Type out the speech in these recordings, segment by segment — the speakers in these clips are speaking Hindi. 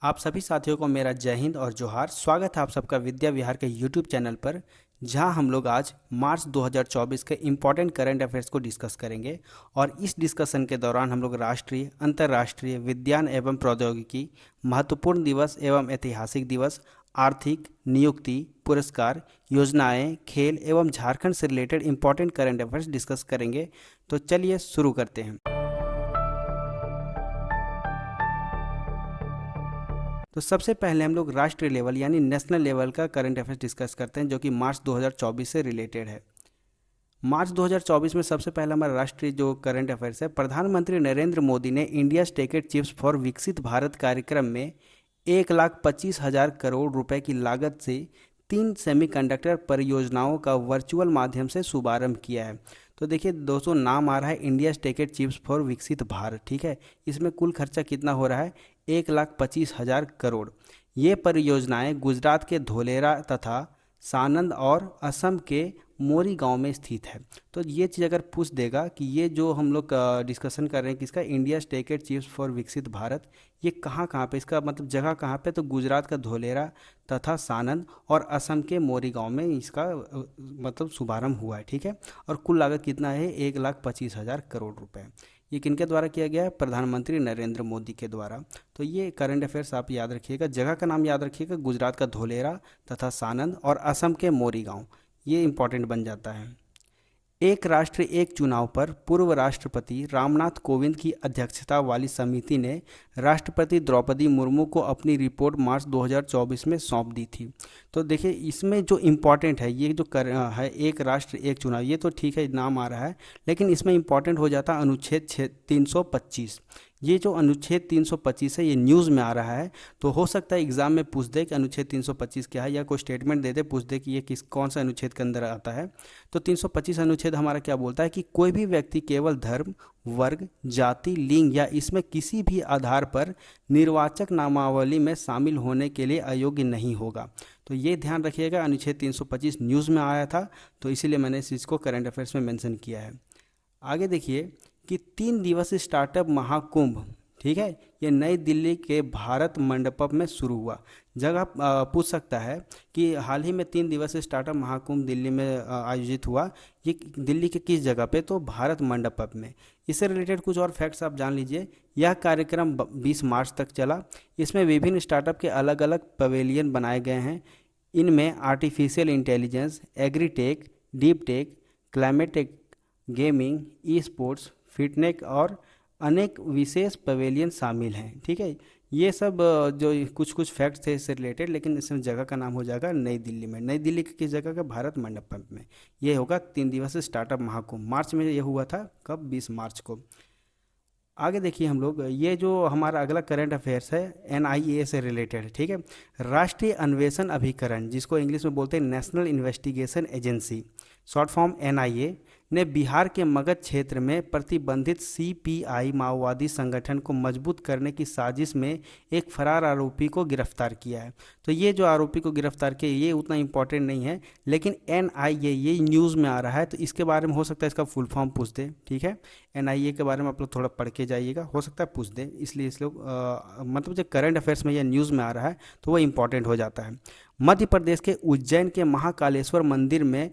आप सभी साथियों को मेरा जय हिंद और जोहार। स्वागत है आप सबका विद्या विहार के यूट्यूब चैनल पर, जहां हम लोग आज मार्च 2024 के इम्पॉर्टेंट करंट अफेयर्स को डिस्कस करेंगे। और इस डिस्कशन के दौरान हम लोग राष्ट्रीय, अंतर्राष्ट्रीय, विज्ञान एवं प्रौद्योगिकी, महत्वपूर्ण दिवस एवं ऐतिहासिक दिवस, आर्थिक, नियुक्ति, पुरस्कार, योजनाएं, खेल एवं झारखंड से related important current affairs discuss करेंगे। तो चलिए शुरू करते हैं। तो सबसे पहले हम लोग राष्ट्रीय लेवल यानी नेशनल लेवल का करंट अफेयर्स डिस्कस करते हैं, जो कि मार्च 2024 से रिलेटेड है। मार्च 2024 में सबसे पहला हमारा राष्ट्रीय जो करंट अफेयर्स है, प्रधानमंत्री नरेंद्र मोदी ने इंडिया टेकेड चिप्स फॉर विकसित भारत कार्यक्रम में 1,25,000 करोड़ रुपए की लागत से 3 सेमीकंडक्टर परियोजनाओं का वर्चुअल माध्यम से शुभारंभ किया है। तो देखिए दोस्तों, नाम आ रहा है इंडिया टेकेड चिप्स फॉर विकसित भारत, ठीक है। इसमें कुल खर्चा कितना हो रहा है? 1,25,000 करोड़। ये परियोजनाएं गुजरात के धोलेरा तथा सानंद और असम के मोरी गांव में स्थित है। तो ये चीज़ अगर पूछ देगा कि ये जो हम लोग डिस्कशन कर रहे हैं किसका, इंडिया टेकेड चिप्स फॉर विकसित भारत, ये कहाँ कहाँ पे, इसका मतलब जगह कहाँ पे, तो गुजरात का धोलेरा तथा सानंद और असम के मोरी गांव में इसका मतलब शुभारंभ हुआ है, ठीक है। और कुल लागत कितना है? 1,25,000 करोड़ रुपए। ये किनके द्वारा किया गया है? प्रधानमंत्री नरेंद्र मोदी के द्वारा। तो ये करंट अफेयर्स आप याद रखिएगा, जगह का नाम याद रखिएगा, गुजरात का धोलेरा तथा सानंद और असम के मोरी गांव, ये इंपॉर्टेंट बन जाता है। एक राष्ट्र एक चुनाव पर पूर्व राष्ट्रपति रामनाथ कोविंद की अध्यक्षता वाली समिति ने राष्ट्रपति द्रौपदी मुर्मू को अपनी रिपोर्ट मार्च 2024 में सौंप दी थी। तो देखिए इसमें जो इम्पॉर्टेंट है, ये जो है एक राष्ट्र एक चुनाव, ये तो ठीक है नाम आ रहा है, लेकिन इसमें इम्पॉर्टेंट हो जाता है अनुच्छेद 325। ये जो अनुच्छेद 325 है, ये न्यूज़ में आ रहा है, तो हो सकता है एग्जाम में पूछ दे कि अनुच्छेद 325 क्या है, या कोई स्टेटमेंट दे दे, पूछ दे कि ये कौन सा अनुच्छेद के अंदर आता है। तो 325 अनुच्छेद हमारा क्या बोलता है कि कोई भी व्यक्ति केवल धर्म, वर्ग, जाति, लिंग या इसमें किसी भी आधार पर निर्वाचक नामावली में शामिल होने के लिए अयोग्य नहीं होगा। तो ये ध्यान रखिएगा, अनुच्छेद 325 न्यूज़ में आया था, तो इसीलिए मैंने इस चीज़ को करंट अफेयर्स में मेंशन किया है। आगे देखिए कि 3 दिवसीय स्टार्टअप महाकुंभ, ठीक है, ये नई दिल्ली के भारत मंडपम में शुरू हुआ। जगह पूछ सकता है कि हाल ही में 3 दिवसीय स्टार्टअप महाकुंभ दिल्ली में आयोजित हुआ, ये दिल्ली के किस जगह पे? तो भारत मंडपम में। इससे रिलेटेड कुछ और फैक्ट्स आप जान लीजिए। यह कार्यक्रम 20 मार्च तक चला। इसमें विभिन्न स्टार्टअप के अलग अलग पवेलियन बनाए गए हैं। इनमें artificial intelligence, agritech, deep tech, climate tech, gaming, esports, fitness और अनेक विशेष पवेलियन शामिल हैं, ठीक है। ये सब जो कुछ कुछ फैक्ट्स थे इससे रिलेटेड, लेकिन इसमें जगह का नाम हो जाएगा नई दिल्ली में। नई दिल्ली की किस जगह का? भारत मंडपम में। ये होगा 3 दिवसीय स्टार्टअप महाकुंभ। मार्च में ये हुआ था, कब? 20 मार्च को। आगे देखिए हम लोग, ये जो हमारा अगला करंट अफेयर्स है एनआईए से रिलेटेड है, ठीक है। राष्ट्रीय अन्वेषण अभिकरण, जिसको इंग्लिश में बोलते हैं national investigation agency, short form NIA, ने बिहार के मगध क्षेत्र में प्रतिबंधित सीपीआई माओवादी संगठन को मजबूत करने की साजिश में एक फरार आरोपी को गिरफ्तार किया है। तो ये जो आरोपी को गिरफ्तार किया, ये उतना इंपॉर्टेंट नहीं है, लेकिन एनआईए ये न्यूज़ में आ रहा है, तो इसके बारे में हो सकता है इसका फुल फॉर्म पूछ दे, ठीक है। एनआईए के बारे में आप लोग थोड़ा पढ़ के जाइएगा, हो सकता है पूछ दे, इसलिए इस लोग मतलब जब करंट अफेयर्स में यह न्यूज़ में आ रहा है तो वो इंपॉर्टेंट हो जाता है। मध्य प्रदेश के उज्जैन के महाकालेश्वर मंदिर में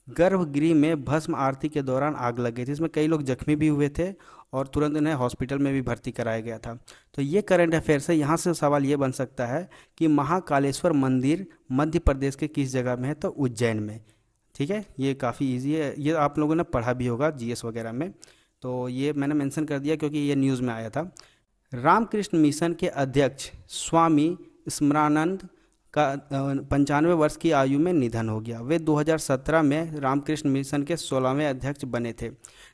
गर्भगृह में भस्म आरती के दौरान आग लग गई थी। इसमें कई लोग जख्मी भी हुए थे और तुरंत उन्हें हॉस्पिटल में भी भर्ती कराया गया था। तो ये करंट अफेयर्स है। यहाँ से सवाल ये बन सकता है कि महाकालेश्वर मंदिर मध्य प्रदेश के किस जगह में है? तो उज्जैन में, ठीक है। ये काफ़ी इजी है, ये आप लोगों ने पढ़ा भी होगा जीएस वगैरह में, तो ये मैंने मेंशन कर दिया क्योंकि ये न्यूज़ में आया था। रामकृष्ण मिशन के अध्यक्ष स्वामी स्मरानंद का 95 वर्ष की आयु में निधन हो गया। वे 2017 में रामकृष्ण मिशन के 16वें अध्यक्ष बने थे।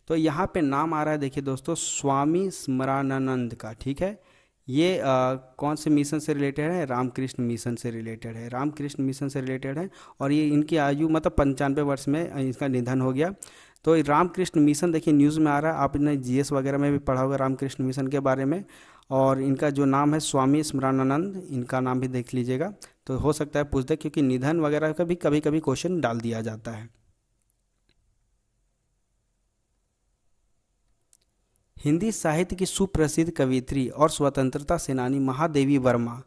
तो यहाँ पे नाम आ रहा है, देखिए दोस्तों, स्वामी स्मरानंद का, ठीक है। ये कौन से मिशन से रिलेटेड है? रामकृष्ण मिशन से रिलेटेड है, रामकृष्ण मिशन से रिलेटेड है। और ये इनकी आयु मतलब 95 वर्ष में इसका निधन हो गया। तो ये रामकृष्ण मिशन देखिए न्यूज़ में आ रहा है, आपने जीएस वगैरह में भी पढ़ा होगा रामकृष्ण मिशन के बारे में। और इनका जो नाम है स्वामी स्मरानंद, इनका नाम भी देख लीजिएगा, तो हो सकता है पूछ दे, क्योंकि निधन वगैरह का भी कभी कभी क्वेश्चन डाल दिया जाता है। हिंदी साहित्य की सुप्रसिद्ध कवियत्री और स्वतंत्रता सेनानी महादेवी वर्मा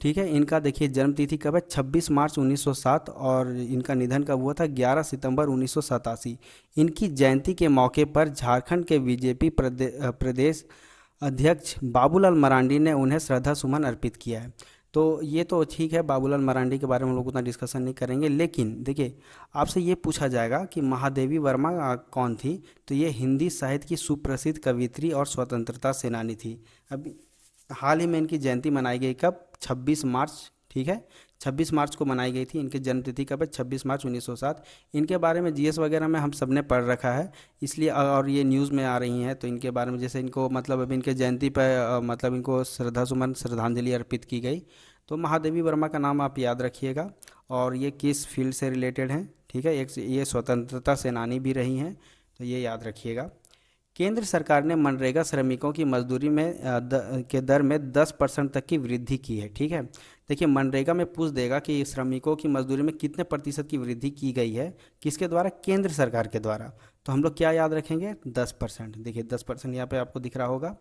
ठीक है। इनका देखिए जन्म तिथि कब है, 26 मार्च 1907, और इनका निधन कब हुआ था, 11 सितंबर 1987। इनकी जयंती के मौके पर झारखंड के बीजेपी प्रदेश अध्यक्ष बाबूलाल मरांडी ने उन्हें श्रद्धा सुमन अर्पित किया है। तो ये तो ठीक है, बाबूलाल मरांडी के बारे में हम लोग उतना डिस्कशन नहीं करेंगे, लेकिन देखिए आपसे ये पूछा जाएगा कि महादेवी वर्मा कौन थी, तो ये हिंदी साहित्य की सुप्रसिद्ध कवियत्री और स्वतंत्रता सेनानी थी। अभी हाल ही में इनकी जयंती मनाई गई, कब, 26 मार्च, ठीक है, 26 मार्च को मनाई गई थी। इनकी जन्मतिथि कब है, 26 मार्च 1907। इनके बारे में जीएस वगैरह में हम सबने पढ़ रखा है, इसलिए और ये न्यूज़ में आ रही हैं, तो इनके बारे में जैसे इनको मतलब अभी इनके जयंती पर मतलब इनको श्रद्धासुमन श्रद्धांजलि अर्पित की गई। तो महादेवी वर्मा का नाम आप याद रखिएगा, और ये किस फील्ड से रिलेटेड हैं, ठीक है, एक ये स्वतंत्रता सेनानी भी रही हैं, तो ये याद रखिएगा। केंद्र सरकार ने मनरेगा श्रमिकों की मजदूरी में के दर में 10% तक की वृद्धि की है, ठीक है। देखिए मनरेगा में पूछ देगा कि श्रमिकों की मजदूरी में कितने प्रतिशत की वृद्धि की गई है, किसके द्वारा, केंद्र सरकार के द्वारा। तो हम लोग क्या याद रखेंगे, 10%। देखिए 10% यहाँ पे आपको दिख रहा होगा।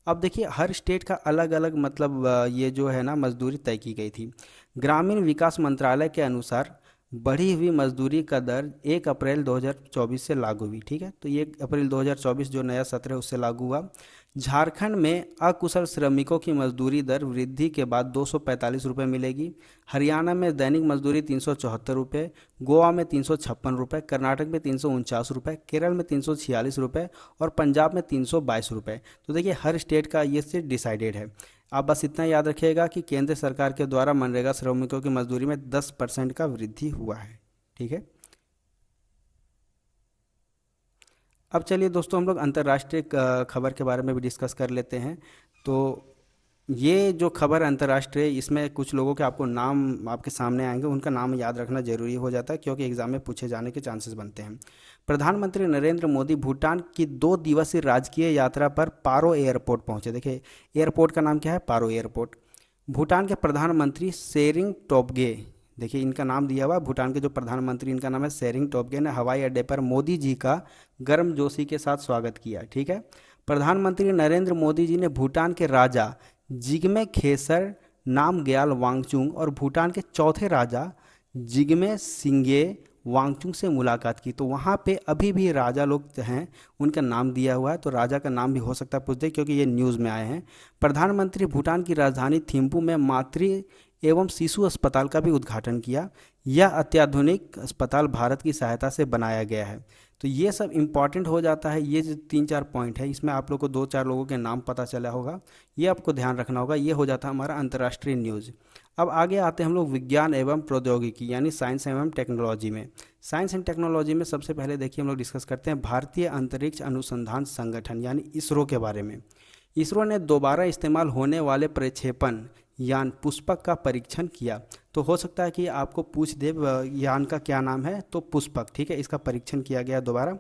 अब देखिए हर स्टेट का अलग अलग मतलब ये जो है ना मजदूरी तय की गई थी। ग्रामीण विकास मंत्रालय के अनुसार बढ़ी हुई मजदूरी का दर 1 अप्रैल 2024 से लागू हुई, ठीक है। तो ये अप्रैल 2024 जो नया सत्र है उससे लागू हुआ। झारखंड में अकुशल श्रमिकों की मजदूरी दर वृद्धि के बाद 245 रुपये मिलेगी। हरियाणा में दैनिक मजदूरी 374 रुपये, गोवा में 356 रुपये, कर्नाटक में 349 रुपये, केरल में 346 रुपये, और पंजाब में 322 रुपये। तो देखिए हर स्टेट का ये से डिसाइडेड है। आप बस इतना याद रखिएगा कि केंद्र सरकार के द्वारा मनरेगा श्रमिकों की मजदूरी में 10% का वृद्धि हुआ है, ठीक है। अब चलिए दोस्तों हम लोग अंतर्राष्ट्रीय खबर के बारे में भी डिस्कस कर लेते हैं। तो ये जो खबर है अंतर्राष्ट्रीय, इसमें कुछ लोगों के आपको नाम आपके सामने आएंगे, उनका नाम याद रखना जरूरी हो जाता है क्योंकि एग्जाम में पूछे जाने के चांसेस बनते हैं। प्रधानमंत्री नरेंद्र मोदी भूटान की 2 दिवसीय राजकीय यात्रा पर पारो एयरपोर्ट पहुंचे। देखिए एयरपोर्ट का नाम क्या है, पारो एयरपोर्ट। भूटान के प्रधानमंत्री शेरिंग टोब्गे, देखिए इनका नाम दिया हुआ है, भूटान के जो प्रधानमंत्री इनका नाम है शेरिंग टोब्गे, ने हवाई अड्डे पर मोदी जी का गर्मजोशी के साथ स्वागत किया, ठीक है। प्रधानमंत्री नरेंद्र मोदी जी ने भूटान के राजा जिग्मे खेसर नामग्याल वांगचुक और भूटान के चौथे राजा जिग्मे सिंगे वांगचुक से मुलाकात की। तो वहाँ पे अभी भी राजा लोग हैं, उनका नाम दिया हुआ है, तो राजा का नाम भी हो सकता है पूछ दे क्योंकि ये न्यूज़ में आए हैं। प्रधानमंत्री भूटान की राजधानी थिम्पू में मातृ एवं शिशु अस्पताल का भी उद्घाटन किया। यह अत्याधुनिक अस्पताल भारत की सहायता से बनाया गया है। तो ये सब इम्पॉर्टेंट हो जाता है, ये जो 3-4 पॉइंट है इसमें आप लोग को 2-4 लोगों के नाम पता चला होगा, ये आपको ध्यान रखना होगा। ये हो जाता है हमारा अंतर्राष्ट्रीय न्यूज़। अब आगे आते हैं हम लोग विज्ञान एवं प्रौद्योगिकी यानी साइंस एवं टेक्नोलॉजी में। साइंस एंड टेक्नोलॉजी में सबसे पहले देखिए हम लोग डिस्कस करते हैं भारतीय अंतरिक्ष अनुसंधान संगठन यानी इसरो के बारे में। इसरो ने दोबारा इस्तेमाल होने वाले प्रक्षेपण यान पुष्पक का परीक्षण किया। तो हो सकता है कि आपको पूछ दे यान का क्या नाम है, तो पुष्पक, ठीक है, इसका परीक्षण किया गया दोबारा।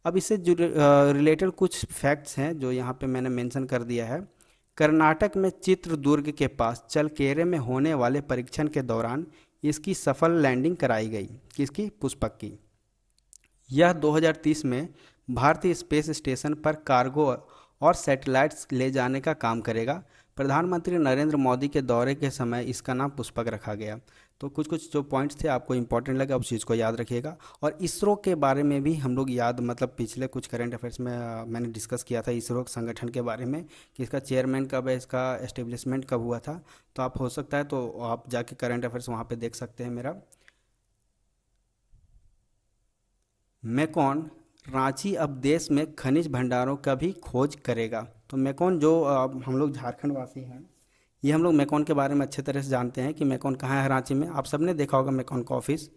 अब इससे जो रिलेटेड कुछ फैक्ट्स हैं जो यहाँ पे मैंने मेंशन कर दिया है। कर्नाटक में चित्रदुर्ग के पास चलकेरे में होने वाले परीक्षण के दौरान इसकी सफल लैंडिंग कराई गई, किसकी, पुष्पक की। यह 2030 में भारतीय स्पेस स्टेशन पर कार्गो और सैटेलाइट्स ले जाने का काम करेगा। प्रधानमंत्री नरेंद्र मोदी के दौरे के समय इसका नाम पुष्पक रखा गया। तो कुछ कुछ जो पॉइंट्स थे आपको इंपॉर्टेंट लगे, उस चीज़ को याद रखिएगा। और इसरो के बारे में भी हम लोग याद मतलब पिछले कुछ करंट अफेयर्स में मैंने डिस्कस किया था इसरो संगठन के बारे में कि इसका चेयरमैन कब है, इसका एस्टेब्लिशमेंट कब हुआ था। तो आप हो सकता है तो आप जाके करंट अफेयर्स वहाँ पर देख सकते हैं मेरा। मेकॉन रांची अब देश में खनिज भंडारों का भी खोज करेगा। तो मेकॉन जो हम लोग झारखंड वासी हैं, ये हम लोग मेकॉन के बारे में अच्छे तरह से जानते हैं कि मेकॉन कहाँ है, रांची में। आप सबने देखा होगा मेकॉन का ऑफिस।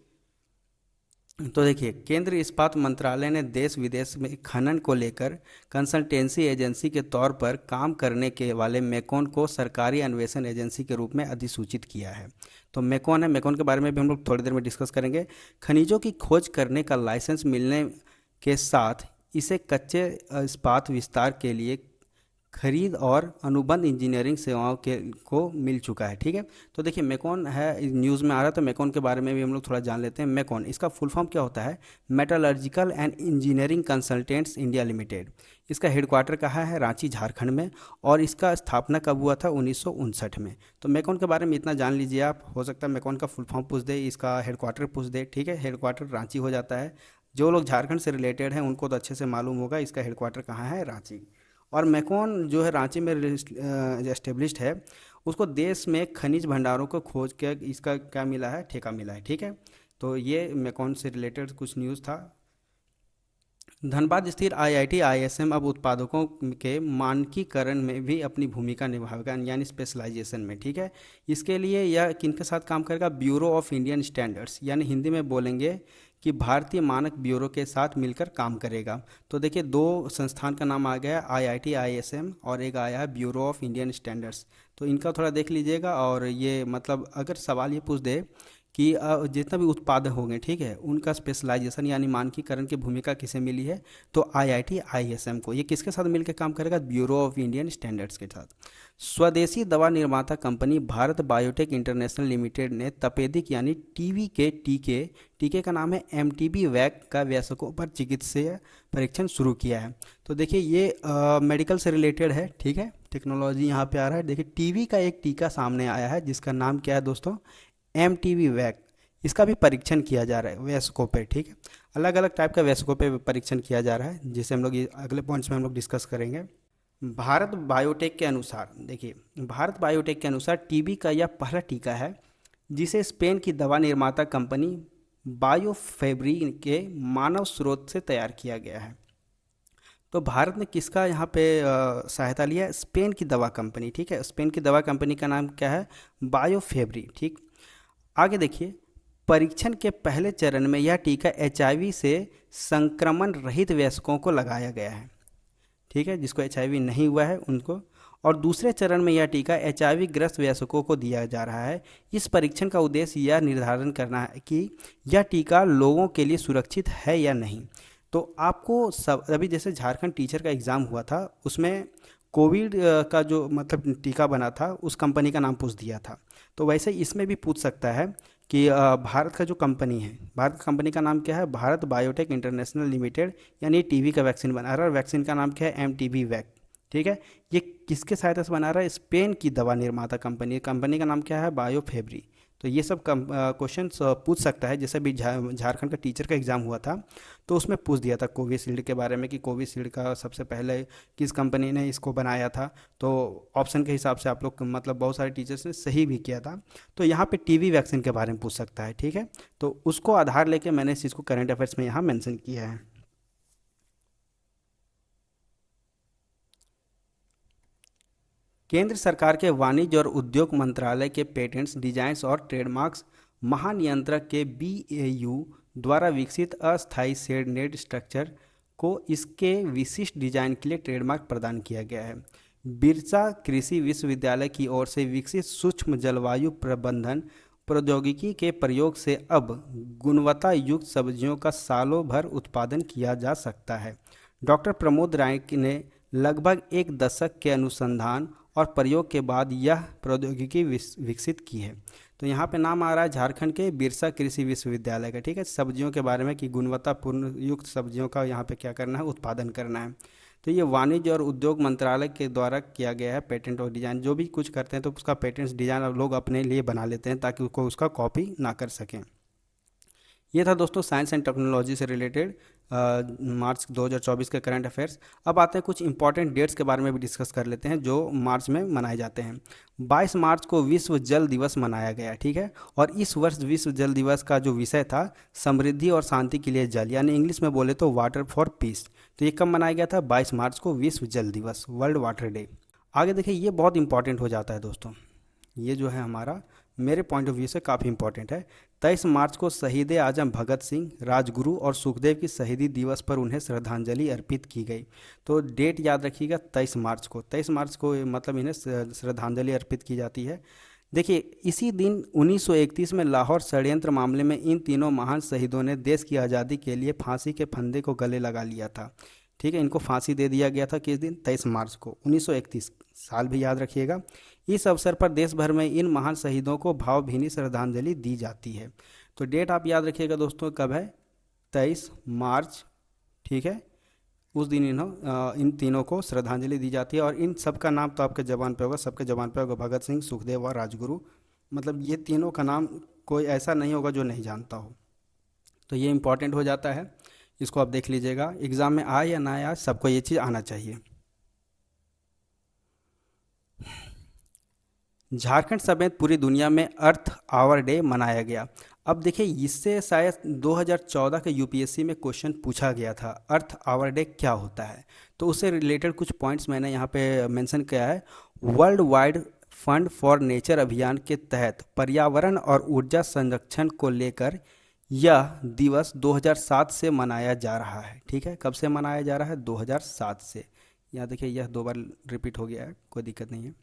तो देखिए केंद्रीय इस्पात मंत्रालय ने देश विदेश में खनन को लेकर कंसल्टेंसी एजेंसी के तौर पर काम करने के वाले मेकॉन को सरकारी अन्वेषण एजेंसी के रूप में अधिसूचित किया है। तो मेकॉन है, मेकॉन के बारे में भी हम लोग थोड़ी देर में डिस्कस करेंगे। खनिजों की खोज करने का लाइसेंस मिलने के साथ इसे कच्चे इस्पात विस्तार के लिए खरीद और अनुबंध इंजीनियरिंग सेवाओं के को मिल चुका है। ठीक है, तो देखिए मेकॉन है, न्यूज़ में आ रहा था, मेकॉन के बारे में भी हम लोग थोड़ा जान लेते हैं। मेकॉन इसका फुल फॉर्म क्या होता है? Metallurgical and engineering consultants India limited. इसका हेडक्वार्टर कहाँ है? रांची झारखंड में। और इसका स्थापना कब हुआ था? 1959 में। तो मेकॉन के बारे में इतना जान लीजिए आप। हो सकता है मेकॉन का फुल फॉर्म पूछ दे, इसका हेडक्वार्टर पूछ दे। ठीक है, हेडक्वार्टर रांची हो जाता है। जो लोग झारखंड से रिलेटेड हैं उनको तो अच्छे से मालूम होगा इसका हेडक्वार्टर कहाँ है, रांची। और मेकॉन जो है रांची में एस्टेब्लिश्ड है। उसको देश में खनिज भंडारों को खोज के इसका क्या मिला है? ठेका मिला है। ठीक है, तो ये मेकॉन से रिलेटेड कुछ न्यूज़ था। धनबाद स्थित आईआईटी आईएसएम अब उत्पादकों के मानकीकरण में भी अपनी भूमिका निभाएगा, यानी स्पेशलाइजेशन में। ठीक है, इसके लिए यह किनके साथ काम करेगा? ब्यूरो ऑफ इंडियन स्टैंडर्ड्स, यानी हिंदी में बोलेंगे कि भारतीय मानक ब्यूरो के साथ मिलकर काम करेगा। तो देखिए दो संस्थान का नाम आ गया, आईआईटी आईएसएम और एक आया है ब्यूरो ऑफ इंडियन स्टैंडर्ड्स। तो इनका थोड़ा देख लीजिएगा। और ये मतलब अगर सवाल ये पूछ दे कि जितना भी उत्पादक होंगे, ठीक है, उनका स्पेशलाइजेशन यानी मानकीकरण की भूमिका किसे मिली है? तो आईआईटी आईएसएम को। ये किसके साथ मिलकर काम करेगा? ब्यूरो ऑफ इंडियन स्टैंडर्ड्स के साथ। स्वदेशी दवा निर्माता company Bharat biotech international limited ने तपेदिक यानी टीबी के टीके टीके का नाम है एमटीबी वैक का वयस्कों पर चिकित्सीय परीक्षण शुरू किया है। तो देखिए ये मेडिकल से रिलेटेड है। ठीक है, टेक्नोलॉजी यहाँ पे आ रहा है। देखिए टीबी का एक टीका सामने आया है जिसका नाम क्या है दोस्तों? एमटीबी वैक। इसका भी परीक्षण किया जा रहा है वयस्कों पे। ठीक है, अलग अलग टाइप का वयस्कों पे परीक्षण किया जा रहा है, जिसे हम लोग ये अगले पॉइंट्स में हम लोग डिस्कस करेंगे। भारत बायोटेक के अनुसार, देखिए भारत बायोटेक के अनुसार टीबी का यह पहला टीका है जिसे स्पेन की दवा निर्माता कंपनी बायोफेब्री के मानव स्रोत से तैयार किया गया है। तो भारत ने किसका यहाँ पे सहायता लिया? स्पेन की दवा कंपनी। ठीक है, स्पेन की दवा कंपनी का नाम क्या है? बायोफेब्री। ठीक, आगे देखिए, परीक्षण के पहले चरण में यह टीका एचआईवी से संक्रमण रहित वयस्कों को लगाया गया है। ठीक है, जिसको एचआईवी नहीं हुआ है उनको। और दूसरे चरण में यह टीका एचआईवी ग्रस्त वयस्कों को दिया जा रहा है। इस परीक्षण का उद्देश्य यह निर्धारण करना है कि यह टीका लोगों के लिए सुरक्षित है या नहीं। तो आपको सब अभी जैसे झारखंड टीचर का एग्ज़ाम हुआ था, उसमें कोविड का जो मतलब टीका बना था उस कंपनी का नाम पूछ दिया था। तो वैसे इसमें भी पूछ सकता है कि भारत का जो कंपनी है, भारत का कंपनी का नाम क्या है? भारत बायोटेक इंटरनेशनल लिमिटेड, यानी टीबी का वैक्सीन बना रहा है। वैक्सीन का नाम क्या है? एमटीबी वैक। ठीक है, ये किसके सहायता से बना रहा है? स्पेन की दवा निर्माता कंपनी। कंपनी का नाम क्या है? बायोफेब्री। तो ये सब क्वेश्चन पूछ सकता है। जैसे भी झारखंड का टीचर का एग्ज़ाम हुआ था तो उसमें पूछ दिया था कोविशील्ड के बारे में कि कोविशील्ड का सबसे पहले किस कंपनी ने इसको बनाया था। तो ऑप्शन के हिसाब से आप लोग मतलब बहुत सारे टीचर्स ने सही भी किया था। तो यहाँ पे टीबी वैक्सीन के बारे में पूछ सकता है। ठीक है, तो उसको आधार लेके मैंने इस चीज़ को करंट अफेयर्स में यहाँ मेंशन किया है। केंद्र सरकार के वाणिज्य और उद्योग मंत्रालय के पेटेंट्स, डिजाइन्स और ट्रेडमार्क्स महानियंत्रक के बीएयू द्वारा विकसित अस्थायी शेड नेट स्ट्रक्चर को इसके विशिष्ट डिजाइन के लिए ट्रेडमार्क प्रदान किया गया है। बिरसा कृषि विश्वविद्यालय की ओर से विकसित सूक्ष्म जलवायु प्रबंधन प्रौद्योगिकी के प्रयोग से अब गुणवत्ता युक्त सब्जियों का सालों भर उत्पादन किया जा सकता है। डॉक्टर प्रमोद राय ने लगभग एक दशक के अनुसंधान और प्रयोग के बाद यह प्रौद्योगिकी विकसित की है। तो यहाँ पे नाम आ रहा है झारखंड के बिरसा कृषि विश्वविद्यालय का। ठीक है, सब्जियों के बारे में कि गुणवत्तापूर्ण युक्त सब्जियों का यहाँ पे क्या करना है? उत्पादन करना है। तो ये वाणिज्य और उद्योग मंत्रालय के द्वारा किया गया है। पेटेंट और डिजाइन जो भी कुछ करते हैं तो उसका पेटेंट्स डिजाइन अब लोग अपने लिए बना लेते हैं ताकि उसको उसका कॉपी ना कर सकें। ये था दोस्तों साइंस एंड टेक्नोलॉजी से रिलेटेड मार्च 2024 के करंट अफेयर्स। अब आते हैं कुछ इंपॉर्टेंट डेट्स के बारे में भी डिस्कस कर लेते हैं जो मार्च में मनाए जाते हैं। 22 मार्च को विश्व जल दिवस मनाया गया। ठीक है, और इस वर्ष विश्व जल दिवस का जो विषय था समृद्धि और शांति के लिए जल, यानी इंग्लिश में बोले तो वाटर फॉर पीस। तो ये कब मनाया गया था? 22 मार्च को विश्व जल दिवस, वर्ल्ड वाटर डे। आगे देखिए, ये बहुत इंपॉर्टेंट हो जाता है दोस्तों। ये जो है हमारा मेरे पॉइंट ऑफ व्यू से काफ़ी इंपॉर्टेंट है। 23 मार्च को शहीद आजम भगत सिंह, राजगुरु और सुखदेव की शहीदी दिवस पर उन्हें श्रद्धांजलि अर्पित की गई। तो डेट याद रखिएगा 23 मार्च को। 23 मार्च को मतलब इन्हें श्रद्धांजलि अर्पित की जाती है। देखिए इसी दिन 1931 में लाहौर षड्यंत्र मामले में इन तीनों महान शहीदों ने देश की आज़ादी के लिए फांसी के फंदे को गले लगा लिया था। ठीक है, इनको फांसी दे दिया गया था किस दिन, 23 मार्च को 1931, साल भी याद रखिएगा। इस अवसर पर देश भर में इन महान शहीदों को भावभीनी श्रद्धांजलि दी जाती है। तो डेट आप याद रखिएगा दोस्तों, कब है, 23 मार्च, ठीक है। उस दिन इन तीनों को श्रद्धांजलि दी जाती है। और इन सब का नाम तो आपके जबान पे होगा, सबके जबान पे होगा, भगत सिंह, सुखदेव और राजगुरु। मतलब ये तीनों का नाम कोई ऐसा नहीं होगा जो नहीं जानता हो। तो ये इंपॉर्टेंट हो जाता है, इसको आप देख लीजिएगा, एग्ज़ाम में आए या ना आए सबको ये चीज़ आना चाहिए। झारखंड समेत पूरी दुनिया में अर्थ आवर डे मनाया गया। अब देखिए, इससे शायद 2014 के यूपीएससी में क्वेश्चन पूछा गया था, अर्थ आवर डे क्या होता है। तो उससे रिलेटेड कुछ पॉइंट्स मैंने यहाँ पे मेंशन किया है। World wide fund for nature अभियान के तहत पर्यावरण और ऊर्जा संरक्षण को लेकर यह दिवस 2007 से मनाया जा रहा है। ठीक है, कब से मनाया जा रहा है, 2007 से। यहाँ देखिए, यह 2 बार रिपीट हो गया है, कोई दिक्कत नहीं है।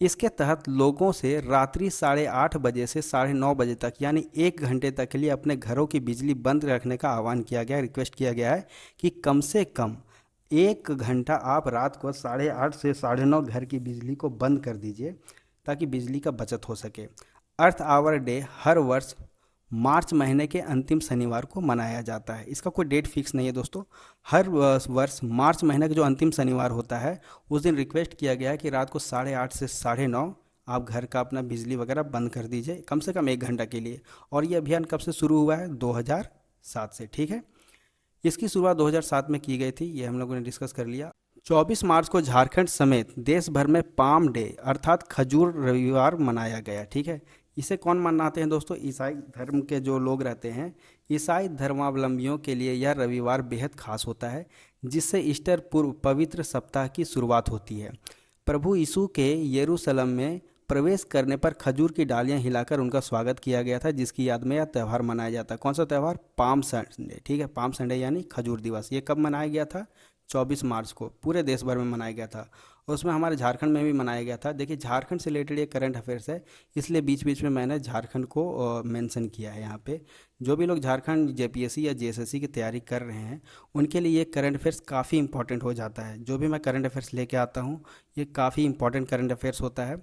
इसके तहत लोगों से रात्रि 8:30 बजे से 9:30 बजे तक, यानी 1 घंटे तक के लिए अपने घरों की बिजली बंद रखने का आह्वान किया गया है, रिक्वेस्ट किया गया है कि कम से कम 1 घंटा आप रात को 8:30 से 9:30 घर की बिजली को बंद कर दीजिए, ताकि बिजली का बचत हो सके। अर्थ आवर डे हर वर्ष मार्च महीने के अंतिम शनिवार को मनाया जाता है। इसका कोई डेट फिक्स नहीं है दोस्तों, हर वर्ष मार्च महीने का जो अंतिम शनिवार होता है उस दिन रिक्वेस्ट किया गया है कि रात को 8:30 से 9:30 आप घर का अपना बिजली वगैरह बंद कर दीजिए, कम से कम 1 घंटा के लिए। और ये अभियान कब से शुरू हुआ है, 2007 से। ठीक है, इसकी शुरुआत 2007 में की गई थी, ये हम लोगों ने डिस्कस कर लिया। 24 मार्च को झारखंड समेत देश भर में पाम डे अर्थात खजूर रविवार मनाया गया। ठीक है, इसे कौन मनाते हैं दोस्तों, ईसाई धर्म के जो लोग रहते हैं, ईसाई धर्मावलंबियों के लिए यह रविवार बेहद खास होता है, जिससे ईस्टर पूर्व पवित्र सप्ताह की शुरुआत होती है। प्रभु यीशु के यरूशलेम में प्रवेश करने पर खजूर की डालियां हिलाकर उनका स्वागत किया गया था, जिसकी याद में यह त्यौहार मनाया जाता है। कौन सा त्यौहार, पाम संडे। ठीक है, पाम संडे यानी खजूर दिवस। ये कब मनाया गया था, 24 मार्च को पूरे देश भर में मनाया गया था। और उसमें हमारे झारखंड में भी मनाया गया था। देखिए, झारखंड से रिलेटेड ये करंट अफेयर्स है, इसलिए बीच बीच में मैंने झारखंड को मेंशन किया है यहाँ पे। जो भी लोग झारखंड जेपीएससी या जेएसएससी की तैयारी कर रहे हैं, उनके लिए ये करंट अफेयर्स काफ़ी इंपॉर्टेंट हो जाता है। जो भी मैं करंट अफेयर्स लेके आता हूँ, ये काफ़ी इंपॉर्टेंट करंट अफेयर्स होता है।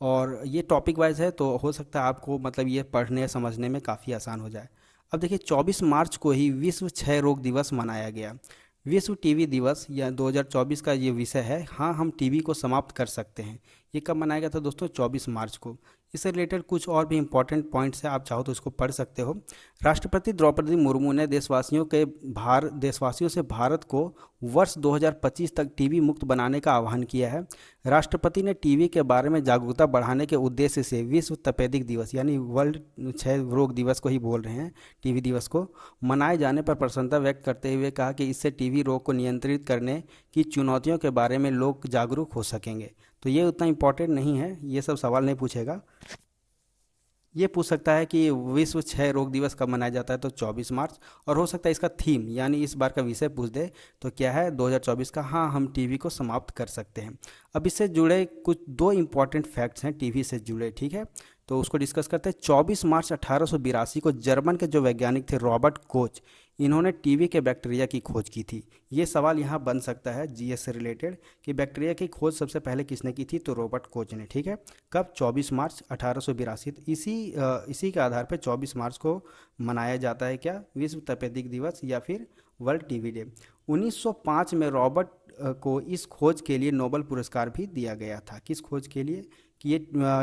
और ये टॉपिक वाइज है, तो हो सकता है आपको मतलब ये पढ़ने समझने में काफ़ी आसान हो जाए। अब देखिए, 24 मार्च को ही विश्व क्षय रोग दिवस मनाया गया। विश्व टीबी दिवस या 2024 का ये विषय है, हाँ हम टीबी को समाप्त कर सकते हैं। ये कब मनाया गया था दोस्तों, 24 मार्च को। इससे रिलेटेड कुछ और भी इंपॉर्टेंट पॉइंट्स हैं, आप चाहो तो इसको पढ़ सकते हो। राष्ट्रपति द्रौपदी मुर्मू ने देशवासियों से भारत को वर्ष 2025 तक टीबी मुक्त बनाने का आह्वान किया है। राष्ट्रपति ने टीबी के बारे में जागरूकता बढ़ाने के उद्देश्य से विश्व तपेदिक दिवस यानी वर्ल्ड क्षय रोग दिवस को ही बोल रहे हैं, टीबी दिवस को मनाए जाने पर प्रसन्नता व्यक्त करते हुए कहा कि इससे टीबी रोग को नियंत्रित करने की चुनौतियों के बारे में लोग जागरूक हो सकेंगे। तो ये उतना इम्पोर्टेंट नहीं है, ये सब सवाल नहीं पूछेगा। ये पूछ सकता है कि विश्व क्षय रोग दिवस कब मनाया जाता है, तो 24 मार्च। और हो सकता है इसका थीम यानी इस बार का विषय पूछ दे, तो क्या है 2024 का, हाँ हम टीबी को समाप्त कर सकते हैं। अब इससे जुड़े कुछ 2 इंपॉर्टेंट फैक्ट्स हैं टीबी से जुड़े, ठीक है, तो उसको डिस्कस करते हैं। 24 मार्च 1882 को जर्मन के जो वैज्ञानिक थे रॉबर्ट कोच, इन्होंने टीबी के बैक्टीरिया की खोज की थी। ये सवाल यहाँ बन सकता है जीएस से रिलेटेड कि बैक्टीरिया की खोज सबसे पहले किसने की थी, तो रॉबर्ट कोच ने। ठीक है, कब, 24 मार्च 1882। इसी के आधार पर 24 मार्च को मनाया जाता है क्या, विश्व तपेदिक दिवस या फिर वर्ल्ड टीबी डे। 1905 में रॉबर्ट को इस खोज के लिए नोबेल पुरस्कार भी दिया गया था। किस खोज के लिए, कि ये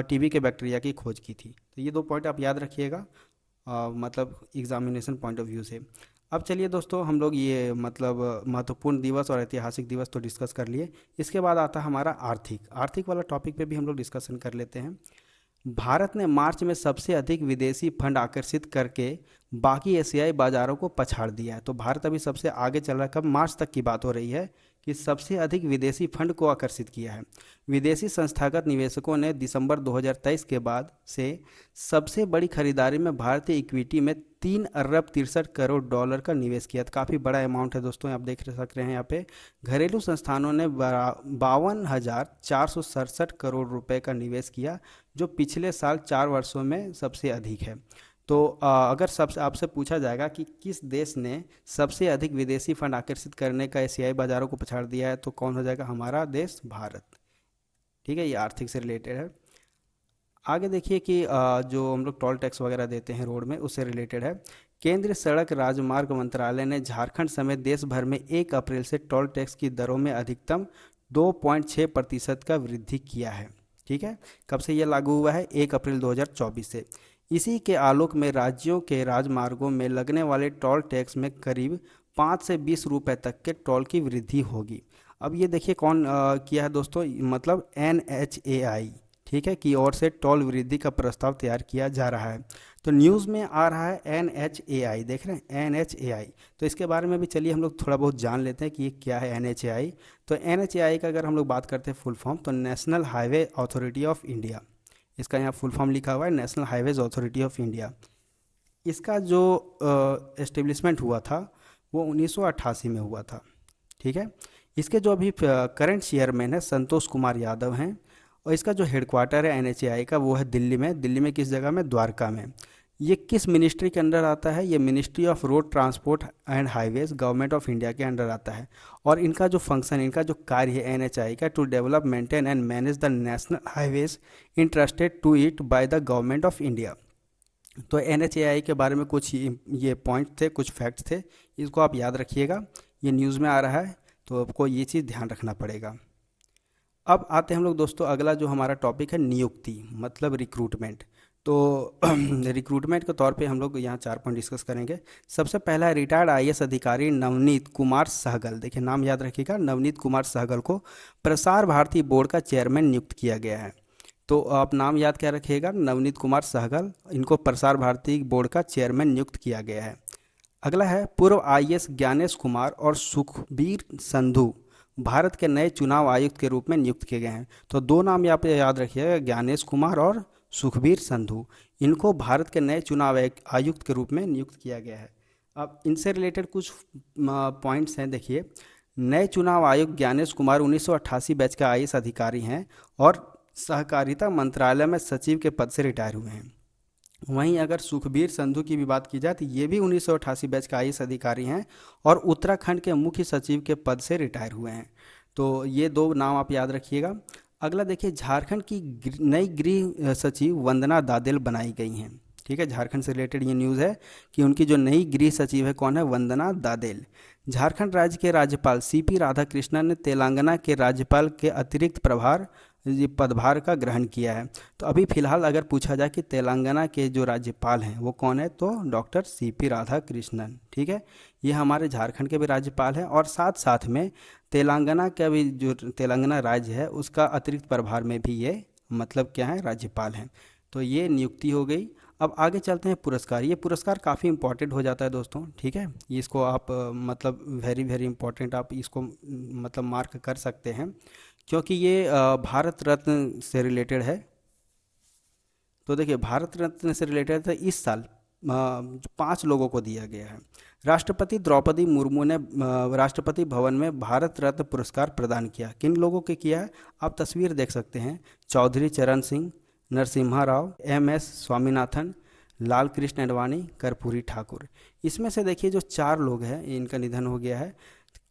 टीबी के बैक्टीरिया की खोज की थी। तो ये 2 पॉइंट आप याद रखिएगा, मतलब एग्जामिनेशन पॉइंट ऑफ व्यू से। अब चलिए दोस्तों, हम लोग ये मतलब महत्वपूर्ण दिवस और ऐतिहासिक दिवस तो डिस्कस कर लिए। इसके बाद आता है हमारा आर्थिक वाला टॉपिक पे भी हम लोग डिस्कशन कर लेते हैं। भारत ने मार्च में सबसे अधिक विदेशी फंड आकर्षित करके बाकी एशियाई बाजारों को पछाड़ दिया है। तो भारत अभी सबसे आगे चल रहा है, कब, मार्च तक की बात हो रही है कि सबसे अधिक विदेशी फंड को आकर्षित किया है। विदेशी संस्थागत निवेशकों ने दिसंबर 2023 के बाद से सबसे बड़ी खरीदारी में भारतीय इक्विटी में 3 अरब 63 करोड़ डॉलर का निवेश किया। काफ़ी बड़ा अमाउंट है दोस्तों, आप देख सक रहे हैं यहाँ पे। घरेलू संस्थानों ने 52,467 करोड़ रुपए का निवेश किया, जो पिछले साल 4 वर्षों में सबसे अधिक है। तो अगर सबसे आपसे पूछा जाएगा कि किस देश ने सबसे अधिक विदेशी फंड आकर्षित करने का एशियाई बाजारों को पछाड़ दिया है, तो कौन हो जाएगा? हमारा देश भारत। ठीक है, ये आर्थिक से रिलेटेड है। आगे देखिए कि जो हम लोग टोल टैक्स वगैरह देते हैं रोड में, उससे रिलेटेड है। केंद्रीय सड़क राजमार्ग मंत्रालय ने झारखंड समेत देश भर में 1 अप्रैल से टोल टैक्स की दरों में अधिकतम 2.6% का वृद्धि किया है। ठीक है, कब से यह लागू हुआ है? 1 अप्रैल 2024 से। इसी के आलोक में राज्यों के राजमार्गों में लगने वाले टोल टैक्स में करीब 5 से 20 रुपए तक के टोल की वृद्धि होगी। अब ये देखिए कौन किया है दोस्तों, मतलब NHAI, ठीक है, की ओर से टोल वृद्धि का प्रस्ताव तैयार किया जा रहा है। तो न्यूज़ में आ रहा है NHAI, देख रहे हैं NHAI। तो इसके बारे में भी चलिए हम लोग थोड़ा बहुत जान लेते हैं कि ये क्या है NHAI। तो NHAI का अगर हम लोग बात करते हैं फुल फॉर्म, तो national highway authority of India, इसका यहाँ फुल फॉर्म लिखा हुआ है national highways authority of India. इसका जो एस्टेब्लिशमेंट हुआ था वो 1988 में हुआ था। ठीक है, इसके जो अभी करंट चेयरमैन है संतोष कुमार यादव हैं, और इसका जो हेडक्वार्टर है NHAI का वो है दिल्ली में। दिल्ली में किस जगह में? द्वारका में। ये किस मिनिस्ट्री के अंडर आता है? ये ministry of road transport and highways, government of India के अंडर आता है। और इनका जो फंक्शन, इनका जो कार्य है NHAI का, to develop, maintain and manage the national highways interested to it by the government of India. तो NHAI के बारे में कुछ ये पॉइंट थे, कुछ फैक्ट्स थे, इसको आप याद रखिएगा। ये न्यूज़ में आ रहा है तो आपको ये चीज़ ध्यान रखना पड़ेगा। अब आते हैं हम लोग दोस्तों, अगला जो हमारा टॉपिक है नियुक्ति, मतलब रिक्रूटमेंट। तो रिक्रूटमेंट के तौर पे हम लोग यहाँ 4 पॉइंट डिस्कस करेंगे। सबसे पहला है रिटायर्ड IAS अधिकारी नवनीत कुमार सहगल। देखिए नाम याद रखिएगा, नवनीत कुमार सहगल को प्रसार भारती बोर्ड का चेयरमैन नियुक्त किया गया है। तो आप नाम याद क्या रखिएगा, नवनीत कुमार सहगल, इनको प्रसार भारती बोर्ड का चेयरमैन नियुक्त किया गया है। अगला है पूर्व IAS ज्ञानेश कुमार और सुखबीर संधू भारत के नए चुनाव आयुक्त के रूप में नियुक्त किए गए हैं। तो 2 नाम यहाँ पे याद रखिएगा, ज्ञानेश कुमार और सुखबीर संधू, इनको भारत के नए चुनाव आयुक्त के रूप में नियुक्त किया गया है। अब इनसे रिलेटेड कुछ पॉइंट्स हैं, देखिए। नए चुनाव आयुक्त ज्ञानेश कुमार 1988 बैच का IAS अधिकारी हैं और सहकारिता मंत्रालय में सचिव के पद से रिटायर हुए हैं। वहीं अगर सुखबीर संधू की भी बात की जाए तो ये भी 1988 बैच का IAS अधिकारी हैं और उत्तराखंड के मुख्य सचिव के पद से रिटायर हुए हैं। तो ये 2 नाम आप याद रखिएगा। अगला देखिए, झारखंड की नई गृह सचिव वंदना दादेल बनाई गई हैं। ठीक है, झारखंड से रिलेटेड ये न्यूज़ है कि उनकी जो नई गृह सचिव है कौन है? वंदना दादेल। झारखंड राज्य के राज्यपाल CP राधाकृष्णन ने तेलंगाना के राज्यपाल के अतिरिक्त प्रभार, ये पदभार का ग्रहण किया है। तो अभी फिलहाल अगर पूछा जाए कि तेलंगाना के जो राज्यपाल हैं वो कौन है, तो डॉक्टर CP राधाकृष्णन। ठीक है, ये हमारे झारखंड के भी राज्यपाल हैं और साथ साथ में तेलंगाना का भी, जो तेलंगाना राज्य है उसका अतिरिक्त प्रभार में भी ये मतलब क्या है? राज्यपाल हैं। तो ये नियुक्ति हो गई। अब आगे चलते हैं पुरस्कार। ये पुरस्कार काफ़ी इंपॉर्टेंट हो जाता है दोस्तों। ठीक है, इसको आप मतलब वेरी वेरी इंपॉर्टेंट, आप इसको मतलब मार्क कर सकते हैं क्योंकि ये भारत रत्न से रिलेटेड है। तो देखिए भारत रत्न से रिलेटेड था, इस साल 5 लोगों को दिया गया है। राष्ट्रपति द्रौपदी मुर्मू ने राष्ट्रपति भवन में भारत रत्न पुरस्कार प्रदान किया। किन लोगों के किया है? आप तस्वीर देख सकते हैं, चौधरी चरण सिंह, नरसिम्हा राव, MS स्वामीनाथन, लाल कृष्ण अडवाणी, कर्पूरी ठाकुर। इसमें से देखिए जो 4 लोग हैं इनका निधन हो गया है।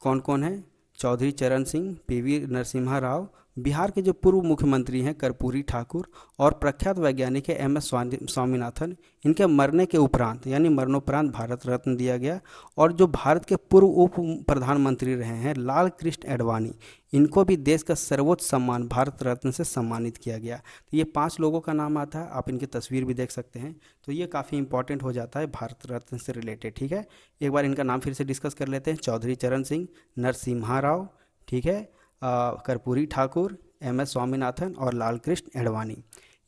कौन कौन है? चौधरी चरण सिंह, PV नरसिम्हा राव, बिहार के जो पूर्व मुख्यमंत्री हैं कर्पूरी ठाकुर और प्रख्यात वैज्ञानिक है MS स्वामीनाथन। इनके मरने के उपरांत यानी मरणोपरांत भारत रत्न दिया गया। और जो भारत के पूर्व उप प्रधानमंत्री रहे हैं लाल कृष्ण अडवाणी, इनको भी देश का सर्वोच्च सम्मान भारत रत्न से सम्मानित किया गया। तो ये 5 लोगों का नाम आता है, आप इनकी तस्वीर भी देख सकते हैं। तो ये काफ़ी इंपॉर्टेंट हो जाता है भारत रत्न से रिलेटेड। ठीक है, एक बार इनका नाम फिर से डिस्कस कर लेते हैं। चौधरी चरण सिंह, नरसिम्हा राव, ठीक है, कर्पूरी ठाकुर, MS स्वामीनाथन और लाल कृष्ण अडवाणी।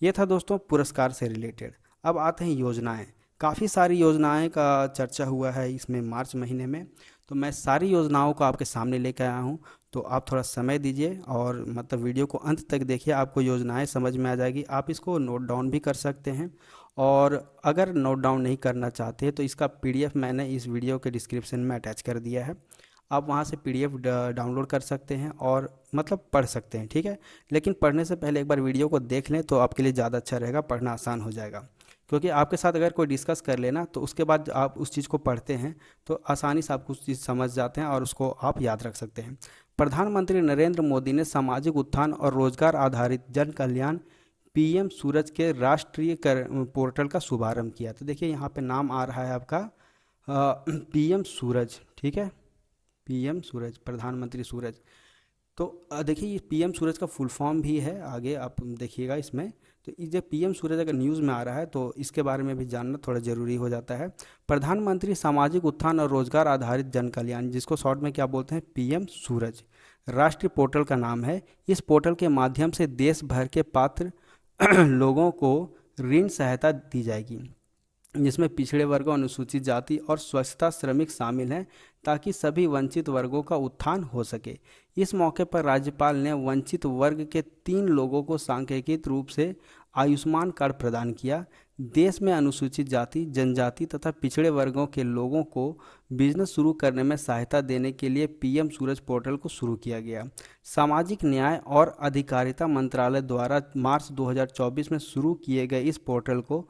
ये था दोस्तों पुरस्कार से रिलेटेड। अब आते हैं योजनाएं। काफ़ी सारी योजनाएं का चर्चा हुआ है इसमें मार्च महीने में, तो मैं सारी योजनाओं को आपके सामने लेकर आया हूं। तो आप थोड़ा समय दीजिए और मतलब वीडियो को अंत तक देखिए, आपको योजनाएं समझ में आ जाएगी। आप इसको नोट डाउन भी कर सकते हैं और अगर नोट डाउन नहीं करना चाहते तो इसका PDF मैंने इस वीडियो के डिस्क्रिप्शन में अटैच कर दिया है। आप वहाँ से PDF डाउनलोड कर सकते हैं और मतलब पढ़ सकते हैं। ठीक है, लेकिन पढ़ने से पहले एक बार वीडियो को देख लें तो आपके लिए ज़्यादा अच्छा रहेगा, पढ़ना आसान हो जाएगा। क्योंकि आपके साथ अगर कोई डिस्कस कर लेना तो उसके बाद आप उस चीज़ को पढ़ते हैं तो आसानी से आप उस चीज़ समझ जाते हैं और उसको आप याद रख सकते हैं। प्रधानमंत्री नरेंद्र मोदी ने सामाजिक उत्थान और रोजगार आधारित जन कल्याण पीएम सूरज के राष्ट्रीय कर पोर्टल का शुभारंभ किया। तो देखिए यहाँ पे नाम आ रहा है आपका पीएम सूरज, ठीक है, पीएम सूरज, प्रधानमंत्री सूरज। तो देखिए ये पीएम सूरज का फुल फॉर्म भी है, आगे आप देखिएगा इसमें। तो ये जो पीएम सूरज अगर न्यूज़ में आ रहा है तो इसके बारे में भी जानना थोड़ा ज़रूरी हो जाता है। प्रधानमंत्री सामाजिक उत्थान और रोजगार आधारित जन कल्याण, जिसको शॉर्ट में क्या बोलते हैं, पीएम सूरज, राष्ट्रीय पोर्टल का नाम है। इस पोर्टल के माध्यम से देश भर के पात्र लोगों को ऋण सहायता दी जाएगी, जिसमें पिछड़े वर्गों, अनुसूचित जाति और स्वच्छता श्रमिक शामिल हैं, ताकि सभी वंचित वर्गों का उत्थान हो सके। इस मौके पर राज्यपाल ने वंचित वर्ग के 3 लोगों को सांकेतिक रूप से आयुष्मान कार्ड प्रदान किया। देश में अनुसूचित जाति, जनजाति तथा पिछड़े वर्गों के लोगों को बिजनेस शुरू करने में सहायता देने के लिए पीएम सूरज पोर्टल को शुरू किया गया। सामाजिक न्याय और अधिकारिता मंत्रालय द्वारा मार्च 2024 में शुरू किए गए इस पोर्टल के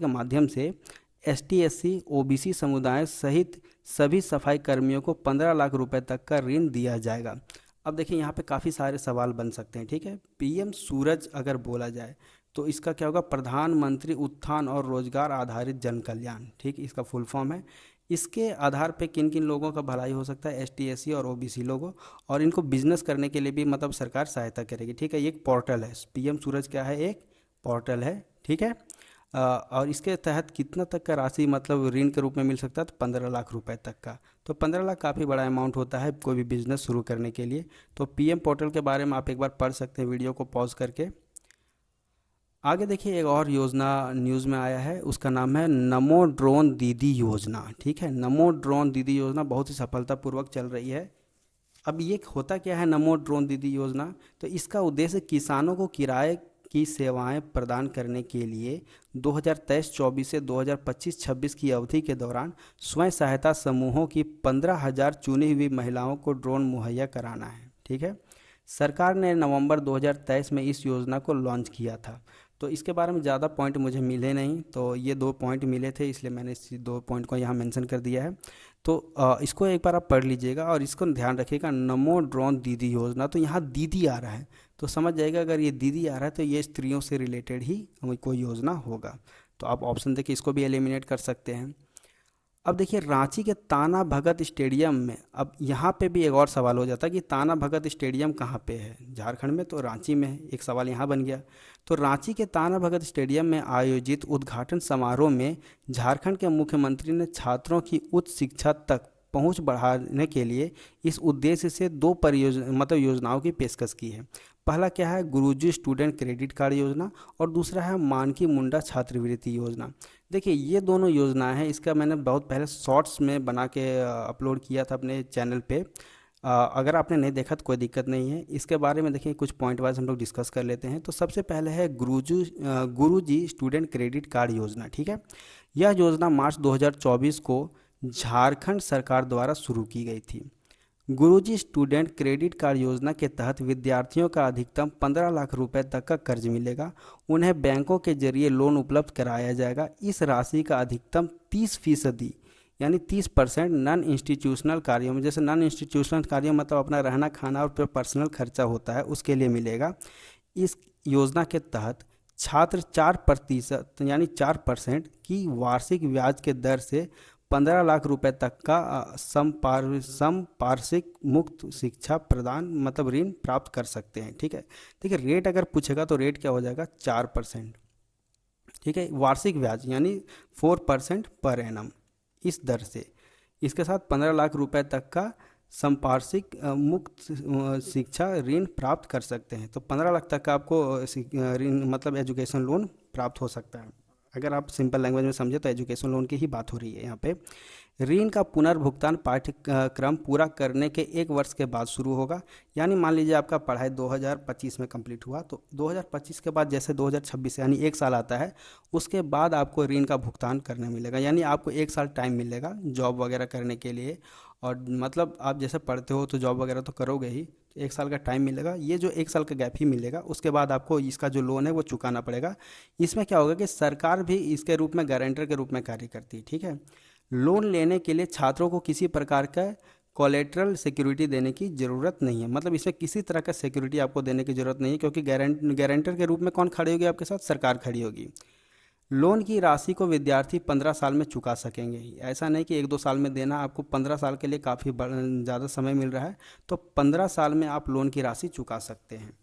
माध्यम से एसटी, एससी, ओबीसी समुदाय सहित सभी सफाई कर्मियों को 15 लाख रुपए तक का ऋण दिया जाएगा। अब देखिए यहाँ पे काफ़ी सारे सवाल बन सकते हैं, ठीक है। पीएम सूरज अगर बोला जाए तो इसका क्या होगा, प्रधानमंत्री उत्थान और रोजगार आधारित जन कल्याण, ठीक, इसका फुल फॉर्म है। इसके आधार पे किन किन लोगों का भलाई हो सकता है, एसटी, एससी और ओबीसी लोगों, और इनको बिजनेस करने के लिए भी मतलब सरकार सहायता करेगी, ठीक है। ये एक पोर्टल है, पीएम सूरज क्या है, एक पोर्टल है, ठीक है। और इसके तहत कितना तक का राशि मतलब ऋण के रूप में मिल सकता है, तो 15 लाख रुपए तक का। तो 15 लाख काफ़ी बड़ा अमाउंट होता है कोई भी बिजनेस शुरू करने के लिए। तो पीएम पोर्टल के बारे में आप एक बार पढ़ सकते हैं वीडियो को पॉज करके। आगे देखिए एक और योजना न्यूज़ में आया है, उसका नाम है नमो ड्रोन दीदी योजना, ठीक है। नमो ड्रोन दीदी योजना बहुत ही सफलतापूर्वक चल रही है। अब ये होता क्या है नमो ड्रोन दीदी योजना, तो इसका उद्देश्य किसानों को किराए की सेवाएं प्रदान करने के लिए 2023-24 से 2025-26 की अवधि के दौरान स्वयं सहायता समूहों की 15,000 चुनी हुई महिलाओं को ड्रोन मुहैया कराना है, ठीक है। सरकार ने नवंबर 2023 में इस योजना को लॉन्च किया था। तो इसके बारे में ज़्यादा पॉइंट मुझे मिले नहीं, तो ये 2 पॉइंट मिले थे इसलिए मैंने इस 2 पॉइंट को यहाँ मेंशन कर दिया है। तो इसको एक बार आप पढ़ लीजिएगा और इसको ध्यान रखिएगा, नमो ड्रोन दीदी योजना, तो यहाँ दीदी आ रहा है तो समझ जाएगा अगर ये दीदी आ रहा है तो ये स्त्रियों से रिलेटेड ही कोई योजना होगा। तो आप ऑप्शन देखिए इसको भी एलिमिनेट कर सकते हैं। अब देखिए रांची के ताना भगत स्टेडियम में, अब यहाँ पे भी एक और सवाल हो जाता है कि ताना भगत स्टेडियम कहाँ पे है, झारखंड में तो रांची में है, एक सवाल यहाँ बन गया। तो रांची के ताना भगत स्टेडियम में आयोजित उद्घाटन समारोह में झारखंड के मुख्यमंत्री ने छात्रों की उच्च शिक्षा तक पहुंच बढ़ाने के लिए इस उद्देश्य से 2 परियोजना योजनाओं की पेशकश की है। पहला क्या है, गुरुजी स्टूडेंट क्रेडिट कार्ड योजना, और दूसरा है मानकी मुंडा छात्रवृत्ति योजना। देखिए ये दोनों योजनाएं हैं, इसका मैंने बहुत पहले शॉर्ट्स में बना के अपलोड किया था अपने चैनल पे। अगर आपने नहीं देखा तो कोई दिक्कत नहीं है। इसके बारे में देखिए कुछ पॉइंट वाइज हम लोग डिस्कस कर लेते हैं। तो सबसे पहले है गुरुजी स्टूडेंट क्रेडिट कार्ड योजना, ठीक है। यह योजना मार्च 2024 को झारखंड सरकार द्वारा शुरू की गई थी। गुरुजी स्टूडेंट क्रेडिट कार्ड योजना के तहत विद्यार्थियों का अधिकतम 15 लाख रुपए तक का कर्ज मिलेगा। उन्हें बैंकों के जरिए लोन उपलब्ध कराया जाएगा। इस राशि का अधिकतम 30% यानी 30% नॉन इंस्टीट्यूशनल कार्यों में, जैसे नॉन इंस्टीट्यूशनल कार्यों मतलब अपना रहना खाना और पर्सनल खर्चा होता है उसके लिए मिलेगा। इस योजना के तहत छात्र 4% यानी 4% की वार्षिक ब्याज के दर से 15 लाख रुपए तक का संपार्श्विक मुक्त शिक्षा प्रदान मतलब ऋण प्राप्त कर सकते हैं, ठीक है। देखिए रेट अगर पूछेगा तो रेट क्या हो जाएगा, 4%, ठीक है। वार्षिक ब्याज यानी 4% पर एनम, इस दर से इसके साथ 15 लाख रुपए तक का संपार्श्विक मुक्त शिक्षा ऋण प्राप्त कर सकते हैं। तो 15 लाख तक का आपको ऋण मतलब एजुकेशन लोन प्राप्त हो सकता है। अगर आप सिंपल लैंग्वेज में समझे तो एजुकेशन लोन की ही बात हो रही है यहाँ पे। ऋण का पुनर्भुगतान पाठ्यक्रम पूरा करने के 1 वर्ष के बाद शुरू होगा। यानी मान लीजिए आपका पढ़ाई 2025 में कंप्लीट हुआ, तो 2025 के बाद जैसे 2026 यानी 1 साल आता है, उसके बाद आपको ऋण का भुगतान करने मिलेगा। यानी आपको 1 साल टाइम मिलेगा जॉब वगैरह करने के लिए। और मतलब आप जैसे पढ़ते हो तो जॉब वगैरह तो करोगे ही, 1 साल का टाइम मिलेगा। ये जो 1 साल का गैप ही मिलेगा, उसके बाद आपको इसका जो लोन है वो चुकाना पड़ेगा। इसमें क्या होगा कि सरकार भी इसके रूप में गारंटर के रूप में कार्य करती है, ठीक है। लोन लेने के लिए छात्रों को किसी प्रकार का कोलेट्रल सिक्योरिटी देने की ज़रूरत नहीं है। मतलब इसमें किसी तरह का सिक्योरिटी आपको देने की ज़रूरत नहीं है, क्योंकि गारंटर के रूप में कौन खड़ी होगी आपके साथ? सरकार खड़ी होगी। लोन की राशि को विद्यार्थी 15 साल में चुका सकेंगे। ऐसा नहीं कि 1-2 साल में देना, आपको 15 साल के लिए काफ़ी ज़्यादा समय मिल रहा है, तो 15 साल में आप लोन की राशि चुका सकते हैं।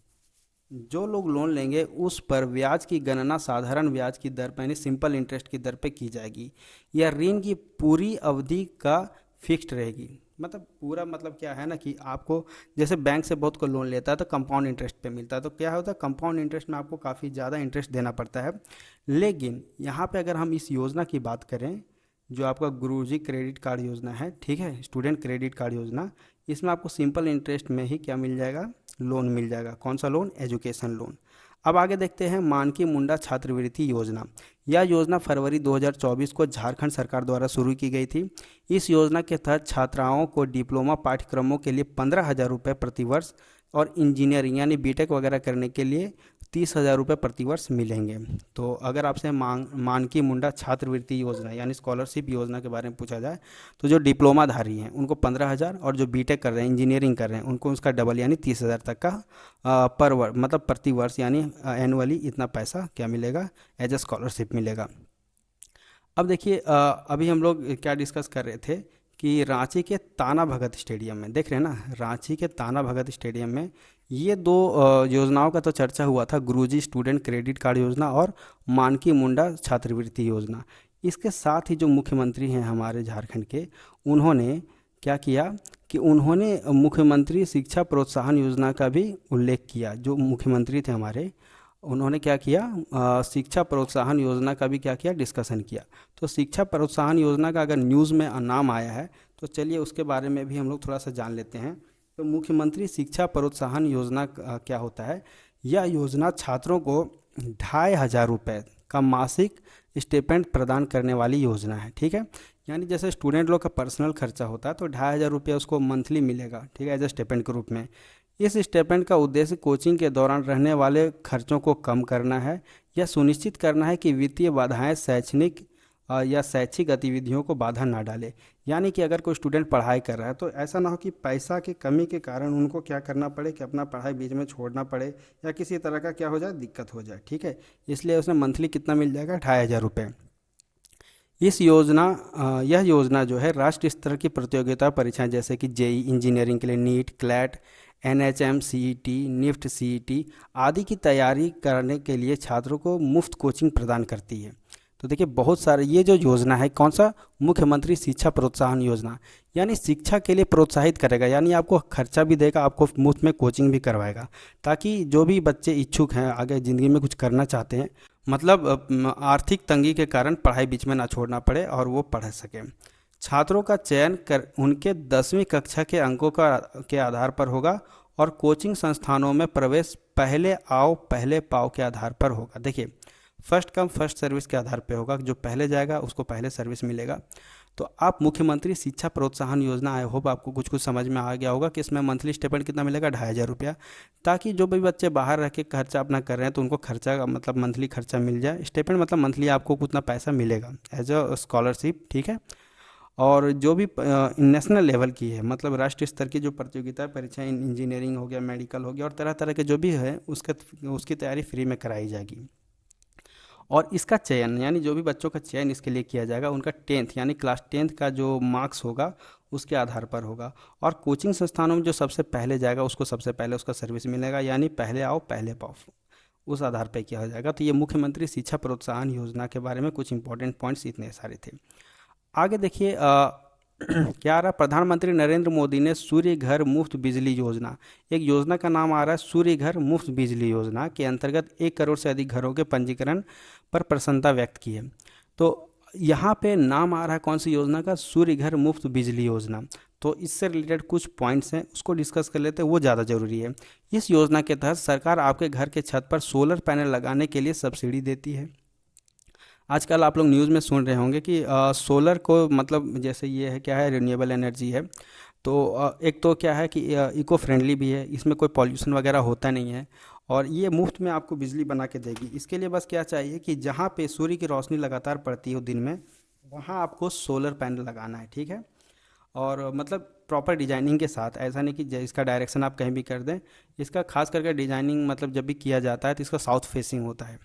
जो लोग लोन लेंगे उस पर ब्याज की गणना साधारण ब्याज की दर पर यानी सिंपल इंटरेस्ट की दर पे की जाएगी। यह ऋण की पूरी अवधि का फिक्स्ड रहेगी। मतलब पूरा मतलब क्या है ना कि आपको जैसे बैंक से बहुत को लोन लेता है तो कंपाउंड इंटरेस्ट पे मिलता है, तो क्या होता है कंपाउंड इंटरेस्ट में आपको काफ़ी ज़्यादा इंटरेस्ट देना पड़ता है। लेकिन यहाँ पे अगर हम इस योजना की बात करें, जो आपका गुरुजी क्रेडिट कार्ड योजना है, ठीक है, स्टूडेंट क्रेडिट कार्ड योजना, इसमें आपको सिंपल इंटरेस्ट में ही क्या मिल जाएगा? लोन मिल जाएगा। कौन सा लोन? Education loan. अब आगे देखते हैं मानकी मुंडा छात्रवृत्ति योजना। यह योजना फरवरी 2024 को झारखंड सरकार द्वारा शुरू की गई थी। इस योजना के तहत छात्राओं को डिप्लोमा पाठ्यक्रमों के लिए 15,000 रुपये प्रतिवर्ष और इंजीनियरिंग यानी बीटेक वगैरह करने के लिए 30,000 रुपये प्रतिवर्ष मिलेंगे। तो अगर आपसे मानकी मुंडा छात्रवृत्ति योजना यानी स्कॉलरशिप योजना के बारे में पूछा जाए, तो जो डिप्लोमाधारी हैं उनको 15,000 और जो बीटेक कर रहे हैं, इंजीनियरिंग कर रहे हैं, उनको उसका डबल यानी 30,000 तक का पर वर्ष मतलब प्रति वर्ष यानी एनुअली इतना पैसा क्या मिलेगा? एज ए स्कॉलरशिप मिलेगा। अब देखिए अभी हम लोग क्या डिस्कस कर रहे थे कि रांची के ताना भगत स्टेडियम में, देख रहे हैं ना, रांची के ताना भगत स्टेडियम में ये दो योजनाओं का तो चर्चा हुआ था, गुरुजी स्टूडेंट क्रेडिट कार्ड योजना और मानकी मुंडा छात्रवृत्ति योजना। इसके साथ ही जो मुख्यमंत्री हैं हमारे झारखंड के, उन्होंने क्या किया कि उन्होंने मुख्यमंत्री शिक्षा प्रोत्साहन योजना का भी उल्लेख किया। जो मुख्यमंत्री थे हमारे, उन्होंने क्या किया? शिक्षा प्रोत्साहन योजना का भी क्या किया? डिस्कशन किया। तो शिक्षा प्रोत्साहन योजना का अगर न्यूज़ में नाम आया है तो चलिए उसके बारे में भी हम लोग थोड़ा सा जान लेते हैं। तो मुख्यमंत्री शिक्षा प्रोत्साहन योजना क्या होता है? यह योजना छात्रों को 2,500 रुपये का मासिक स्टिपेंड प्रदान करने वाली योजना है, ठीक है। यानी जैसे स्टूडेंट लोग का पर्सनल खर्चा होता है तो 2,500 रुपये उसको मंथली मिलेगा, ठीक है, एज ए स्टिपेंड के रूप में। इस स्टिपेंड का उद्देश्य कोचिंग के दौरान रहने वाले खर्चों को कम करना है। यह सुनिश्चित करना है कि वित्तीय बाधाएं शैक्षणिक या शैक्षिक गतिविधियों को बाधा ना डाले। यानी कि अगर कोई स्टूडेंट पढ़ाई कर रहा है तो ऐसा ना हो कि पैसा की कमी के कारण उनको क्या करना पड़े कि अपना पढ़ाई बीच में छोड़ना पड़े या किसी तरह का क्या हो जाए, दिक्कत हो जाए, ठीक है। इसलिए उसमें मंथली कितना मिल जाएगा? 2,500 रुपये। यह योजना जो है राष्ट्रीय स्तर की प्रतियोगिता परीक्षाएं जैसे कि जेई इंजीनियरिंग के लिए NEET, CLAT, NHM CET, NIFT CET आदि की तैयारी करने के लिए छात्रों को मुफ्त कोचिंग प्रदान करती है। तो देखिए बहुत सारे ये जो योजना है, कौन सा? मुख्यमंत्री शिक्षा प्रोत्साहन योजना, यानी शिक्षा के लिए प्रोत्साहित करेगा, यानी आपको खर्चा भी देगा, आपको मुफ्त में कोचिंग भी करवाएगा, ताकि जो भी बच्चे इच्छुक हैं आगे ज़िंदगी में कुछ करना चाहते हैं, मतलब आर्थिक तंगी के कारण पढ़ाई बीच में ना छोड़ना पड़े और वो पढ़ सकें। छात्रों का चयन कर उनके 10वीं कक्षा के अंकों के आधार पर होगा और कोचिंग संस्थानों में प्रवेश पहले आओ पहले पाओ के आधार पर होगा। देखिए फर्स्ट कम फर्स्ट सर्विस के आधार पर होगा, जो पहले जाएगा उसको पहले सर्विस मिलेगा। तो आप मुख्यमंत्री शिक्षा प्रोत्साहन योजना, आई होप आपको कुछ कुछ समझ में आ गया होगा कि इसमें मंथली स्टिपेंड कितना मिलेगा? 2,500 रुपया, ताकि जो भी बच्चे बाहर रह के खर्चा अपना कर रहे हैं तो उनको खर्चा का मतलब मंथली खर्चा मिल जाए। स्टिपेंड मतलब मंथली आपको उतना पैसा मिलेगा एज अ स्कॉलरशिप, ठीक है। और जो भी नेशनल लेवल की है, मतलब राष्ट्रीय स्तर की जो प्रतियोगिता परीक्षाएं, इंजीनियरिंग हो गया, मेडिकल हो गया और तरह तरह के जो भी है उसकी तैयारी फ्री में कराई जाएगी। और इसका चयन यानी जो भी बच्चों का चयन इसके लिए किया जाएगा उनका 10th यानी क्लास 10th का जो मार्क्स होगा उसके आधार पर होगा। और कोचिंग संस्थानों में जो सबसे पहले जाएगा उसको सबसे पहले उसका सर्विस मिलेगा, यानी पहले आओ पहले पाओ, उस आधार पर किया जाएगा। तो ये मुख्यमंत्री शिक्षा प्रोत्साहन योजना के बारे में कुछ इंपॉर्टेंट पॉइंट्स इतने सारे थे। आगे देखिए क्या आ रहा? प्रधानमंत्री नरेंद्र मोदी ने सूर्य घर मुफ्त बिजली योजना, एक योजना का नाम आ रहा है सूर्य घर मुफ्त बिजली योजना के अंतर्गत 1 करोड़ से अधिक घरों के पंजीकरण पर प्रसन्नता व्यक्त की है। तो यहाँ पे नाम आ रहा है कौन सी योजना का, सूर्य घर मुफ्त बिजली योजना। तो इससे रिलेटेड कुछ पॉइंट्स हैं, उसको डिस्कस कर लेते हैं, वो ज़्यादा ज़रूरी है। इस योजना के तहत सरकार आपके घर के छत पर सोलर पैनल लगाने के लिए सब्सिडी देती है। आजकल आप लोग न्यूज़ में सुन रहे होंगे कि सोलर को मतलब जैसे ये है क्या है, रिन्यूएबल एनर्जी है। तो एक तो क्या है कि इको फ्रेंडली भी है, इसमें कोई पॉल्यूशन वगैरह होता नहीं है, और ये मुफ्त में आपको बिजली बना के देगी। इसके लिए बस क्या चाहिए कि जहाँ पे सूर्य की रोशनी लगातार पड़ती हो दिन में, वहाँ आपको सोलर पैनल लगाना है, ठीक है। और मतलब प्रॉपर डिजाइनिंग के साथ, ऐसा नहीं कि इसका डायरेक्शन आप कहीं भी कर दें। इसका खास करके डिजाइनिंग मतलब जब भी किया जाता है तो इसका साउथ फेसिंग होता है।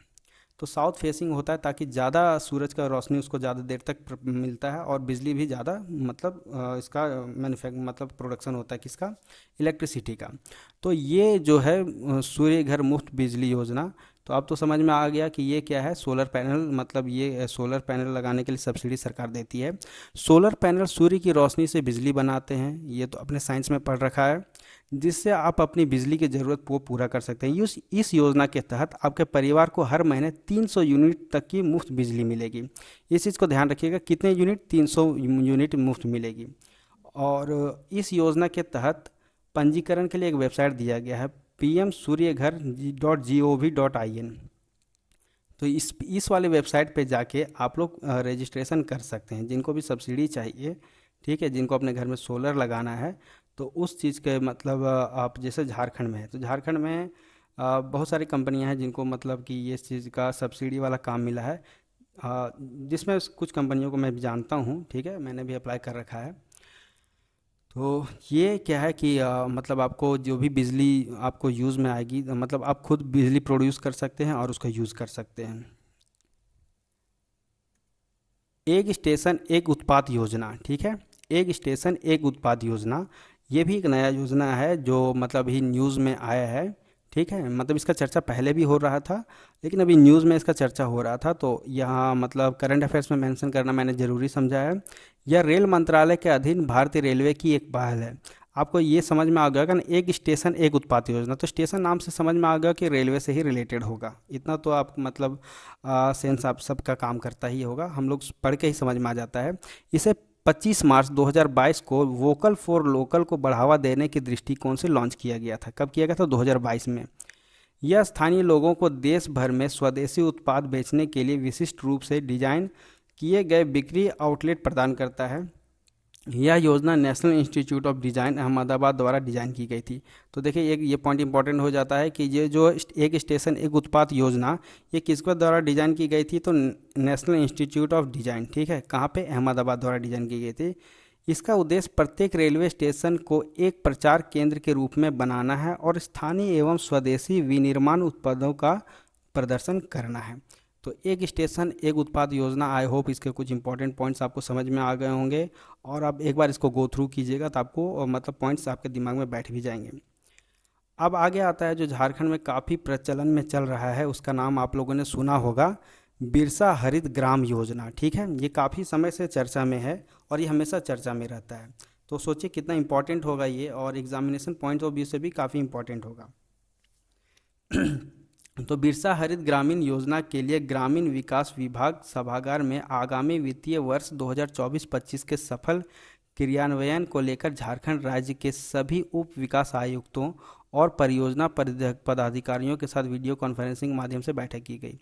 तो साउथ फेसिंग होता है ताकि ज़्यादा सूरज का रोशनी उसको ज़्यादा देर तक मिलता है, और बिजली भी ज़्यादा मतलब इसका मैन्युफैक्चर मतलब प्रोडक्शन होता है किसका, इलेक्ट्रिसिटी का। तो ये जो है सूर्य घर मुफ्त बिजली योजना, तो अब तो समझ में आ गया कि ये क्या है, सोलर पैनल। मतलब ये सोलर पैनल लगाने के लिए सब्सिडी सरकार देती है। सोलर पैनल सूर्य की रोशनी से बिजली बनाते हैं, ये तो अपने साइंस में पढ़ रखा है, जिससे आप अपनी बिजली की ज़रूरत को पूरा कर सकते हैं। इस योजना के तहत आपके परिवार को हर महीने 300 यूनिट तक की मुफ्त बिजली मिलेगी। इस चीज़ को ध्यान रखिएगा, कितने यूनिट, 300 यूनिट मुफ्त मिलेगी। और इस योजना के तहत पंजीकरण के लिए एक वेबसाइट दिया गया है, pmsuryaghar.gov.in। तो इस वाले वेबसाइट पे जाके आप लोग रजिस्ट्रेशन कर सकते हैं, जिनको भी सब्सिडी चाहिए, ठीक है, जिनको अपने घर में सोलर लगाना है। तो उस चीज़ के मतलब आप जैसे झारखंड में है, तो झारखंड में बहुत सारी कंपनियां हैं जिनको मतलब कि ये इस चीज़ का सब्सिडी वाला काम मिला है, जिसमें कुछ कंपनियों को मैं भी जानता हूँ, ठीक है, मैंने भी अप्लाई कर रखा है। तो ये क्या है कि मतलब आपको जो भी बिजली आपको यूज़ में आएगी, मतलब आप खुद बिजली प्रोड्यूस कर सकते हैं और उसका यूज़ कर सकते हैं। एक स्टेशन एक उत्पाद योजना, ठीक है, एक स्टेशन एक उत्पाद योजना, ये भी एक नया योजना है जो मतलब ही न्यूज़ में आया है, ठीक है। मतलब इसका चर्चा पहले भी हो रहा था, लेकिन अभी न्यूज़ में इसका चर्चा हो रहा था, तो यहाँ मतलब करंट अफेयर्स में मेंशन करना मैंने ज़रूरी समझा है। यह रेल मंत्रालय के अधीन भारतीय रेलवे की एक पहल है। आपको ये समझ में आ गया कि एक स्टेशन एक उत्पाद योजना, तो स्टेशन नाम से समझ में आ गया कि रेलवे से ही रिलेटेड होगा, इतना तो आप मतलब सेंस आप सबका काम करता ही होगा, हम लोग पढ़ के ही समझ में आ जाता है। इसे 25 मार्च 2022 को वोकल फॉर लोकल को बढ़ावा देने के दृष्टिकोण से लॉन्च किया गया था। कब किया गया था? 2022 में। यह स्थानीय लोगों को देश भर में स्वदेशी उत्पाद बेचने के लिए विशिष्ट रूप से डिजाइन किए गए बिक्री आउटलेट प्रदान करता है। यह योजना national institute of design Ahmedabad द्वारा डिज़ाइन की गई थी। तो देखिए एक ये पॉइंट इंपॉर्टेंट हो जाता है कि ये जो एक स्टेशन एक उत्पाद योजना, ये किसके द्वारा डिज़ाइन की गई थी? तो नेशनल इंस्टीट्यूट ऑफ डिज़ाइन, ठीक है, कहाँ पे? अहमदाबाद द्वारा डिज़ाइन की गई थी। इसका उद्देश्य प्रत्येक रेलवे स्टेशन को एक प्रचार केंद्र के रूप में बनाना है और स्थानीय एवं स्वदेशी विनिर्माण उत्पादों का प्रदर्शन करना है। तो एक स्टेशन एक उत्पाद योजना, आई होप इसके कुछ इंपॉर्टेंट पॉइंट्स आपको समझ में आ गए होंगे, और आप एक बार इसको गो थ्रू कीजिएगा तो आपको मतलब पॉइंट्स आपके दिमाग में बैठ भी जाएंगे। अब आगे आता है जो झारखंड में काफ़ी प्रचलन में चल रहा है, उसका नाम आप लोगों ने सुना होगा, बिरसा हरित ग्राम योजना, ठीक है। ये काफ़ी समय से चर्चा में है और ये हमेशा चर्चा में रहता है। तो सोचिए कितना इंपॉर्टेंट होगा ये, और एग्जामिनेशन पॉइंट ऑफ व्यू से भी काफ़ी इंपॉर्टेंट होगा। तो बिरसा हरित ग्रामीण योजना के लिए ग्रामीण विकास विभाग सभागार में आगामी वित्तीय वर्ष 2024-25 के सफल क्रियान्वयन को लेकर झारखंड राज्य के सभी उप विकास आयुक्तों और परियोजना पदाधिकारियों के साथ वीडियो कॉन्फ्रेंसिंग माध्यम से बैठक की गई।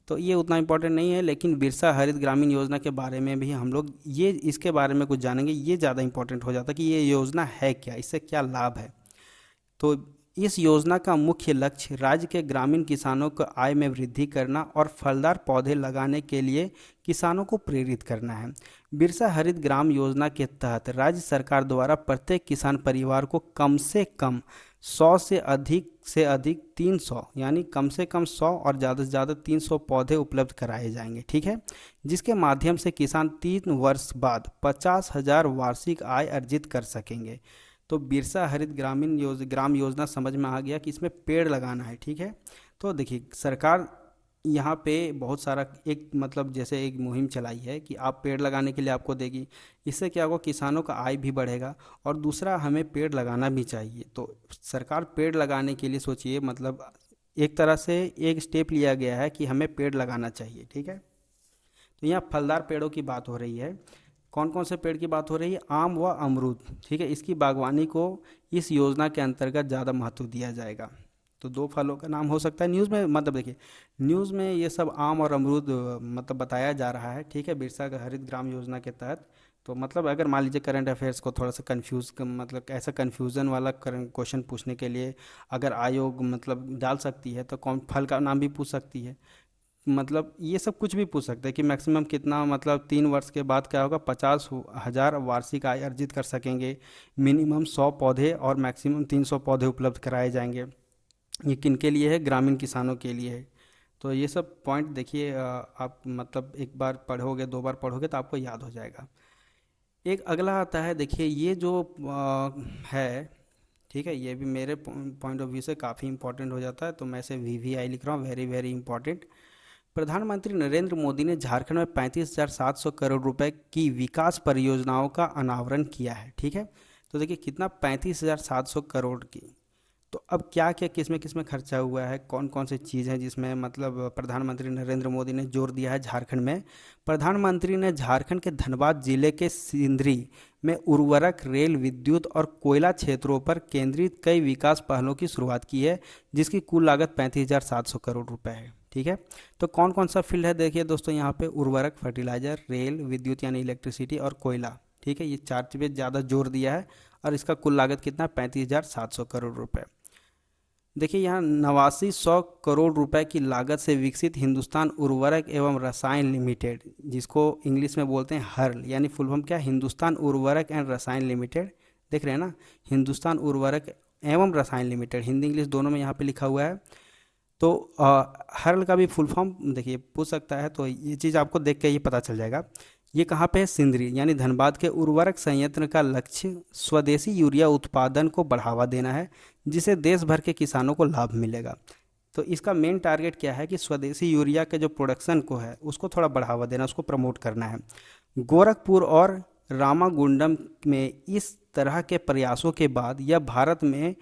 तो ये उतना इम्पोर्टेंट नहीं है, लेकिन बिरसा हरित ग्रामीण योजना के बारे में भी हम लोग ये इसके बारे में कुछ जानेंगे। ये ज़्यादा इंपॉर्टेंट हो जाता है कि ये योजना है क्या, इससे क्या लाभ है। तो इस योजना का मुख्य लक्ष्य राज्य के ग्रामीण किसानों को आय में वृद्धि करना और फलदार पौधे लगाने के लिए किसानों को प्रेरित करना है। बिरसा हरित ग्राम योजना के तहत राज्य सरकार द्वारा प्रत्येक किसान परिवार को कम से कम 100 से अधिक 300, यानी कम से कम 100 और ज़्यादा से ज़्यादा 300 पौधे उपलब्ध कराए जाएंगे, ठीक है, जिसके माध्यम से किसान 3 वर्ष बाद 50,000 वार्षिक आय अर्जित कर सकेंगे। तो बिरसा हरित ग्राम योजना समझ में आ गया कि इसमें पेड़ लगाना है, ठीक है। तो देखिए सरकार यहाँ पे बहुत सारा एक मतलब जैसे एक मुहिम चलाई है कि आप पेड़ लगाने के लिए आपको देगी। इससे क्या होगा, किसानों का आय भी बढ़ेगा, और दूसरा हमें पेड़ लगाना भी चाहिए। तो सरकार पेड़ लगाने के लिए सोचिए मतलब एक तरह से एक स्टेप लिया गया है कि हमें पेड़ लगाना चाहिए, ठीक है। तो यहाँ फलदार पेड़ों की बात हो रही है। कौन कौन से पेड़ की बात हो रही है? आम व अमरूद, ठीक है। इसकी बागवानी को इस योजना के अंतर्गत ज़्यादा महत्व दिया जाएगा। तो दो फलों का नाम हो सकता है न्यूज़ में, मतलब देखिए न्यूज़ में ये सब आम और अमरूद मतलब बताया जा रहा है, ठीक है, बिरसा हरित ग्राम योजना के तहत। तो मतलब अगर मान लीजिए करंट अफेयर्स को थोड़ा सा मतलब ऐसा कन्फ्यूज़न वाला करंट क्वेश्चन पूछने के लिए अगर आयोग मतलब डाल सकती है तो कौन फल का नाम भी पूछ सकती है। मतलब ये सब कुछ भी पूछ सकते हैं कि मैक्सिमम कितना, मतलब 3 वर्ष के बाद क्या होगा, 50,000 वार्षिक आय अर्जित कर सकेंगे, मिनिमम 100 पौधे और मैक्सिमम 300 पौधे उपलब्ध कराए जाएंगे। ये किन के लिए है? ग्रामीण किसानों के लिए है। तो ये सब पॉइंट देखिए आप मतलब एक बार पढ़ोगे, 2 बार पढ़ोगे तो आपको याद हो जाएगा। एक अगला आता है, देखिए ये जो है, ठीक है, ये भी मेरे पॉइंट ऑफ व्यू से काफ़ी इंपॉर्टेंट हो जाता है, तो मैं इसे VVI लिख रहा हूँ, वेरी वेरी इंपॉर्टेंट। प्रधानमंत्री नरेंद्र मोदी ने झारखंड में 35,700 करोड़ रुपए की विकास परियोजनाओं का अनावरण किया है, ठीक है। तो देखिए कितना, 35,700 करोड़ की। तो अब क्या क्या किस में खर्चा हुआ है, कौन कौन सी चीज़ है जिसमें मतलब प्रधानमंत्री नरेंद्र मोदी ने जोर दिया है झारखंड में। प्रधानमंत्री ने झारखंड के धनबाद जिले के सिंदरी में उर्वरक, रेल, विद्युत और कोयला क्षेत्रों पर केंद्रित कई विकास पहलों की शुरुआत की है, जिसकी कुल लागत 35,700 करोड़ रुपए है, ठीक है। तो कौन कौन सा फील्ड है देखिए दोस्तों, यहाँ पे उर्वरक, फर्टिलाइजर, रेल, विद्युत यानी इलेक्ट्रिसिटी और कोयला, ठीक है। ये 4 चीज़ें ज़्यादा जोर दिया है और इसका कुल लागत कितना, 35,700 करोड़ रुपए। देखिए यहाँ 89,100 करोड़ रुपए की लागत से विकसित हिंदुस्तान उर्वरक एवं रसायन लिमिटेड, जिसको इंग्लिश में बोलते हैं हर्ल, यानी फुल फॉर्म क्या, हिंदुस्तान उर्वरक एंड रसायन लिमिटेड, देख रहे हैं ना, हिंदुस्तान उर्वरक एवं रसायन लिमिटेड, हिंदी इंग्लिश दोनों में यहाँ पे लिखा हुआ है। तो हर्ल का भी फुल फॉर्म देखिए पूछ सकता है, तो ये चीज़ आपको देख के ये पता चल जाएगा। ये कहाँ पे है? सिंदरी यानी धनबाद के उर्वरक संयंत्र का लक्ष्य स्वदेशी यूरिया उत्पादन को बढ़ावा देना है, जिसे देश भर के किसानों को लाभ मिलेगा। तो इसका मेन टारगेट क्या है कि स्वदेशी यूरिया के जो प्रोडक्शन को है उसको थोड़ा बढ़ावा देना, उसको प्रमोट करना है। गोरखपुर और रामागुंडम में इस तरह के प्रयासों के बाद यह भारत में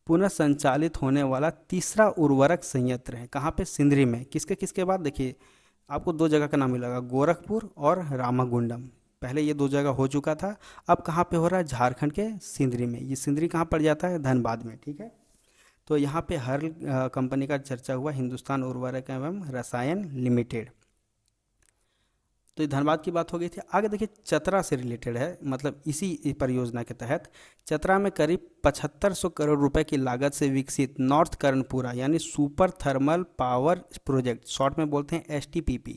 पुनः संचालित होने वाला तीसरा उर्वरक संयंत्र है। कहाँ पे? सिंदरी में। किसके किसके बाद? देखिए आपको 2 जगह का नाम मिलेगा, गोरखपुर और रामागुंडम। पहले ये 2 जगह हो चुका था, अब कहाँ पे हो रहा है? झारखंड के सिंदरी में। ये सिंदरी कहाँ पड़ जाता है? धनबाद में, ठीक है। तो यहाँ पे हर कंपनी का चर्चा हुआ, हिंदुस्तान उर्वरक एवं रसायन लिमिटेड। तो ये धनबाद की बात हो गई थी। आगे देखिए चतरा से रिलेटेड है, मतलब इसी परियोजना के तहत चतरा में करीब 7500 करोड़ रुपए की लागत से विकसित नॉर्थ कर्णपुरा यानी super thermal power project, short में बोलते हैं STPP,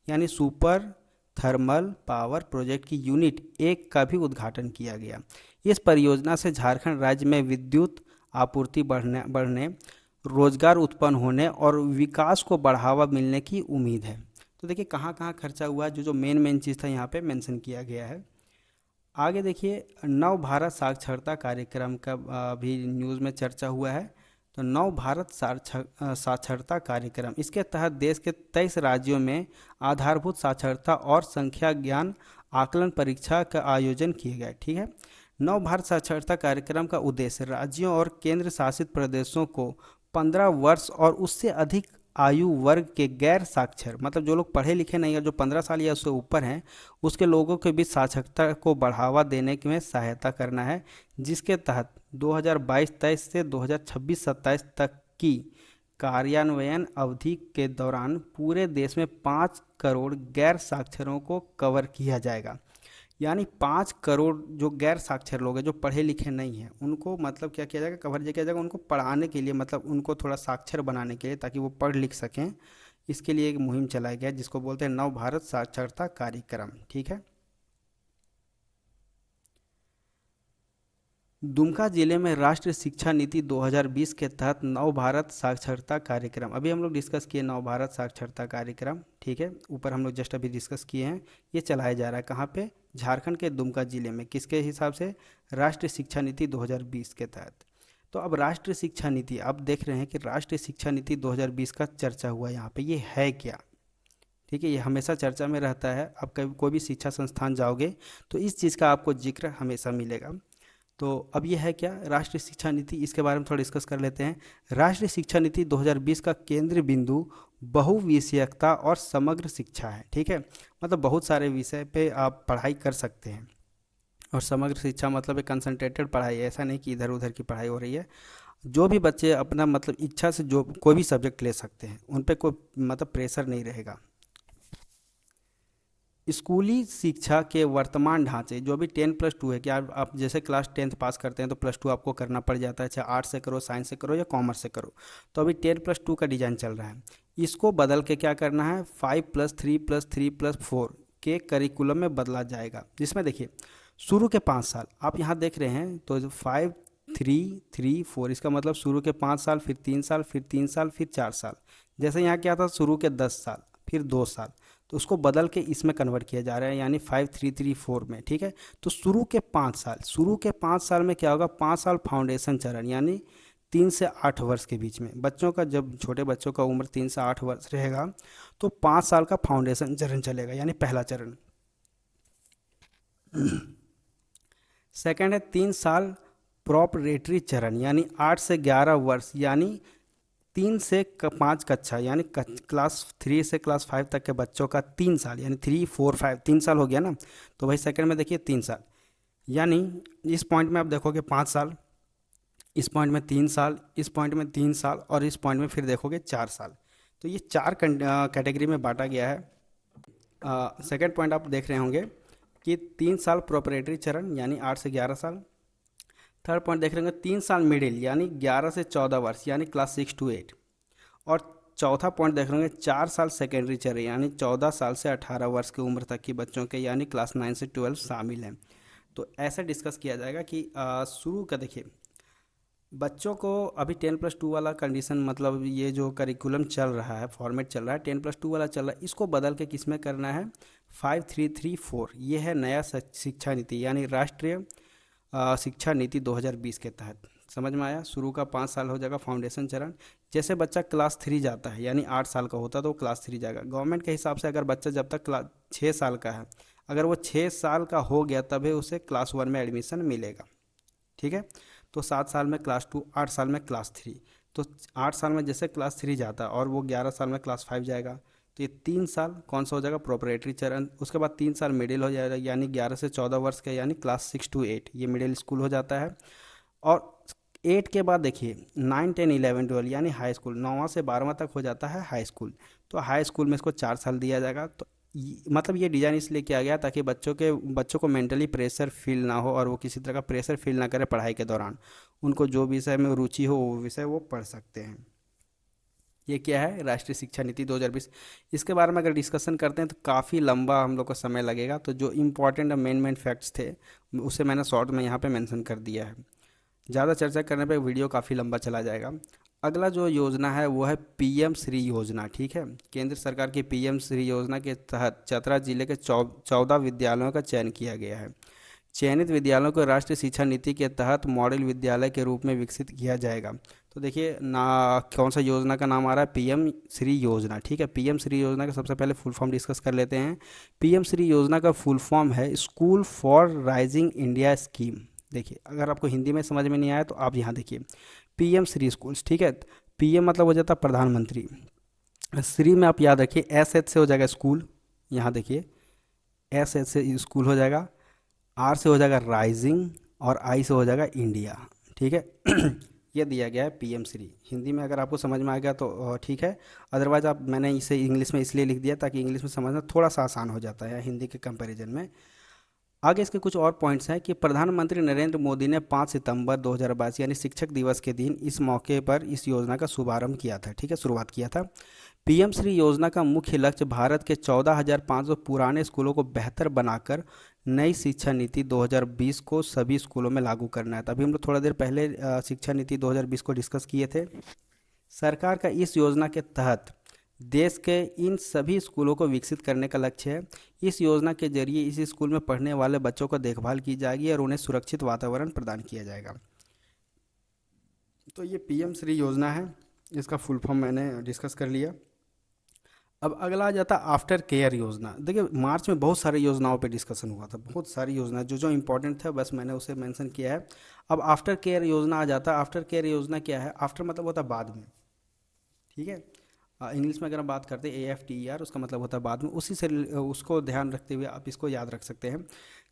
यानी सुपर थर्मल पावर प्रोजेक्ट की यूनिट 1 का भी उद्घाटन किया गया। इस परियोजना से झारखंड राज्य में विद्युत आपूर्ति बढ़ने, रोजगार उत्पन्न होने और विकास को बढ़ावा मिलने की उम्मीद है। तो देखिए कहाँ कहाँ खर्चा हुआ है, जो मेन मेन चीज़ था यहाँ पे मेंशन किया गया है। आगे देखिए नव भारत साक्षरता कार्यक्रम का भी न्यूज़ में चर्चा हुआ है। तो नव भारत साक्षरता कार्यक्रम, इसके तहत देश के 23 राज्यों में आधारभूत साक्षरता और संख्या ज्ञान आकलन परीक्षा का आयोजन किए गए, ठीक है। नव भारत साक्षरता कार्यक्रम का उद्देश्य राज्यों और केंद्र शासित प्रदेशों को 15 वर्ष और उससे अधिक आयु वर्ग के गैर साक्षर, मतलब जो लोग पढ़े लिखे नहीं है, जो 15 साल या उससे ऊपर हैं, उसके लोगों के बीच साक्षरता को बढ़ावा देने में सहायता करना है, जिसके तहत 2022-23 से 2026-27 तक की कार्यान्वयन अवधि के दौरान पूरे देश में 5 करोड़ गैर साक्षरों को कवर किया जाएगा। यानी 5 करोड़ जो गैर साक्षर लोग हैं, जो पढ़े लिखे नहीं हैं, उनको मतलब क्या किया जाएगा? कवर किया जाएगा। उनको पढ़ाने के लिए, मतलब उनको थोड़ा साक्षर बनाने के लिए, ताकि वो पढ़ लिख सकें, इसके लिए एक मुहिम चलाया गया जिसको बोलते हैं नव भारत साक्षरता कार्यक्रम, ठीक है। दुमका जिले में राष्ट्रीय शिक्षा नीति 2020 के तहत नव भारत साक्षरता कार्यक्रम, अभी हम लोग डिस्कस किए नव भारत साक्षरता कार्यक्रम, ठीक है, ऊपर हम लोग जस्ट अभी डिस्कस किए हैं। ये चलाया जा रहा है कहाँ पे? झारखंड के दुमका जिले में। किसके हिसाब से? राष्ट्रीय शिक्षा नीति 2020 के तहत। तो अब राष्ट्रीय शिक्षा नीति, आप देख रहे हैं कि राष्ट्रीय शिक्षा नीति 2020 का चर्चा हुआ यहाँ पे, ये है क्या? ठीक है, ये हमेशा चर्चा में रहता है। आप कभी कोई भी शिक्षा संस्थान जाओगे तो इस चीज़ का आपको जिक्र हमेशा मिलेगा। तो अब ये है क्या राष्ट्रीय शिक्षा नीति, इसके बारे में थोड़ा डिस्कस कर लेते हैं। राष्ट्रीय शिक्षा नीति 2020 का केंद्रीय बिंदु बहुविषयकता और समग्र शिक्षा है, ठीक है। मतलब बहुत सारे विषय पे आप पढ़ाई कर सकते हैं, और समग्र शिक्षा मतलब एक कंसंट्रेटेड पढ़ाई है, ऐसा नहीं कि इधर उधर की पढ़ाई हो रही है। जो भी बच्चे अपना मतलब इच्छा से जो कोई भी सब्जेक्ट ले सकते हैं, उन पे कोई मतलब प्रेशर नहीं रहेगा। स्कूली शिक्षा के वर्तमान ढांचे, जो भी 10+2 है, कि आप जैसे क्लास 10th पास करते हैं तो +2 आपको करना पड़ जाता है, चाहे आर्ट्स से करो, साइंस से करो या कॉमर्स से करो। तो अभी 10+2 का डिज़ाइन चल रहा है, इसको बदल के क्या करना है 5+3+3+4 के करिकुलम में बदला जाएगा। जिसमें देखिए शुरू के 5 साल आप यहाँ देख रहे हैं, तो 5 3 3 4, इसका मतलब शुरू के 5 साल, फिर 3 साल, फिर 3 साल, फिर 4 साल। जैसे यहाँ क्या था शुरू के 10 साल, फिर 2 साल, तो उसको बदल के इसमें कन्वर्ट किया जा रहा है, यानी 5 3 3 4 में, ठीक है। तो शुरू के 5 साल में क्या होगा, 5 साल फाउंडेशन चरण, यानी 3 से 8 वर्ष के बीच में बच्चों का, जब छोटे बच्चों का उम्र 3 से 8 वर्ष रहेगा तो 5 साल का फाउंडेशन चरण चलेगा, यानी पहला चरण। सेकंड है 3 साल प्रोपरेटरी चरण, यानी 8 से 11 वर्ष, यानी 3 से 5 कक्षा, यानी क्लास 3 से क्लास 5 तक के बच्चों का 3 साल, यानी 3 4 5 3 साल हो गया ना। तो भाई सेकंड में देखिए 3 साल, यानी इस पॉइंट में आप देखोगे 5 साल, इस पॉइंट में 3 साल, इस पॉइंट में 3 साल, और इस पॉइंट में फिर देखोगे 4 साल। तो ये 4 कैटेगरी में बांटा गया है। सेकंड पॉइंट आप देख रहे होंगे कि 3 साल प्रोपरेटरी चरण, यानी 8 से 11 साल। थर्ड पॉइंट देख रहे होंगे 3 साल मिडिल, यानी 11 से 14 वर्ष, यानी क्लास 6 to 8। और चौथा पॉइंट देख रहे होंगे 4 साल सेकेंडरी चरण, यानी 14 साल से 18 वर्ष की उम्र तक की बच्चों के, यानी क्लास 9 से 12 शामिल हैं। तो ऐसे डिस्कस किया जाएगा कि शुरू का देखिए बच्चों को अभी 10+2 वाला कंडीशन, मतलब ये जो करिकुलम चल रहा है, फॉर्मेट चल रहा है 10+2 वाला चल रहा है, इसको बदल के किस में करना है 5 3 3 4। ये है नया शिक्षा नीति, यानी राष्ट्रीय शिक्षा नीति 2020 के तहत। समझ में आया। शुरू का 5 साल हो जाएगा फाउंडेशन चरण। जैसे बच्चा क्लास 3 जाता है, यानी 8 साल का होता है तो वो क्लास 3 जाएगा। गवर्नमेंट के हिसाब से अगर बच्चा जब तक क्लास 6 साल का है, अगर वो 6 साल का हो गया तभी उसे क्लास 1 में एडमिशन मिलेगा, ठीक है। तो 7 साल में क्लास 2, 8 साल में क्लास 3। तो 8 साल में जैसे क्लास 3 जाता है और वो 11 साल में क्लास 5 जाएगा, तो ये 3 साल कौन सा हो जाएगा प्रोपरेटरी चरण। उसके बाद 3 साल मिडिल हो जाएगा, यानी 11 से 14 वर्ष का, यानी क्लास 6 to 8, ये मिडिल स्कूल हो जाता है। और 8 के बाद देखिए 9 10 11 12, यानी हाई स्कूल, 9वां से 12वां तक हो जाता है हाई स्कूल। तो हाई स्कूल में इसको 4 साल दिया जाएगा। तो मतलब ये डिज़ाइन इसलिए किया गया ताकि बच्चों को मेंटली प्रेशर फील ना हो, और वो किसी तरह का प्रेशर फील ना करे पढ़ाई के दौरान। उनको जो विषय में रुचि हो वो विषय वो पढ़ सकते हैं। ये क्या है राष्ट्रीय शिक्षा नीति 2020। इसके बारे में अगर डिस्कशन करते हैं तो काफ़ी लंबा हम लोग को समय लगेगा। तो जो इम्पोर्टेंट मेन फैक्ट्स थे उसे मैंने शॉर्ट में यहाँ पे मेंशन कर दिया है। ज़्यादा चर्चा करने पे वीडियो काफ़ी लंबा चला जाएगा। अगला जो योजना है वो है पीएम श्री योजना, ठीक है। केंद्र सरकार की पीएम श्री योजना के तहत चतरा जिले के 14 विद्यालयों का चयन किया गया है। चयनित विद्यालयों को राष्ट्रीय शिक्षा नीति के तहत मॉडल विद्यालय के रूप में विकसित किया जाएगा। तो देखिए ना कौन सा योजना का नाम आ रहा है, पीएम श्री योजना, ठीक है। पीएम श्री योजना का सबसे पहले फुल फॉर्म डिस्कस कर लेते हैं। पीएम श्री योजना का फुल फॉर्म है school for rising India scheme. देखिए अगर आपको हिंदी में समझ में नहीं आया तो आप यहाँ देखिए पीएम श्री स्कूल्स, ठीक है। पीएम मतलब हो जाता है प्रधानमंत्री, श्री में आप याद रखिए एस एच से हो जाएगा स्कूल, यहाँ देखिए एस एच से स्कूल हो जाएगा, आर से हो जाएगा राइजिंग, और आई से हो जाएगा इंडिया, ठीक है। ये दिया गया है पीएम श्री। हिंदी में अगर आपको समझ में आ गया तो ठीक है, अदरवाइज आप मैंने इसे इंग्लिश में इसलिए लिख दिया ताकि इंग्लिश में समझना थोड़ा सा आसान हो जाता है हिंदी के कंपैरिजन में। आगे इसके कुछ और पॉइंट्स हैं कि प्रधानमंत्री नरेंद्र मोदी ने 5 सितंबर 2022 यानी शिक्षक दिवस के दिन इस मौके पर इस योजना का शुभारंभ किया था, ठीक है, शुरुआत किया था। पीएम श्री योजना का मुख्य लक्ष्य भारत के 14,500 पुराने स्कूलों को बेहतर बनाकर नई शिक्षा नीति 2020 को सभी स्कूलों में लागू करना है। तभी हम लोग थोड़ा देर पहले शिक्षा नीति 2020 को डिस्कस किए थे। सरकार का इस योजना के तहत देश के इन सभी स्कूलों को विकसित करने का लक्ष्य है। इस योजना के जरिए इस स्कूल में पढ़ने वाले बच्चों को देखभाल की जाएगी और उन्हें सुरक्षित वातावरण प्रदान किया जाएगा। तो ये पीएम श्री योजना है, इसका फुल फॉर्म मैंने डिस्कस कर लिया। अब अगला आ जाता है आफ्टर केयर योजना। देखिए मार्च में बहुत सारी योजनाओं पे डिस्कशन हुआ था, बहुत सारी योजना जो जो इम्पोर्टेंट थे बस मैंने उसे मेंशन किया है। अब आफ्टर केयर योजना आ जाता है। आफ्टर केयर योजना क्या है? आफ्टर मतलब होता है बाद में, ठीक है। इंग्लिश में अगर हम बात करते हैं AFTER, उसका मतलब होता है बाद में, उसी से उसको ध्यान रखते हुए आप इसको याद रख सकते हैं।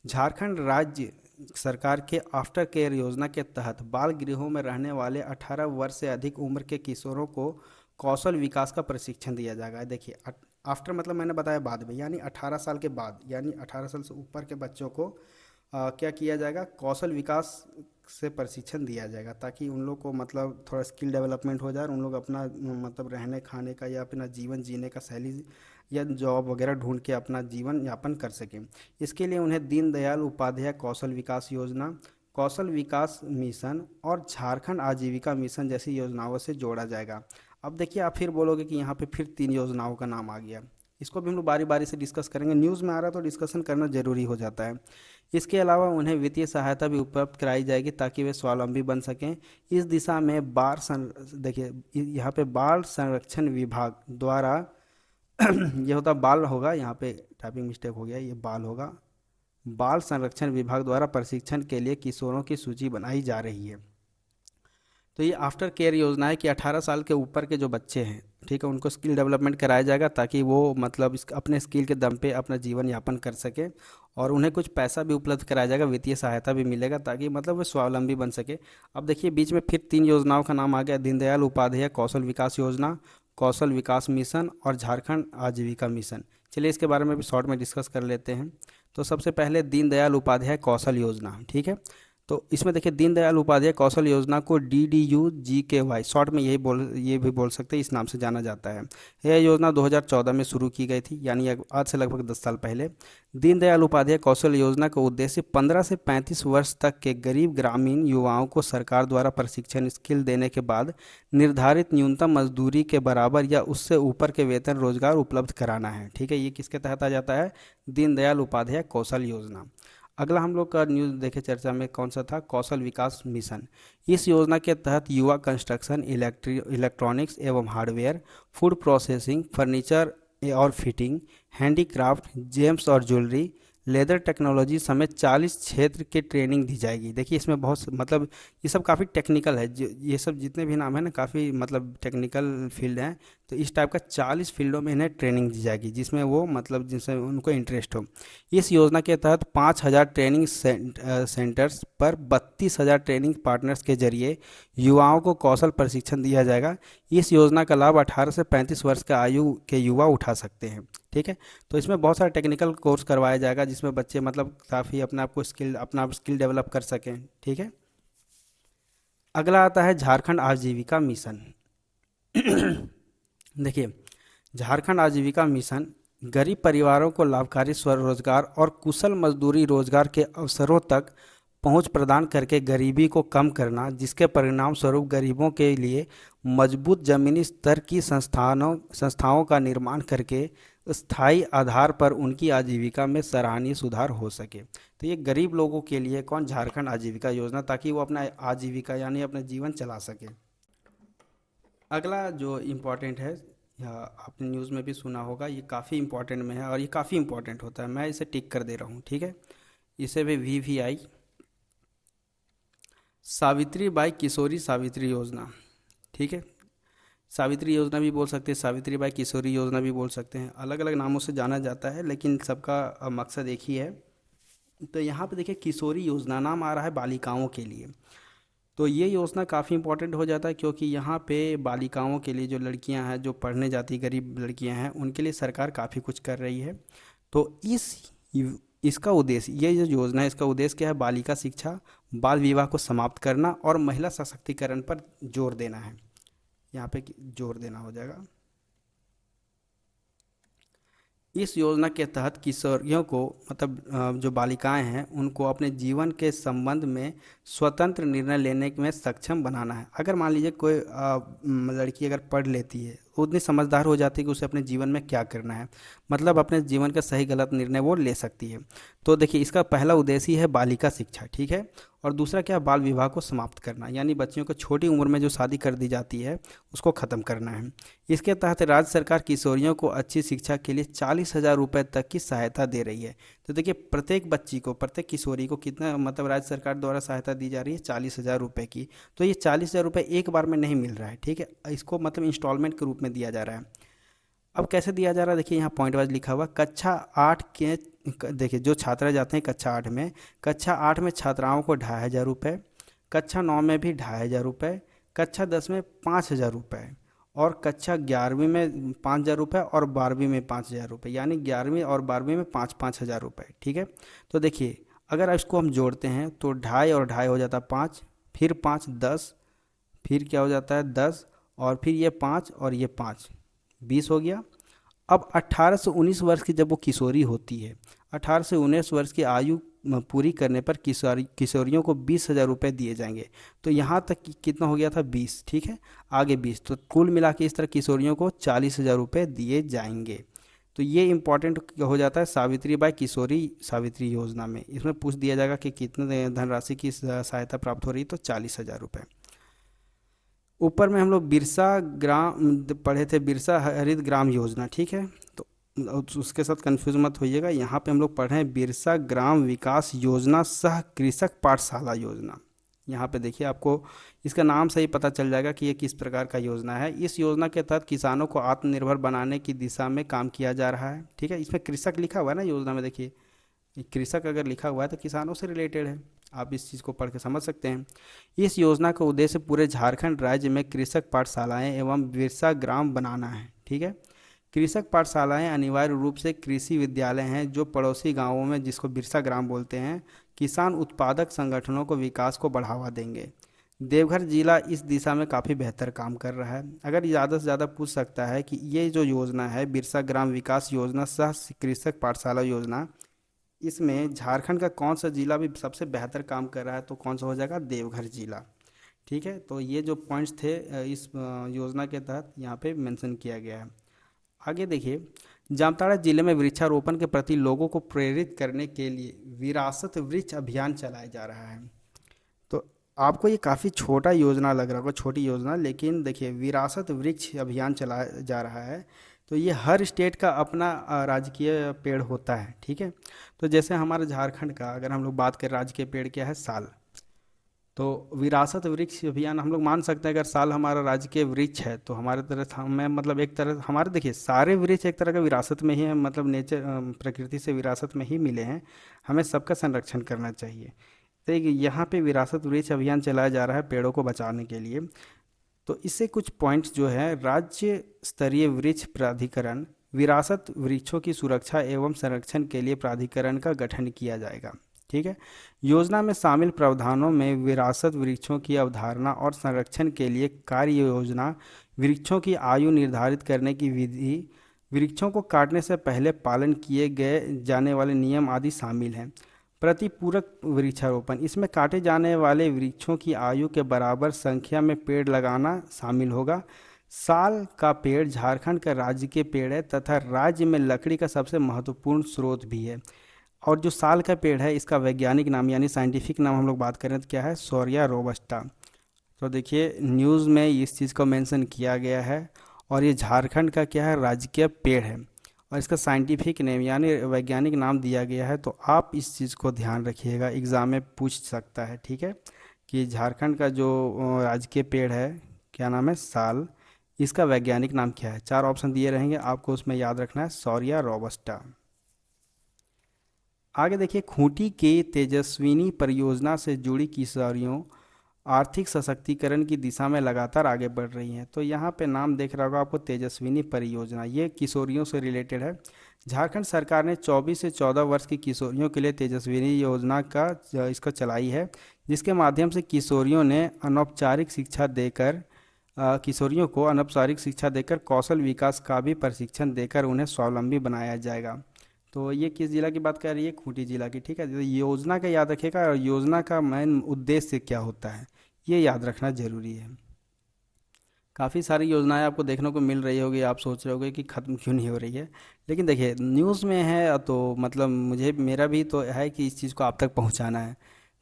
झारखंड राज्य सरकार के आफ्टर केयर योजना के तहत बाल गृहों में रहने वाले 18 वर्ष से अधिक उम्र के किशोरों को कौशल विकास का प्रशिक्षण दिया जाएगा। देखिए आफ्टर मतलब मैंने बताया बाद में, यानी 18 साल के बाद, यानी 18 साल से ऊपर के बच्चों को क्या किया जाएगा? कौशल विकास से प्रशिक्षण दिया जाएगा, ताकि उन लोग को मतलब थोड़ा स्किल डेवलपमेंट हो जाए और उन लोग अपना मतलब रहने खाने का या अपना जीवन जीने का शैली या जॉब वगैरह ढूंढ के अपना जीवन यापन कर सकें। इसके लिए उन्हें दीनदयाल उपाध्याय कौशल विकास योजना, कौशल विकास मिशन और झारखंड आजीविका मिशन जैसी योजनाओं से जोड़ा जाएगा। अब देखिए आप फिर बोलोगे कि यहाँ पे फिर 3 योजनाओं का नाम आ गया। इसको भी हम लोग बारी बारी से डिस्कस करेंगे, न्यूज़ में आ रहा है तो डिस्कशन करना जरूरी हो जाता है। इसके अलावा उन्हें वित्तीय सहायता भी उपलब्ध कराई जाएगी ताकि वे स्वावलंबी बन सकें। इस दिशा में देखिए यहाँ पे बाल संरक्षण विभाग द्वारा ये होता बाल होगा, यहाँ पे टाइपिंग मिस्टेक हो गया, ये बाल होगा। बाल संरक्षण विभाग द्वारा प्रशिक्षण के लिए किशोरों की सूची बनाई जा रही है। तो ये आफ्टर केयर योजना है कि 18 साल के ऊपर के जो बच्चे हैं, ठीक है, उनको स्किल डेवलपमेंट कराया जाएगा ताकि वो मतलब अपने स्किल के दम पे अपना जीवन यापन कर सके, और उन्हें कुछ पैसा भी उपलब्ध कराया जाएगा, वित्तीय सहायता भी मिलेगा ताकि मतलब वो स्वावलंबी बन सके। अब देखिए बीच में फिर 3 योजनाओं का नाम आ गया, दीनदयाल उपाध्याय कौशल विकास योजना, कौशल विकास मिशन और झारखंड आजीविका मिशन। चलिए इसके बारे में भी शॉर्ट में डिस्कस कर लेते हैं। तो सबसे पहले दीनदयाल उपाध्याय कौशल योजना, ठीक है। तो इसमें देखिए दीनदयाल उपाध्याय कौशल योजना को DDU-GKY शॉर्ट में ये भी बोल सकते हैं, इस नाम से जाना जाता है। यह योजना 2014 में शुरू की गई थी, यानी आज से लगभग 10 साल पहले। दीनदयाल उपाध्याय कौशल योजना का उद्देश्य 15 से 35 वर्ष तक के गरीब ग्रामीण युवाओं को सरकार द्वारा प्रशिक्षण स्किल देने के बाद निर्धारित न्यूनतम मजदूरी के बराबर या उससे ऊपर के वेतन रोजगार उपलब्ध कराना है, ठीक है। ये किसके तहत आ जाता है? दीनदयाल उपाध्याय कौशल योजना। अगला हम लोग का न्यूज़ देखे चर्चा में कौन सा था? कौशल विकास मिशन। इस योजना के तहत युवा कंस्ट्रक्शन, इलेक्ट्रॉनिक्स एवं हार्डवेयर, फूड प्रोसेसिंग, फर्नीचर और फिटिंग, हैंडीक्राफ्ट, जेम्स और ज्वेलरी, लेदर टेक्नोलॉजी समेत 40 क्षेत्र की ट्रेनिंग दी जाएगी। देखिए इसमें बहुत मतलब ये सब काफ़ी टेक्निकल है, ये सब जितने भी नाम है ना काफ़ी मतलब टेक्निकल फील्ड हैं। तो इस टाइप का 40 फील्डों में इन्हें ट्रेनिंग दी जाएगी जिसमें वो मतलब जिसमें उनको इंटरेस्ट हो। इस योजना के तहत 5,000 ट्रेनिंग सेंटर्स पर 32,000 ट्रेनिंग पार्टनर्स के जरिए युवाओं को कौशल प्रशिक्षण दिया जाएगा। इस योजना का लाभ 18 से 35 वर्ष के आयु के युवा उठा सकते हैं, ठीक है। तो इसमें बहुत सारा टेक्निकल कोर्स करवाया जाएगा जिसमें बच्चे मतलब काफ़ी अपना स्किल डेवलप कर सकें, ठीक है। अगला आता है झारखंड आजीविका मिशन। देखिए झारखंड आजीविका मिशन गरीब परिवारों को लाभकारी स्वरोजगार और कुशल मजदूरी रोजगार के अवसरों तक पहुंच प्रदान करके गरीबी को कम करना, जिसके परिणाम स्वरूप गरीबों के लिए मजबूत जमीनी स्तर की संस्थाओं का निर्माण करके स्थायी आधार पर उनकी आजीविका में सराहनीय सुधार हो सके। तो ये गरीब लोगों के लिए कौन? झारखंड आजीविका योजना, ताकि वो अपना आजीविका यानी अपना जीवन चला सके। अगला जो इम्पोर्टेंट है, या आपने न्यूज़ में भी सुना होगा, ये काफ़ी इम्पोर्टेंट में है और ये काफ़ी इम्पोर्टेंट होता है, मैं इसे टिक कर दे रहा हूँ, ठीक है। इसे भी VVI सावित्री बाई किशोरी सावित्री योजना, ठीक है। सावित्री योजना भी बोल सकते हैं, सावित्री बाई किशोरी योजना भी बोल सकते हैं, अलग अलग नामों से जाना जाता है लेकिन सबका मकसद एक ही है। तो यहाँ पे देखिए किशोरी योजना नाम आ रहा है बालिकाओं के लिए। तो ये योजना काफ़ी इंपॉर्टेंट हो जाता है क्योंकि यहाँ पे बालिकाओं के लिए, जो लड़कियाँ हैं जो पढ़ने जाती गरीब लड़कियाँ हैं, उनके लिए सरकार काफ़ी कुछ कर रही है। तो इसका उद्देश्य, ये जो योजना है इसका उद्देश्य क्या है? बालिका शिक्षा, बाल विवाह को समाप्त करना और महिला सशक्तिकरण पर जोर देना है। यहाँ पे जोर देना हो जाएगा। इस योजना के तहत किशोरियों को मतलब जो बालिकाएं हैं उनको अपने जीवन के संबंध में स्वतंत्र निर्णय लेने में सक्षम बनाना है। अगर मान लीजिए कोई लड़की अगर पढ़ लेती है, उतनी समझदार हो जाती है कि उसे अपने जीवन में क्या करना है, मतलब अपने जीवन का सही गलत निर्णय वो ले सकती है। तो देखिए इसका पहला उद्देश्य है बालिका शिक्षा, ठीक है। और दूसरा क्या, बाल विवाह को समाप्त करना, यानी बच्चियों को छोटी उम्र में जो शादी कर दी जाती है उसको ख़त्म करना है। इसके तहत राज्य सरकार किशोरियों को अच्छी शिक्षा के लिए 40,000 रुपये तक की सहायता दे रही है। तो देखिए प्रत्येक बच्ची को, प्रत्येक किशोरी को कितना, मतलब राज्य सरकार द्वारा सहायता दी जा रही है 40,000 रुपये की। तो ये 40,000 रुपये एक बार में नहीं मिल रहा है, ठीक है, इसको मतलब इंस्टॉलमेंट के रूप में दिया जा रहा है। अब कैसे दिया जा रहा है, देखिए यहाँ पॉइंट वाइज लिखा हुआ, कक्षा 8 के देखिए जो छात्रा जाते हैं कक्षा 8 में, कक्षा 8 में छात्राओं को 2,500 रुपये, कक्षा 9 में भी 2,500 रुपये, कक्षा 10 में 5,000 रुपये, और कक्षा 11वीं में 5,000 रुपये और 12वीं में 5,000 रुपये, यानी 11वीं और 12वीं में 5-5 हज़ार रुपये, ठीक है। तो देखिए अगर इसको हम जोड़ते हैं तो 2.5 और 2.5 हो जाता है 5, फिर 5 10, फिर क्या हो जाता है 10, और फिर ये 5 और ये 5, 20 हो गया। अब 18 से 19 वर्ष की जब वो किशोरी होती है, 18 से 19 वर्ष की आयु पूरी करने पर किशोरियों को 20,000 रुपये दिए जाएंगे। तो यहाँ तक कितना हो गया था 20, ठीक है, आगे 20, तो कुल मिला के इस तरह किशोरियों को 40,000 रुपये दिए जाएंगे। तो ये इंपॉर्टेंट हो जाता है सावित्रीबाई किशोरी सावित्री योजना में। इसमें पूछ दिया जाएगा कि कितने धनराशि की सहायता प्राप्त हो रही, तो 40,000 रुपये। ऊपर में हम लोग बिरसा ग्राम पढ़े थे, बिरसा हरित ग्राम योजना, ठीक है। तो उसके साथ कंफ्यूज मत होइएगा, यहाँ पे हम लोग पढ़े हैं बिरसा ग्राम विकास योजना सह कृषक पाठशाला योजना। यहाँ पे देखिए आपको इसका नाम से ही पता चल जाएगा कि ये किस प्रकार का योजना है। इस योजना के तहत किसानों को आत्मनिर्भर बनाने की दिशा में काम किया जा रहा है, ठीक है। इसमें कृषक लिखा हुआ है ना योजना में, देखिए कृषक अगर लिखा हुआ है तो किसानों से रिलेटेड है, आप इस चीज़ को पढ़ के समझ सकते हैं। इस योजना का उद्देश्य पूरे झारखंड राज्य में कृषक पाठशालाएं एवं बिरसा ग्राम बनाना है, ठीक है। कृषक पाठशालाएं अनिवार्य रूप से कृषि विद्यालय हैं जो पड़ोसी गांवों में, जिसको बिरसा ग्राम बोलते हैं, किसान उत्पादक संगठनों को विकास को बढ़ावा देंगे। देवघर जिला इस दिशा में काफ़ी बेहतर काम कर रहा है। अगर ज़्यादा से ज़्यादा पूछ सकता है कि ये जो योजना है बिरसा ग्राम विकास योजना सह कृषक पाठशाला योजना, इसमें झारखंड का कौन सा जिला भी सबसे बेहतर काम कर रहा है, तो कौन सा हो जाएगा, देवघर जिला, ठीक है। तो ये जो पॉइंट्स थे इस योजना के तहत यहाँ पे मेंशन किया गया है। आगे देखिए, जामताड़ा जिले में वृक्षारोपण के प्रति लोगों को प्रेरित करने के लिए विरासत वृक्ष अभियान चलाया जा रहा है। तो आपको ये काफ़ी छोटा योजना लग रहा होगा, छोटी योजना, लेकिन देखिए विरासत वृक्ष अभियान चलाया जा रहा है। तो ये हर स्टेट का अपना राजकीय पेड़ होता है, ठीक है। तो जैसे हमारे झारखंड का अगर हम लोग बात करें, राजकीय पेड़ क्या है, साल। तो विरासत वृक्ष अभियान हम लोग मान सकते हैं, अगर साल हमारा राजकीय वृक्ष है तो हमारे तरह हमें, मतलब एक तरह हमारे, देखिए सारे वृक्ष एक तरह का विरासत में ही है, मतलब नेचर प्रकृति से विरासत में ही मिले हैं, हमें सबका संरक्षण करना चाहिए। तो यहाँ पे विरासत वृक्ष अभियान चलाया जा रहा है पेड़ों को बचाने के लिए। तो इससे कुछ पॉइंट्स जो है, राज्य स्तरीय वृक्ष प्राधिकरण, विरासत वृक्षों की सुरक्षा एवं संरक्षण के लिए प्राधिकरण का गठन किया जाएगा, ठीक है। योजना में शामिल प्रावधानों में विरासत वृक्षों की अवधारणा और संरक्षण के लिए कार्य योजना, वृक्षों की आयु निर्धारित करने की विधि, वृक्षों को काटने से पहले पालन किए गए जाने वाले नियम आदि शामिल हैं। प्रतिपूरक वृक्षारोपण, इसमें काटे जाने वाले वृक्षों की आयु के बराबर संख्या में पेड़ लगाना शामिल होगा। साल का पेड़ झारखंड का राज्य के पेड़ है तथा राज्य में लकड़ी का सबसे महत्वपूर्ण स्रोत भी है। और जो साल का पेड़ है इसका वैज्ञानिक नाम यानी साइंटिफिक नाम हम लोग बात करें तो क्या है, सौरिया रोबस्टा। तो देखिए न्यूज़ में इस चीज़ को मेंशन किया गया है, और ये झारखंड का क्या है, राजकीय पेड़ है, और इसका साइंटिफिक नेम यानी वैज्ञानिक नाम दिया गया है। तो आप इस चीज़ को ध्यान रखिएगा, एग्ज़ाम में पूछ सकता है, ठीक है, कि झारखंड का जो राजकीय पेड़ है क्या नाम है, साल, इसका वैज्ञानिक नाम क्या है। 4 ऑप्शन दिए रहेंगे, आपको उसमें याद रखना है सौरिया रोबस्टा। आगे देखिए, खूंटी के तेजस्विनी परियोजना से जुड़ी किशोरियों आर्थिक सशक्तिकरण की दिशा में लगातार आगे बढ़ रही हैं। तो यहाँ पे नाम देख रहा होगा आपको, तेजस्विनी परियोजना, ये किशोरियों से रिलेटेड है। झारखंड सरकार ने 24 से 14 वर्ष की किशोरियों के लिए तेजस्विनी योजना इसको चलाई है, जिसके माध्यम से किशोरियों को अनौपचारिक शिक्षा देकर कौशल विकास का भी प्रशिक्षण देकर उन्हें स्वावलंबी बनाया जाएगा। तो ये किस जिला की बात कर रही है, खूंटी जिला की, ठीक है। तो योजना का याद रखिएगा, और योजना का मेन उद्देश्य क्या होता है ये याद रखना जरूरी है। काफ़ी सारी योजनाएं आपको देखने को मिल रही होगी, आप सोच रहे होगे कि ख़त्म क्यों नहीं हो रही है। लेकिन देखिए न्यूज़ में है तो मतलब मुझे मेरा भी तो है कि इस चीज़ को आप तक पहुंचाना है,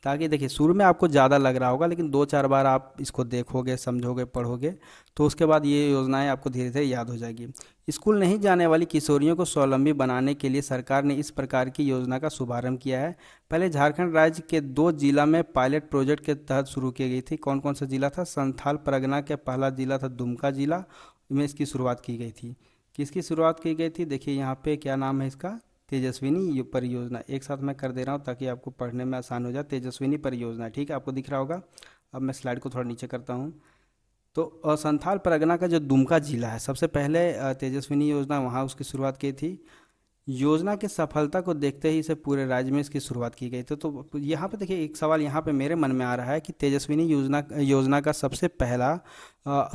ताकि देखिए शुरू में आपको ज़्यादा लग रहा होगा, लेकिन 2-4 बार आप इसको देखोगे, समझोगे, पढ़ोगे, तो उसके बाद ये योजनाएं आपको धीरे धीरे याद हो जाएगी। स्कूल नहीं जाने वाली किशोरियों को स्वावलंबी बनाने के लिए सरकार ने इस प्रकार की योजना का शुभारंभ किया है। पहले झारखंड राज्य के 2 जिला में पायलट प्रोजेक्ट के तहत शुरू की गई थी। कौन कौन सा जिला था? संथाल परगना के पहला जिला था दुमका जिला, में इसकी शुरुआत की गई थी। किसकी शुरुआत की गई थी? देखिए यहाँ पे क्या नाम है इसका, तेजस्विनी परियोजना। एक साथ मैं कर दे रहा हूँ ताकि आपको पढ़ने में आसान हो जाए। तेजस्विनी परियोजना, ठीक है, आपको दिख रहा होगा। अब मैं स्लाइड को थोड़ा नीचे करता हूँ। तो संथाल परगना का जो दुमका जिला है, सबसे पहले तेजस्विनी योजना वहाँ उसकी शुरुआत की थी। योजना की सफलता को देखते ही इसे पूरे राज्य में इसकी शुरुआत की गई थी। तो यहाँ पे देखिए एक सवाल यहाँ पे मेरे मन में आ रहा है कि तेजस्विनी योजना योजना का सबसे पहला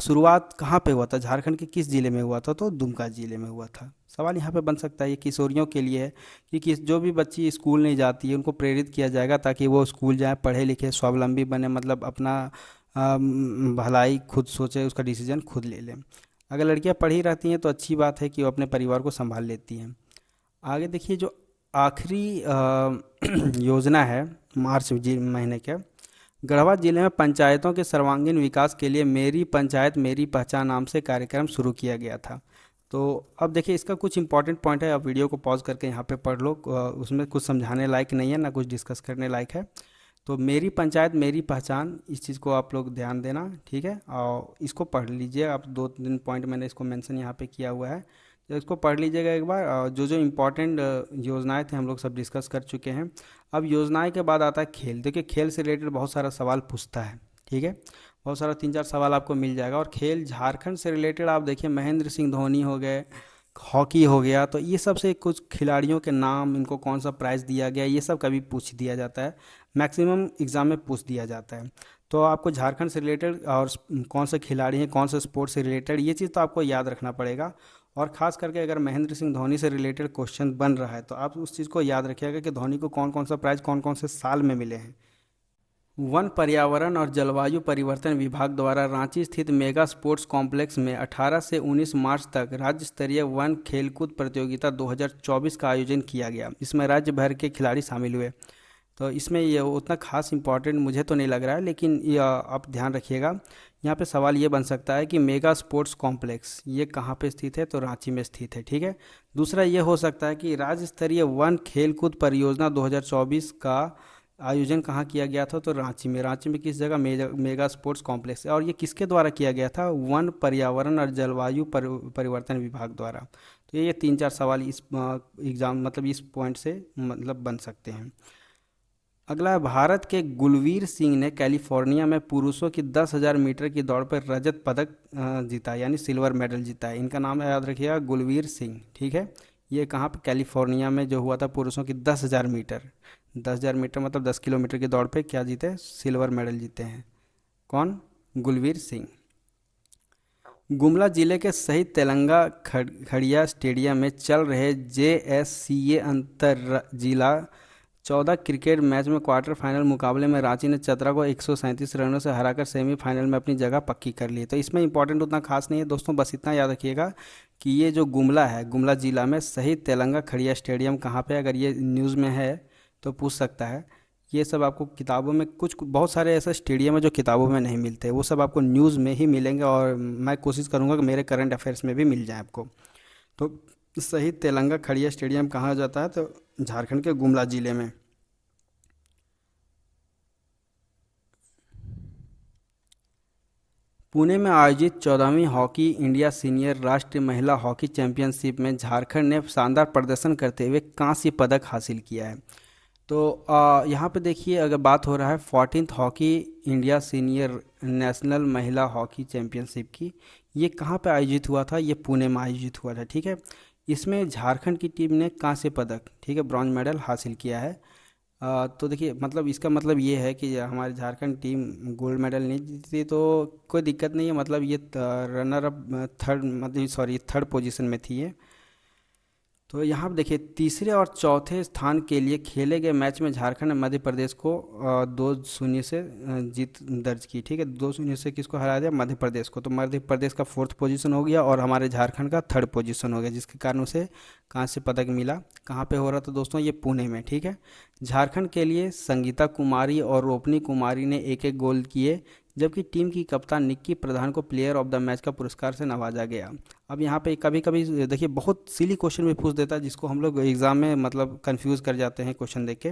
शुरुआत कहाँ पे हुआ था? झारखंड के किस जिले में हुआ था? तो दुमका जिले में हुआ था। सवाल यहाँ पे बन सकता है, ये किशोरियों के लिए है कि किस जो भी बच्ची स्कूल नहीं जाती है उनको प्रेरित किया जाएगा ताकि वो स्कूल जाए, पढ़े लिखे, स्वावलंबी बने, मतलब अपना भलाई खुद सोचे, उसका डिसीजन खुद ले लें। अगर लड़कियां पढ़ी रहती हैं तो अच्छी बात है कि वो अपने परिवार को संभाल लेती हैं। आगे देखिए जो आखिरी योजना है मार्च महीने के, गढ़वा जिले में पंचायतों के सर्वांगीण विकास के लिए मेरी पंचायत मेरी पहचान नाम से कार्यक्रम शुरू किया गया था। तो अब देखिए इसका कुछ इंपॉर्टेंट पॉइंट है, आप वीडियो को पॉज करके यहाँ पे पढ़ लो। उसमें कुछ समझाने लायक नहीं है ना कुछ डिस्कस करने लायक है। तो मेरी पंचायत मेरी पहचान, इस चीज़ को आप लोग ध्यान देना, ठीक है, और इसको पढ़ लीजिए आप। 2-3 पॉइंट मैंने इसको मेंशन यहाँ पे किया हुआ है, तो इसको पढ़ लीजिएगा एक बार। जो जो इम्पोर्टेंट योजनाएं थे हम लोग सब डिस्कस कर चुके हैं। अब योजनाएं के बाद आता है खेल। देखिए खेल से रिलेटेड बहुत सारा सवाल पूछता है, ठीक है, बहुत सारा 3-4 सवाल आपको मिल जाएगा। और खेल झारखंड से रिलेटेड आप देखिए महेंद्र सिंह धोनी हो गए, हॉकी हो गया, तो ये सब से कुछ खिलाड़ियों के नाम, इनको कौन सा प्राइज़ दिया गया, ये सब कभी पूछ दिया जाता है, मैक्सिमम एग्ज़ाम में पूछ दिया जाता है। तो आपको झारखंड से रिलेटेड और कौन से खिलाड़ी हैं, कौन से स्पोर्ट्स से रिलेटेड, ये चीज़ तो आपको याद रखना पड़ेगा। और ख़ास करके अगर महेंद्र सिंह धोनी से रिलेटेड क्वेश्चन बन रहा है तो आप उस चीज़ को याद रखिएगा कि धोनी को कौन कौन सा प्राइज़ कौन कौन से साल में मिले हैं। वन पर्यावरण और जलवायु परिवर्तन विभाग द्वारा रांची स्थित मेगा स्पोर्ट्स कॉम्प्लेक्स में 18 से 19 मार्च तक राज्य स्तरीय वन खेलकूद प्रतियोगिता 2024 का आयोजन किया गया। इसमें राज्य भर के खिलाड़ी शामिल हुए। तो इसमें ये उतना खास इंपॉर्टेंट मुझे तो नहीं लग रहा है, लेकिन ये आप ध्यान रखिएगा। यहाँ पे सवाल ये बन सकता है कि मेगा स्पोर्ट्स कॉम्प्लेक्स ये कहाँ पे स्थित है? तो रांची में स्थित है, ठीक है। दूसरा ये हो सकता है कि राज्य स्तरीय वन खेलकूद परियोजना 2024 का आयोजन कहाँ किया गया था? तो रांची में। रांची में किस जगह? Mega sports complex. और ये किसके द्वारा किया गया था? वन पर्यावरण और जलवायु परिवर्तन विभाग द्वारा। तो ये 3-4 सवाल इस एग्ज़ाम मतलब इस पॉइंट से मतलब बन सकते हैं। अगला है, भारत के गुलवीर सिंह ने कैलिफोर्निया में पुरुषों की 10,000 मीटर की दौड़ पर रजत पदक जीता, यानी सिल्वर मेडल जीता है। इनका नाम याद रखिएगा, गुलवीर सिंह, ठीक है। ये कहाँ पे? कैलिफोर्निया में जो हुआ था पुरुषों की 10,000 मीटर, 10,000 मीटर मतलब 10 किलोमीटर की दौड़ पे क्या जीते? सिल्वर मेडल जीते हैं। कौन? गुलवीर सिंह। गुमला जिले के शहीद तेलंगा खड़िया स्टेडियम में चल रहे JSCA अंतर जिला 14 क्रिकेट मैच में क्वार्टर फाइनल मुकाबले में रांची ने चतरा को 137 रनों से हराकर सेमीफाइनल में अपनी जगह पक्की कर ली। तो इसमें इंपॉर्टेंट उतना खास नहीं है दोस्तों, बस इतना याद रखिएगा कि ये जो गुमला है, गुमला जिला में शहीद तेलंगा खड़िया स्टेडियम कहाँ पे? अगर ये न्यूज़ में है तो पूछ सकता है। ये सब आपको किताबों में कुछ बहुत सारे ऐसे स्टेडियम है जो किताबों में नहीं मिलते, वो सब आपको न्यूज़ में ही मिलेंगे, और मैं कोशिश करूँगा कि मेरे करंट अफेयर्स में भी मिल जाए आपको। तो शहीद तेलंगा खड़िया स्टेडियम कहाँ जाता है? तो झारखंड के गुमला जिले में। पुणे में आयोजित 14वीं हॉकी इंडिया सीनियर राष्ट्रीय महिला हॉकी चैंपियनशिप में झारखंड ने शानदार प्रदर्शन करते हुए कांस्य पदक हासिल किया है। तो यहाँ पे देखिए अगर बात हो रहा है 14th hockey India senior national महिला हॉकी चैंपियनशिप की, ये कहाँ पे आयोजित हुआ था? ये पुणे में आयोजित हुआ था, ठीक है। इसमें झारखंड की टीम ने कांस्य पदक, ठीक है, ब्रॉन्ज मेडल हासिल किया है। तो देखिए मतलब इसका मतलब ये है कि हमारी झारखंड टीम गोल्ड मेडल नहीं जीती तो कोई दिक्कत नहीं है, मतलब ये रनर अप थर्ड मतलब सॉरी थर्ड पोजीशन में थी ये, तो यहाँ पर देखिए तीसरे और चौथे स्थान के लिए खेले गए मैच में झारखंड ने मध्य प्रदेश को 2-0 से जीत दर्ज की। ठीक है, 2-0 से किसको हरा दिया? मध्य प्रदेश को। तो मध्य प्रदेश का फोर्थ पोजीशन हो गया और हमारे झारखंड का थर्ड पोजीशन हो गया, जिसके कारण उसे कांस्य पदक मिला। कहाँ पे हो रहा था दोस्तों? ये पुणे में। ठीक है, झारखंड के लिए संगीता कुमारी और रोपनी कुमारी ने एक एक गोल किए, जबकि टीम की कप्तान निक्की प्रधान को प्लेयर ऑफ द मैच का पुरस्कार से नवाजा गया। अब यहाँ पे कभी कभी देखिए बहुत सिली क्वेश्चन भी पूछ देता है, जिसको हम लोग एग्जाम में मतलब कंफ्यूज कर जाते हैं। क्वेश्चन देख के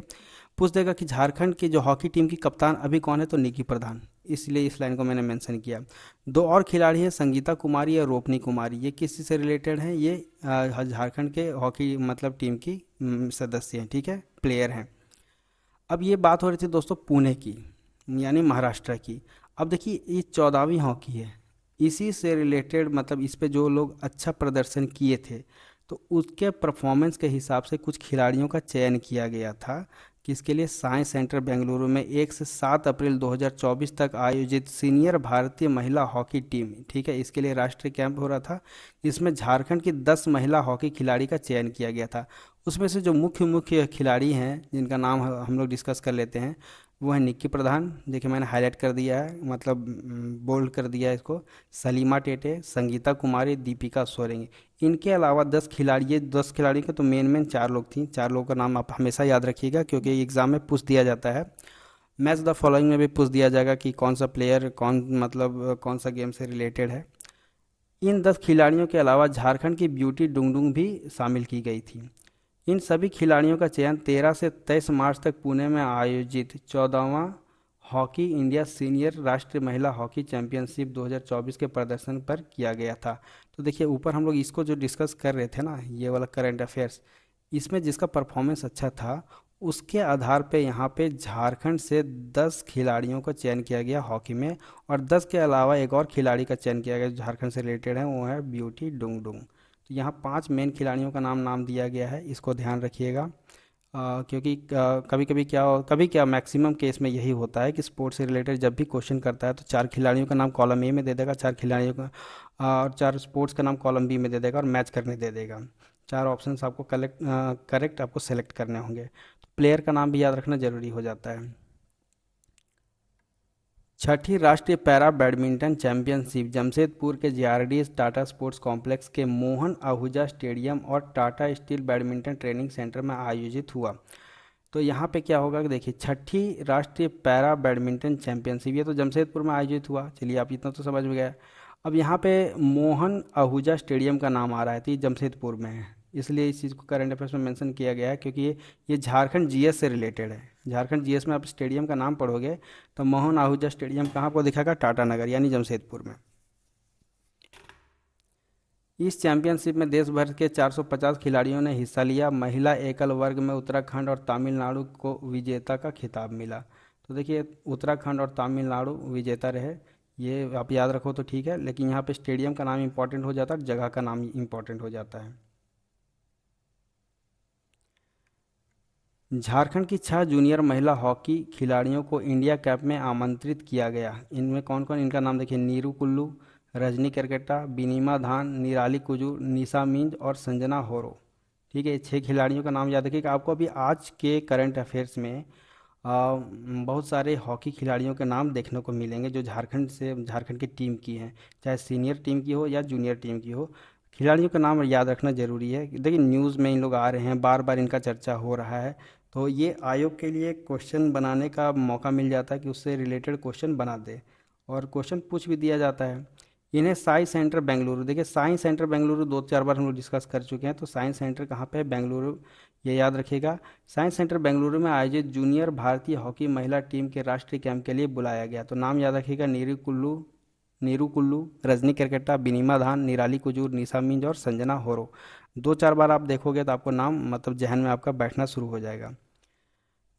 पूछ देगा कि झारखंड की जो हॉकी टीम की कप्तान अभी कौन है, तो निक्की प्रधान, इसलिए इस लाइन को मैंने मेंशन किया। दो और खिलाड़ी हैं, संगीता कुमारी और रोपनी कुमारी। ये किस चीज़ से रिलेटेड हैं? ये झारखंड के हॉकी मतलब टीम की सदस्य हैं। ठीक है, प्लेयर हैं। अब ये बात हो रही थी दोस्तों पुणे की, यानी महाराष्ट्र की। अब देखिए ये 14वीं हॉकी है, इसी से रिलेटेड मतलब इस पे जो लोग अच्छा प्रदर्शन किए थे, तो उसके परफॉर्मेंस के हिसाब से कुछ खिलाड़ियों का चयन किया गया था, किसके लिए? साइंस सेंटर बेंगलुरु में 1 से 7 अप्रैल 2024 तक आयोजित सीनियर भारतीय महिला हॉकी टीम। ठीक है, इसके लिए राष्ट्रीय कैंप हो रहा था। इसमें झारखंड की 10 महिला हॉकी खिलाड़ी का चयन किया गया था। उसमें से जो मुख्य मुख्य खिलाड़ी हैं, जिनका नाम हम लोग डिस्कस कर लेते हैं, वो है निक्की प्रधान, देखिए मैंने हाईलाइट कर दिया है, मतलब बोल्ड कर दिया है इसको। सलीमा टेटे, संगीता कुमारी, दीपिका सोरेंगे। इनके अलावा 10 खिलाड़ी, ये 10 खिलाड़ी के तो मेन 4 लोग थी। 4 लोगों का नाम आप हमेशा याद रखिएगा, क्योंकि एग्ज़ाम में पूछ दिया जाता है। मैच द फॉलोइंग में भी पूछ दिया जाएगा कि कौन सा प्लेयर कौन मतलब कौन सा गेम से रिलेटेड है। इन 10 खिलाड़ियों के अलावा झारखंड की ब्यूटी डुंगडुंग भी शामिल की गई थी। इन सभी खिलाड़ियों का चयन 13 से 23 मार्च तक पुणे में आयोजित 14वां हॉकी इंडिया सीनियर राष्ट्रीय महिला हॉकी चैंपियनशिप 2024 के प्रदर्शन पर किया गया था। तो देखिए ऊपर हम लोग इसको जो डिस्कस कर रहे थे ना, ये वाला करंट अफेयर्स, इसमें जिसका परफॉर्मेंस अच्छा था उसके आधार पे यहाँ पे झारखंड से 10 खिलाड़ियों का चयन किया गया हॉकी में, और 10 के अलावा एक और खिलाड़ी का चयन किया गया जो झारखंड से रिलेटेड है, वो है ब्यूटी डुंगडुंग। तो यहाँ 5 मेन खिलाड़ियों का नाम नाम दिया गया है, इसको ध्यान रखिएगा। क्योंकि कभी कभी क्या मैक्सिमम केस में यही होता है कि स्पोर्ट्स से रिलेटेड जब भी क्वेश्चन करता है तो 4 खिलाड़ियों का नाम कॉलम ए में दे देगा, 4 खिलाड़ियों का और 4 स्पोर्ट्स का नाम कॉलम बी में दे देगा और मैच करने दे देगा। 4 ऑप्शंस आपको करेक्ट आपको सेलेक्ट करने होंगे। तो प्लेयर का नाम भी याद रखना ज़रूरी हो जाता है। छठी राष्ट्रीय पैरा बैडमिंटन चैंपियनशिप जमशेदपुर के जेआरडीएस टाटा स्पोर्ट्स कॉम्प्लेक्स के मोहन आहूजा स्टेडियम और Tata steel badminton training centre में आयोजित हुआ। तो यहाँ पे क्या होगा कि देखिए छठी राष्ट्रीय पैरा बैडमिंटन चैंपियनशिप, ये तो जमशेदपुर में आयोजित हुआ, चलिए आप इतना तो समझ में गया। अब यहाँ पे मोहन आहूजा स्टेडियम का नाम आ रहा है, तो ये जमशेदपुर में है, इसलिए इस चीज़ को करंट अफेयर्स में मेंशन किया गया है, क्योंकि ये झारखंड जीएस से रिलेटेड है। झारखंड जीएस में आप स्टेडियम का नाम पढ़ोगे तो मोहन आहूजा स्टेडियम कहाँ आपको दिखागा? टाटा नगर यानी जमशेदपुर में। इस चैंपियनशिप में देश भर के 450 खिलाड़ियों ने हिस्सा लिया। महिला एकल वर्ग में उत्तराखंड और तमिलनाडु को विजेता का खिताब मिला। तो देखिए उत्तराखंड और तमिलनाडु विजेता रहे, ये आप याद रखो तो ठीक है, लेकिन यहाँ पे स्टेडियम का नाम इंपॉर्टेंट हो जाता है, जगह का नाम इंपॉर्टेंट हो जाता है। झारखंड की 6 जूनियर महिला हॉकी खिलाड़ियों को इंडिया कैप में आमंत्रित किया गया। इनमें कौन कौन? इनका नाम देखिए, नीरू कुल्लू, रजनी करकेटा, बिनीमा धान, निराली कुजूर, निशा मिंज और संजना होरो। ठीक है, ये 6 खिलाड़ियों का नाम याद रखिएगा। आपको अभी आज के करंट अफेयर्स में बहुत सारे हॉकी खिलाड़ियों के नाम देखने को मिलेंगे जो झारखंड की टीम की हैं, चाहे सीनियर टीम की हो या जूनियर टीम की हो। खिलाड़ियों का नाम याद रखना ज़रूरी है। देखिए न्यूज़ में इन लोग आ रहे हैं, बार बार इनका चर्चा हो रहा है, तो ये आयोग के लिए क्वेश्चन बनाने का मौका मिल जाता है कि उससे रिलेटेड क्वेश्चन बना दे, और क्वेश्चन पूछ भी दिया जाता है। इन्हें साइंस सेंटर बेंगलुरु, देखिए साइंस सेंटर बेंगलुरु 2-4 बार हम लोग डिस्कस कर चुके हैं, तो साइंस सेंटर कहाँ पे है? बेंगलुरु, ये याद रखिएगा। साइंस सेंटर बेंगलुरु में आयोजित जूनियर भारतीय हॉकी महिला टीम के राष्ट्रीय कैंप के लिए बुलाया गया। तो नाम याद रखिएगा, नीरू कुल्लू, रजनी करकेटा, बिनीमा धान, निराली कुजूर, निशा मिंज और संजना होरो। 2-4 बार आप देखोगे तो आपको नाम मतलब जहन में आपका बैठना शुरू हो जाएगा।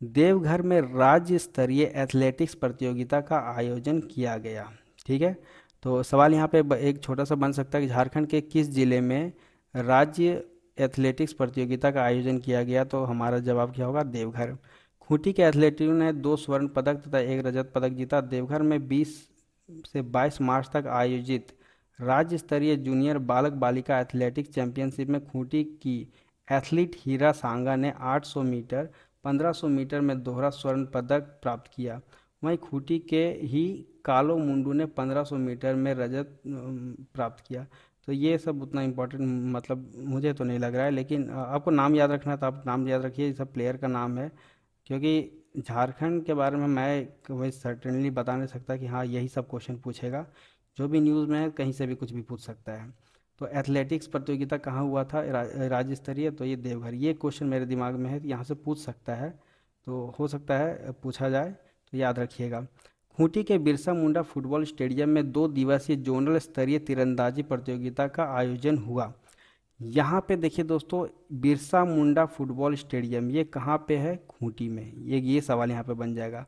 देवघर में राज्य स्तरीय एथलेटिक्स प्रतियोगिता का आयोजन किया गया। ठीक है, तो सवाल यहाँ पे एक छोटा सा बन सकता है कि झारखंड के किस जिले में राज्य एथलेटिक्स प्रतियोगिता का आयोजन किया गया? तो हमारा जवाब क्या होगा? देवघर। खूंटी के एथलीटों ने 2 स्वर्ण पदक तथा 1 रजत पदक जीता। देवघर में 20 से 22 मार्च तक आयोजित राज्य स्तरीय जूनियर बालक बालिका एथलेटिक्स चैंपियनशिप में खूंटी की एथलीट हीरा सांगा ने 800 मीटर, 1500 मीटर में दोहरा स्वर्ण पदक प्राप्त किया। वहीं खूंटी के ही कालो मुंडू ने 1500 मीटर में रजत प्राप्त किया। तो ये सब उतना इम्पोर्टेंट मतलब मुझे तो नहीं लग रहा है, लेकिन आपको नाम याद रखना है तो आप नाम याद रखिए, ये सब प्लेयर का नाम है। क्योंकि झारखंड के बारे में मैं वही सर्टेनली बता नहीं सकता कि हाँ यही सब क्वेश्चन पूछेगा। जो भी न्यूज़ में है कहीं से भी कुछ भी पूछ सकता है। तो एथलेटिक्स प्रतियोगिता कहाँ हुआ था, राज्य स्तरीय, तो ये देवघर। ये क्वेश्चन मेरे दिमाग में है, यहाँ से पूछ सकता है, तो हो सकता है पूछा जाए, तो याद रखिएगा। खूंटी के बिरसा मुंडा फुटबॉल स्टेडियम में 2 दिवसीय जोनल स्तरीय तीरंदाजी प्रतियोगिता का आयोजन हुआ। यहाँ पे देखिए दोस्तों, बिरसा मुंडा फुटबॉल स्टेडियम ये कहाँ पे है, खूंटी में। ये सवाल यहाँ पे बन जाएगा।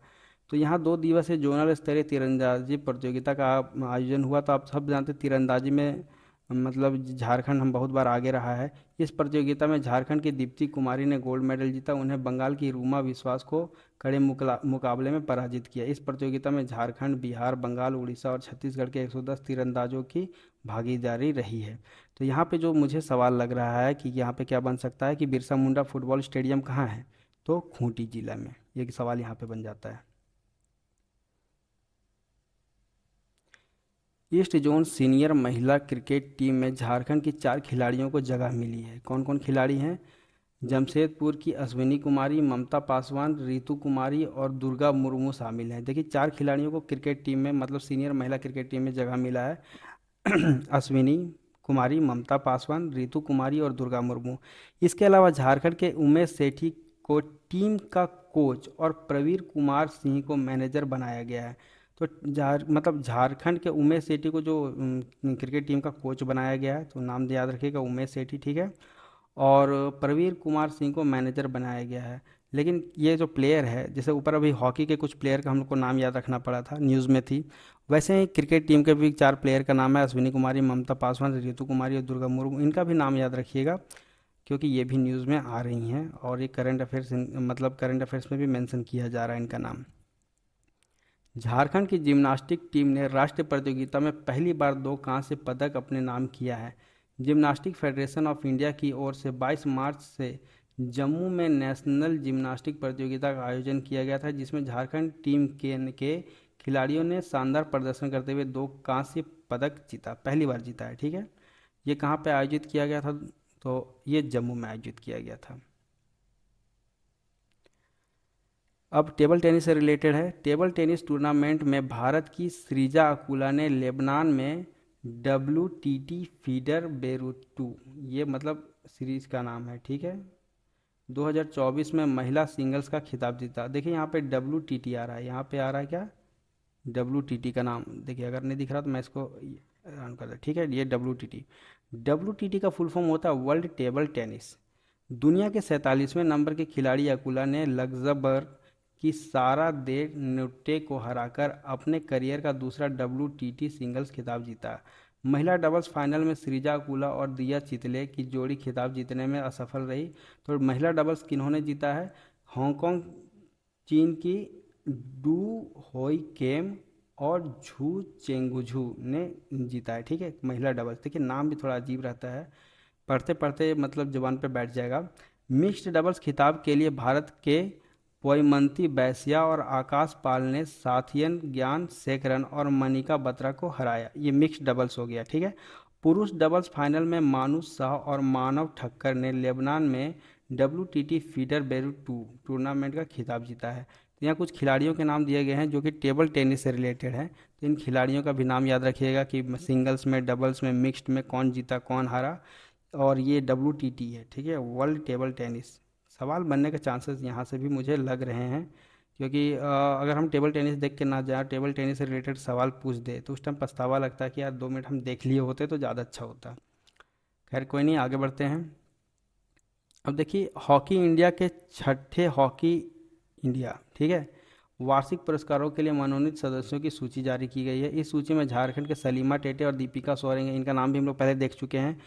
तो यहाँ 2 दिवसीय जोनल स्तरीय तीरंदाजी प्रतियोगिता का आयोजन हुआ। तो आप सब जानते हैं तीरंदाजी में मतलब झारखंड हम बहुत बार आगे रहा है। इस प्रतियोगिता में झारखंड की दीप्ति कुमारी ने गोल्ड मेडल जीता। उन्हें बंगाल की रूमा विश्वास को कड़े मुकाबले में पराजित किया। इस प्रतियोगिता में झारखंड, बिहार, बंगाल, उड़ीसा और छत्तीसगढ़ के 110 तीरंदाजों की भागीदारी रही है। तो यहाँ पे जो मुझे सवाल लग रहा है कि यहाँ पे क्या बन सकता है कि बिरसा मुंडा फुटबॉल स्टेडियम कहाँ है, तो खूंटी जिला में। ये सवाल यहाँ पे बन जाता है। ईस्ट जोन सीनियर महिला क्रिकेट टीम में झारखंड की 4 खिलाड़ियों को जगह मिली है। कौन कौन खिलाड़ी हैं? जमशेदपुर की अश्विनी कुमारी, ममता पासवान, रितु कुमारी और दुर्गा मुर्मू शामिल हैं। देखिए 4 खिलाड़ियों को क्रिकेट टीम में मतलब सीनियर महिला क्रिकेट टीम में जगह मिला है। अश्विनी कुमारी, ममता पासवान, रितु कुमारी और दुर्गा मुर्मू। इसके अलावा झारखंड के उमेश सेठी को टीम का कोच और प्रवीर कुमार सिंह को मैनेजर बनाया गया है। तो झारखंड के उमेश सेठी को जो क्रिकेट टीम का कोच बनाया गया है, तो नाम याद रखिएगा उमेश सेठी, ठीक है। और प्रवीर कुमार सिंह को मैनेजर बनाया गया है। लेकिन ये जो प्लेयर है, जैसे ऊपर अभी हॉकी के कुछ प्लेयर का हम लोग को नाम याद रखना पड़ा था, न्यूज़ में थी, वैसे ही क्रिकेट टीम के भी 4 प्लेयर का नाम है, अश्विनी कुमारी, ममता पासवान, रितु कुमारी और दुर्गा मुर्मू। इनका भी नाम याद रखिएगा, क्योंकि ये भी न्यूज़ में आ रही हैं और ये करंट अफेयर्स मतलब करंट अफेयर्स में भी मेंशन किया जा रहा है इनका नाम। झारखंड की जिम्नास्टिक टीम ने राष्ट्रीय प्रतियोगिता में पहली बार 2 कांस्य पदक अपने नाम किया है। जिम्नास्टिक फेडरेशन ऑफ इंडिया की ओर से 22 मार्च से जम्मू में नेशनल जिम्नास्टिक प्रतियोगिता का आयोजन किया गया था, जिसमें झारखंड टीम के खिलाड़ियों ने शानदार प्रदर्शन करते हुए 2 कांस्य पदक जीता, पहली बार जीता है, ठीक है। ये कहाँ पे आयोजित किया गया था, तो ये जम्मू में आयोजित किया गया था। अब टेबल टेनिस से रिलेटेड है। टेबल टेनिस टूर्नामेंट में भारत की सृजा अकुला ने लेबनान में WTT फीडर बेरूटू, ये मतलब सीरीज का नाम है, ठीक है, 2024 में महिला सिंगल्स का खिताब जीता। देखिए यहाँ पे WTT आ रहा है, यहाँ पे आ रहा है क्या, WTT का नाम। देखिए अगर नहीं दिख रहा तो मैं इसको रन कर दे, ठीक है। ये WTT का फुल फॉर्म होता है वर्ल्ड टेबल टेनिस। दुनिया के 47वें नंबर के खिलाड़ी अकुला ने लग्जमबर्ग की सारा दे नुट्टे को हराकर अपने करियर का दूसरा WTT सिंगल्स खिताब जीता। महिला डबल्स फाइनल में सृजा अकुला और दिया चितले की जोड़ी खिताब जीतने में असफल रही। तो महिला डबल्स किन्होंने जीता है? हांगकांग चीन की डू होई केम और झू चेंगुझू ने जीता है, ठीक है, महिला डबल्स। देखिए नाम भी थोड़ा अजीब रहता है, पढ़ते पढ़ते मतलब जुबान पे बैठ जाएगा। मिक्स्ड डबल्स खिताब के लिए भारत के पोयमंती बैसिया और आकाश पाल ने साथियन ज्ञान शेखरन और मनिका बत्रा को हराया। ये मिक्स्ड डबल्स हो गया, ठीक है। पुरुष डबल्स फाइनल में मानुष शाह और मानव ठक्कर ने लेबनान में WTT फीडर बेरूट टूर्नामेंट का खिताब जीता है। तो यहाँ कुछ खिलाड़ियों के नाम दिए गए हैं जो कि टेबल टेनिस से रिलेटेड हैं। तो इन खिलाड़ियों का भी नाम याद रखिएगा कि सिंगल्स में, डबल्स में, मिक्स्ड में कौन जीता कौन हारा। और ये WTT है, ठीक है, वर्ल्ड टेबल टेनिस। सवाल बनने के चांसेस यहाँ से भी मुझे लग रहे हैं, क्योंकि अगर हम टेबल टेनिस देख के ना जाए, टेबल टेनिस से रिलेटेड सवाल पूछ दे, तो उस टाइम पछतावा लगता है कि यार 2 मिनट हम देख लिए होते तो ज़्यादा अच्छा होता। खैर कोई नहीं, आगे बढ़ते हैं। अब देखिए हॉकी इंडिया के छठे हॉकी इंडिया, ठीक है, वार्षिक पुरस्कारों के लिए मनोनीत सदस्यों की सूची जारी की गई है। इस सूची में झारखंड के सलीमा टेटे और दीपिका सोरेंग हैं। इनका नाम भी हम लोग पहले देख चुके हैं,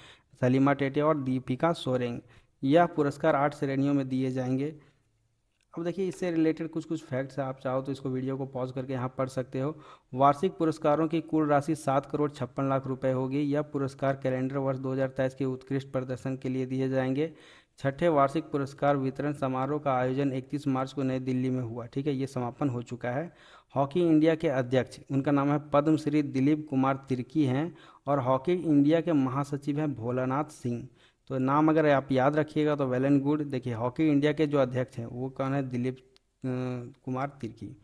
सलीमा टेटे और दीपिका सोरेंग। यह पुरस्कार 8 श्रेणियों में दिए जाएंगे। अब देखिए इससे रिलेटेड कुछ कुछ फैक्ट्स आप चाहो तो इसको वीडियो को पॉज करके यहाँ पढ़ सकते हो। वार्षिक पुरस्कारों की कुल राशि 7 करोड़ 56 लाख रुपए होगी। यह पुरस्कार कैलेंडर वर्ष 2023 के उत्कृष्ट प्रदर्शन के लिए दिए जाएंगे। छठे वार्षिक पुरस्कार वितरण समारोह का आयोजन 31 मार्च को नई दिल्ली में हुआ, ठीक है, ये समापन हो चुका है। हॉकी इंडिया के अध्यक्ष, उनका नाम है पद्मश्री दिलीप कुमार तिर्की हैं। और हॉकी इंडिया के महासचिव हैं भोलानाथ सिंह। तो नाम अगर आप याद रखिएगा तो वेल एंड गुड। देखिए हॉकी इंडिया के जो अध्यक्ष हैं वो कौन है, दिलीप कुमार तिर्की।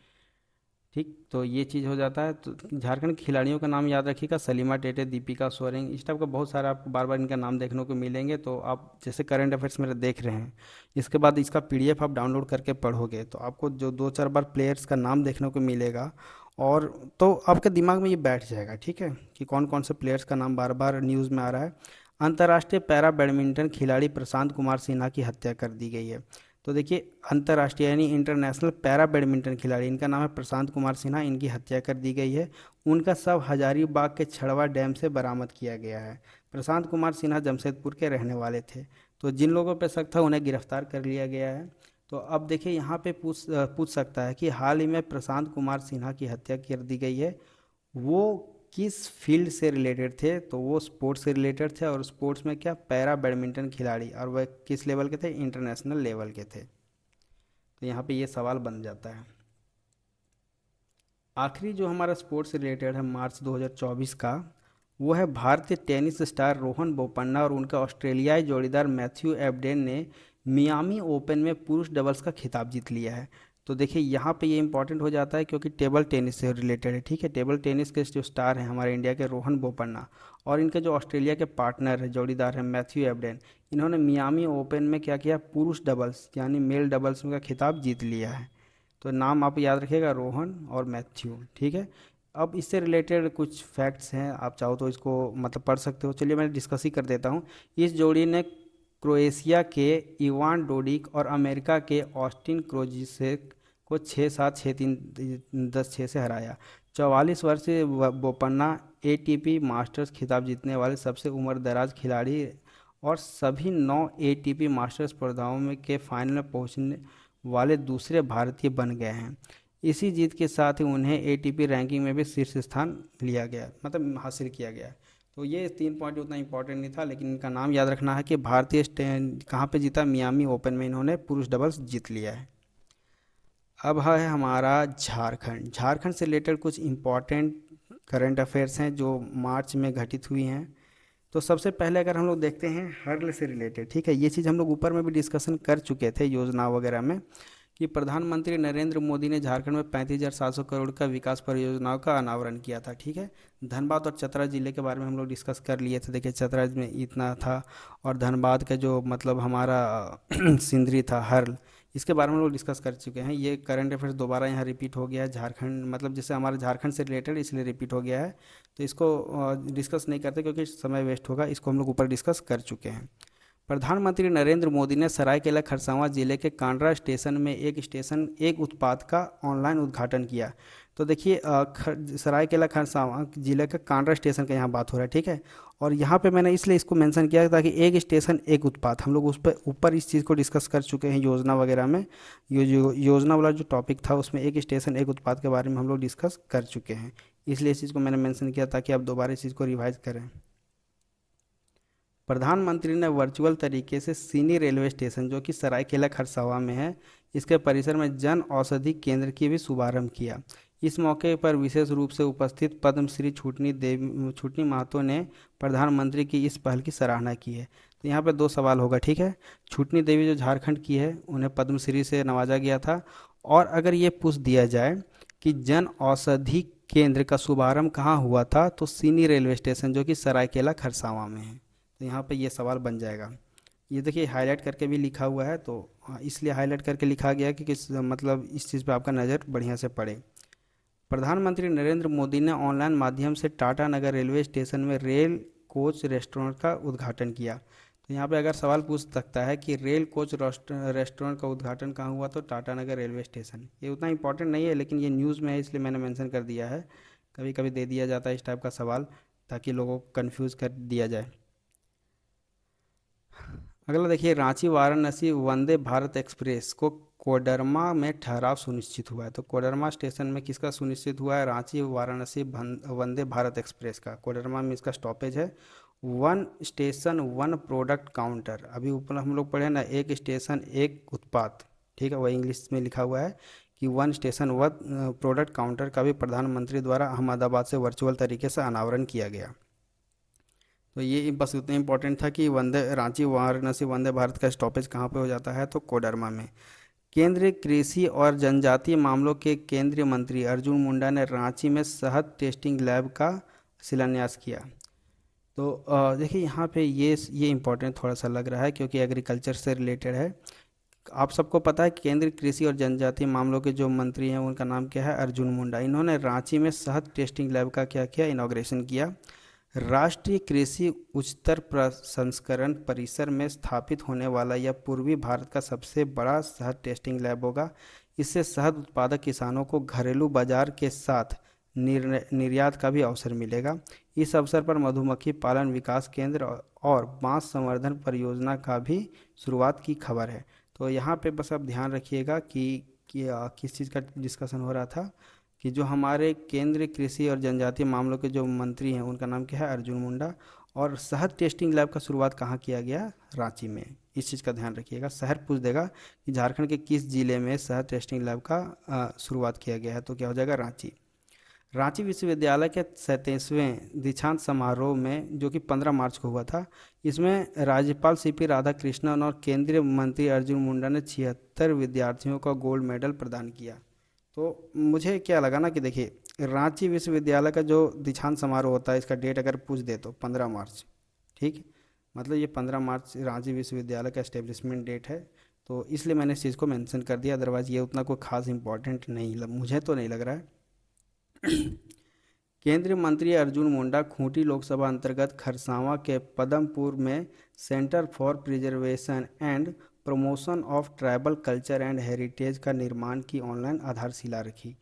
ठीक, तो ये चीज़ हो जाता है। तो झारखंड के खिलाड़ियों का नाम याद रखिएगा, सलीमा टेटे, दीपिका सोरेंग, इस टाइप का बहुत सारा आपको बार बार इनका नाम देखने को मिलेंगे। तो आप जैसे करंट अफेयर्स मेरे देख रहे हैं, इसके बाद इसका पीडीएफ आप डाउनलोड करके पढ़ोगे तो आपको जो दो चार बार प्लेयर्स का नाम देखने को मिलेगा, और तो आपके दिमाग में ये बैठ जाएगा, ठीक है, कि कौन कौन से प्लेयर्स का नाम बार बार न्यूज़ में आ रहा है। अंतर्राष्ट्रीय पैरा बैडमिंटन खिलाड़ी प्रशांत कुमार सिन्हा की हत्या कर दी गई है। तो देखिए अंतर्राष्ट्रीय यानी इंटरनेशनल पैरा बैडमिंटन खिलाड़ी, इनका नाम है प्रशांत कुमार सिन्हा, इनकी हत्या कर दी गई है। उनका शव हजारीबाग के छड़वा डैम से बरामद किया गया है। प्रशांत कुमार सिन्हा जमशेदपुर के रहने वाले थे। तो जिन लोगों पर शक था उन्हें गिरफ्तार कर लिया गया है। तो अब देखिए यहाँ पे पूछ सकता है कि हाल ही में प्रशांत कुमार सिन्हा की हत्या कर दी गई है, वो किस फील्ड से रिलेटेड थे। तो वो स्पोर्ट्स से रिलेटेड थे, और स्पोर्ट्स में क्या, पैरा बैडमिंटन खिलाड़ी, और वह किस लेवल के थे, इंटरनेशनल लेवल के थे। तो यहाँ पे ये सवाल बन जाता है। आखिरी जो हमारा स्पोर्ट्स से रिलेटेड है मार्च 2024 का, वो है भारतीय टेनिस स्टार रोहन बोपन्ना और उनका ऑस्ट्रेलियाई जोड़ीदार मैथ्यू एबडेन ने मियामी ओपन में पुरुष डबल्स का खिताब जीत लिया है। तो देखिए यहाँ पे ये इंपॉर्टेंट हो जाता है क्योंकि टेबल टेनिस से रिलेटेड है, ठीक है। टेबल टेनिस के जो स्टार हैं हमारे इंडिया के रोहन बोपन्ना, और इनके जो ऑस्ट्रेलिया के पार्टनर है, जोड़ीदार हैं मैथ्यू एबडेन, इन्होंने मियामी ओपन में क्या किया, पुरुष डबल्स यानी मेल डबल्स में का खिताब जीत लिया है। तो नाम आप याद रखिएगा, रोहन और मैथ्यू, ठीक है। अब इससे रिलेटेड कुछ फैक्ट्स हैं, आप चाहो तो इसको मतलब पढ़ सकते हो। चलिए मैं डिस्कस ही कर देता हूँ। इस जोड़ी ने क्रोएशिया के इवान डोडिक और अमेरिका के ऑस्टिन क्रोजिसेक को 6-7, 6-3, 10-6 से हराया। 44 वर्षीय बोपन्ना एटीपी मास्टर्स खिताब जीतने वाले सबसे उम्रदराज खिलाड़ी और सभी 9 एटीपी मास्टर्स स्पर्धाओं में के फाइनल में पहुंचने वाले दूसरे भारतीय बन गए हैं। इसी जीत के साथ ही उन्हें एटीपी रैंकिंग में भी शीर्ष स्थान लिया गया, मतलब हासिल किया गया। तो ये 3 पॉइंट उतना इंपॉर्टेंट नहीं था, लेकिन इनका नाम याद रखना है कि भारतीय कहाँ पे जीता, मियामी ओपन में इन्होंने पुरुष डबल्स जीत लिया है। अब है हमारा झारखंड। झारखंड से रिलेटेड कुछ इम्पॉर्टेंट करंट अफेयर्स हैं जो मार्च में घटित हुई हैं। तो सबसे पहले अगर हम लोग देखते हैं हर्ल से रिलेटेड, ठीक है, ये चीज़ हम लोग ऊपर में भी डिस्कशन कर चुके थे योजना वगैरह में, कि प्रधानमंत्री नरेंद्र मोदी ने झारखंड में 35,700 करोड़ का विकास परियोजनाओं का अनावरण किया था, ठीक है। धनबाद और चतरा जिले के बारे में हम लोग डिस्कस कर लिए थे। देखिए चतरा में इतना था, और धनबाद का जो मतलब हमारा सिंदरी था, हर्ल, इसके बारे में हम लोग डिस्कस कर चुके हैं। ये करंट अफेयर्स दोबारा यहाँ रिपीट हो गया है। झारखंड मतलब जैसे हमारे झारखंड से रिलेटेड इसलिए रिपीट हो गया है, तो इसको डिस्कस नहीं करते क्योंकि समय वेस्ट होगा, इसको हम लोग ऊपर डिस्कस कर चुके हैं। प्रधानमंत्री नरेंद्र मोदी ने सरायकेला खरसावां जिले के कांड्रा स्टेशन में एक उत्पाद का ऑनलाइन उद्घाटन किया। तो देखिए सरायकेला खरसावां जिले का कांड्रा स्टेशन का यहाँ बात हो रहा है, ठीक है। और यहाँ पे मैंने इसलिए इसको मेंशन किया ताकि एक स्टेशन एक उत्पाद, हम लोग उस पर ऊपर इस चीज़ को डिस्कस कर चुके हैं योजना वगैरह में। जो योजना वाला जो टॉपिक था उसमें एक स्टेशन एक उत्पाद के बारे में हम लोग डिस्कस कर चुके हैं, इसलिए इस चीज़ को मैंने मेंशन किया ताकि आप दोबारा इस चीज़ को रिवाइज करें। प्रधानमंत्री ने वर्चुअल तरीके से सीनी रेलवे स्टेशन जो कि सरायकेला खरसावां में है, इसके परिसर में जन औषधि केंद्र की भी शुभारंभ किया। इस मौके पर विशेष रूप से उपस्थित पद्मश्री छूटनी महतो ने प्रधानमंत्री की इस पहल की सराहना की है। तो यहाँ पे 2 सवाल होगा, ठीक है। छूटनी देवी जो झारखंड की है, उन्हें पद्मश्री से नवाजा गया था। और अगर ये पूछ दिया जाए कि जन औषधि केंद्र का शुभारंभ कहाँ हुआ था, तो सीनी रेलवे स्टेशन जो कि सरायकेला खरसावां में है। तो यहाँ पे ये सवाल बन जाएगा। ये देखिए हाईलाइट करके भी लिखा हुआ है, तो इसलिए हाईलाइट करके लिखा गया कि किस मतलब इस चीज़ पे आपका नज़र बढ़िया से पड़े। प्रधानमंत्री नरेंद्र मोदी ने ऑनलाइन माध्यम से टाटा नगर रेलवे स्टेशन में रेल कोच रेस्टोरेंट का उद्घाटन किया। तो यहाँ पे अगर सवाल पूछ सकता है कि रेल कोच रेस्टोरेंट का उद्घाटन कहाँ हुआ, तो टाटा नगर रेलवे स्टेशन। ये उतना इंपॉर्टेंट नहीं है, लेकिन ये न्यूज़ में है इसलिए मैंने मेंशन कर दिया है। कभी कभी दे दिया जाता है इस टाइप का सवाल ताकि लोगों को कन्फ्यूज़ कर दिया जाए। अगला देखिए, रांची वाराणसी वंदे भारत एक्सप्रेस को कोडरमा में ठहराव सुनिश्चित हुआ है। तो कोडरमा स्टेशन में किसका सुनिश्चित हुआ है, रांची वाराणसी वंदे भारत एक्सप्रेस का। कोडरमा में इसका स्टॉपेज है one station one product counter, अभी ऊपर हम लोग पढ़े ना, एक स्टेशन एक उत्पाद, ठीक है, वह इंग्लिश में लिखा हुआ है कि one station one product counter का भी प्रधानमंत्री द्वारा अहमदाबाद से वर्चुअल तरीके से अनावरण किया गया। तो ये बस उतना इंपॉर्टेंट था कि वंदे रांची वाराणसी वंदे भारत का स्टॉपेज कहाँ पे हो जाता है, तो कोडरमा में। केंद्रीय कृषि और जनजातीय मामलों के केंद्रीय मंत्री अर्जुन मुंडा ने रांची में शहद टेस्टिंग लैब का शिलान्यास किया। तो देखिए यहाँ पे ये इम्पोर्टेंट थोड़ा सा लग रहा है क्योंकि एग्रीकल्चर से रिलेटेड है। आप सबको पता है कि केंद्रीय कृषि और जनजातीय मामलों के जो मंत्री हैं उनका नाम क्या है, अर्जुन मुंडा। इन्होंने रांची में शहद टेस्टिंग लैब का क्या किया, इनॉग्रेशन किया। राष्ट्रीय कृषि उच्चतर प्रसंस्करण परिसर में स्थापित होने वाला यह पूर्वी भारत का सबसे बड़ा शहद टेस्टिंग लैब होगा। इससे शहद उत्पादक किसानों को घरेलू बाजार के साथ निर्यात का भी अवसर मिलेगा। इस अवसर पर मधुमक्खी पालन विकास केंद्र और बांस संवर्धन परियोजना का भी शुरुआत की खबर है। तो यहाँ पे बस आप ध्यान रखिएगा कि किस चीज़ का डिस्कशन हो रहा था, कि जो हमारे केंद्रीय कृषि और जनजातीय मामलों के जो मंत्री हैं उनका नाम क्या है, अर्जुन मुंडा। और शहद टेस्टिंग लैब का शुरुआत कहाँ किया गया, रांची में। इस चीज़ का ध्यान रखिएगा, शहर पूछ देगा कि झारखंड के किस जिले में शहद टेस्टिंग लैब का शुरुआत किया गया है, तो क्या हो जाएगा, रांची। रांची विश्वविद्यालय के 37वें दीक्षांत समारोह में, जो कि 15 मार्च को हुआ था, इसमें राज्यपाल सीपी राधाकृष्णन और केंद्रीय मंत्री अर्जुन मुंडा ने 76 विद्यार्थियों को गोल्ड मेडल प्रदान किया। तो मुझे क्या लगा ना कि देखिए, रांची विश्वविद्यालय का जो दीक्षांत समारोह होता है, इसका डेट अगर पूछ दे तो 15 मार्च, ठीक, मतलब ये 15 मार्च रांची विश्वविद्यालय का एस्टेब्लिशमेंट डेट है। तो इसलिए मैंने इस चीज़ को मेंशन कर दिया, अदरवाइज़ ये उतना कोई खास इंपॉर्टेंट नहीं मुझे तो नहीं लग रहा है। केंद्रीय मंत्री अर्जुन मुंडा खूंटी लोकसभा अंतर्गत खरसावां के पदमपुर में centre for preservation and promotion of tribal culture and heritage का निर्माण की ऑनलाइन आधारशिला रखी।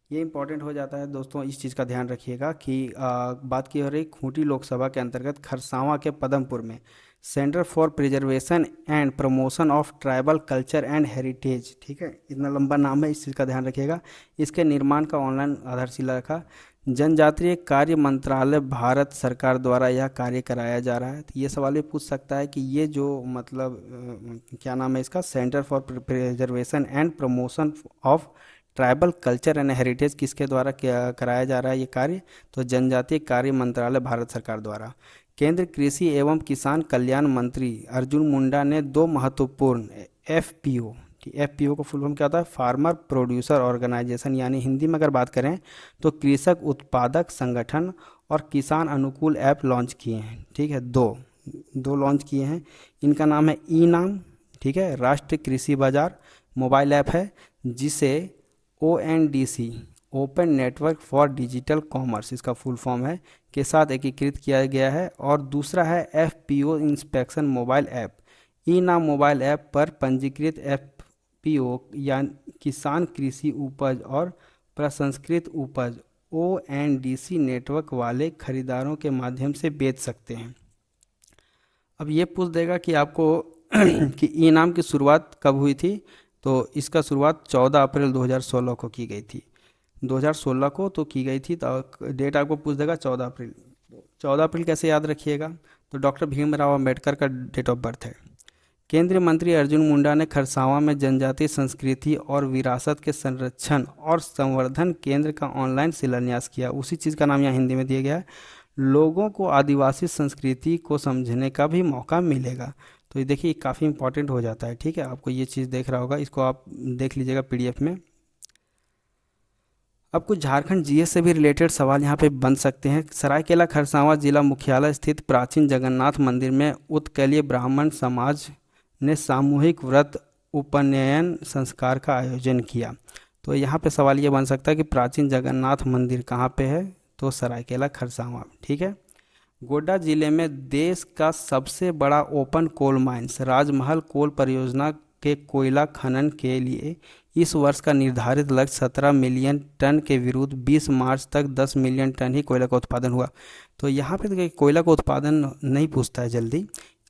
ये इंपॉर्टेंट हो जाता है दोस्तों, इस चीज़ का ध्यान रखिएगा कि बात की हो रही खूंटी लोकसभा के अंतर्गत खरसावां के पदमपुर में centre for preservation and promotion of tribal culture and heritage, ठीक है, इतना लंबा नाम है, इस चीज़ का ध्यान रखिएगा। इसके निर्माण का ऑनलाइन आधारशिला रखा। जनजातीय कार्य मंत्रालय भारत सरकार द्वारा यह कार्य कराया जा रहा है। तो ये सवाल भी पूछ सकता है कि ये जो मतलब क्या नाम है इसका, centre for preservation and promotion of tribal culture and heritage किसके द्वारा क्या कराया जा रहा है ये कार्य, तो जनजातीय कार्य मंत्रालय भारत सरकार द्वारा। केंद्र कृषि एवं किसान कल्याण मंत्री अर्जुन मुंडा ने दो महत्वपूर्ण एफपीओ, एफपीओ का फुल फॉर्म क्या होता है, फार्मर प्रोड्यूसर ऑर्गेनाइजेशन, यानी हिंदी में अगर बात करें तो कृषक उत्पादक संगठन, और किसान अनुकूल ऐप लॉन्च किए हैं, ठीक है, दो लॉन्च किए हैं। इनका नाम है ई नाम, ठीक है, राष्ट्रीय कृषि बाजार मोबाइल ऐप है, जिसे ONDC open network for digital commerce, इसका फुल फॉर्म है, के साथ एकीकृत किया गया है। और दूसरा है FPO इंस्पेक्शन मोबाइल ऐप। ई नाम मोबाइल ऐप पर पंजीकृत FPO या किसान कृषि उपज और प्रसंस्कृत उपज ONDC नेटवर्क वाले खरीदारों के माध्यम से बेच सकते हैं। अब ये पूछ देगा कि आपको कि ई नाम की शुरुआत कब हुई थी, तो इसका शुरुआत 14 अप्रैल 2016 को की गई थी, 2016 को तो की गई थी। तो डेट आपको पूछ देगा 14 अप्रैल। 14 अप्रैल कैसे याद रखिएगा, तो डॉक्टर भीमराव अंबेडकर का डेट ऑफ बर्थ है। केंद्रीय मंत्री अर्जुन मुंडा ने खरसावां में जनजातीय संस्कृति और विरासत के संरक्षण और संवर्धन केंद्र का ऑनलाइन शिलान्यास किया। उसी चीज़ का नाम यहाँ हिंदी में दिया गया है। लोगों को आदिवासी संस्कृति को समझने का भी मौका मिलेगा। तो ये देखिए काफ़ी इंपॉर्टेंट हो जाता है, ठीक है, आपको ये चीज़ देख रहा होगा, इसको आप देख लीजिएगा PDF में। अब कुछ झारखंड GS से भी रिलेटेड सवाल यहाँ पे बन सकते हैं। सरायकेला खरसावां जिला मुख्यालय स्थित प्राचीन जगन्नाथ मंदिर में उत्कलीय ब्राह्मण समाज ने सामूहिक व्रत उपनयन संस्कार का आयोजन किया। तो यहाँ पे सवाल ये बन सकता है कि प्राचीन जगन्नाथ मंदिर कहाँ पे है, तो सरायकेला खरसावां, ठीक है। गोड्डा जिले में देश का सबसे बड़ा ओपन कोल माइंस राजमहल कोल परियोजना के कोयला खनन के लिए इस वर्ष का निर्धारित लक्ष्य 17 मिलियन टन के विरुद्ध 20 मार्च तक 10 मिलियन टन ही कोयला का उत्पादन हुआ। तो यहाँ पे देखिए कोयला का उत्पादन नहीं पूछता है जल्दी,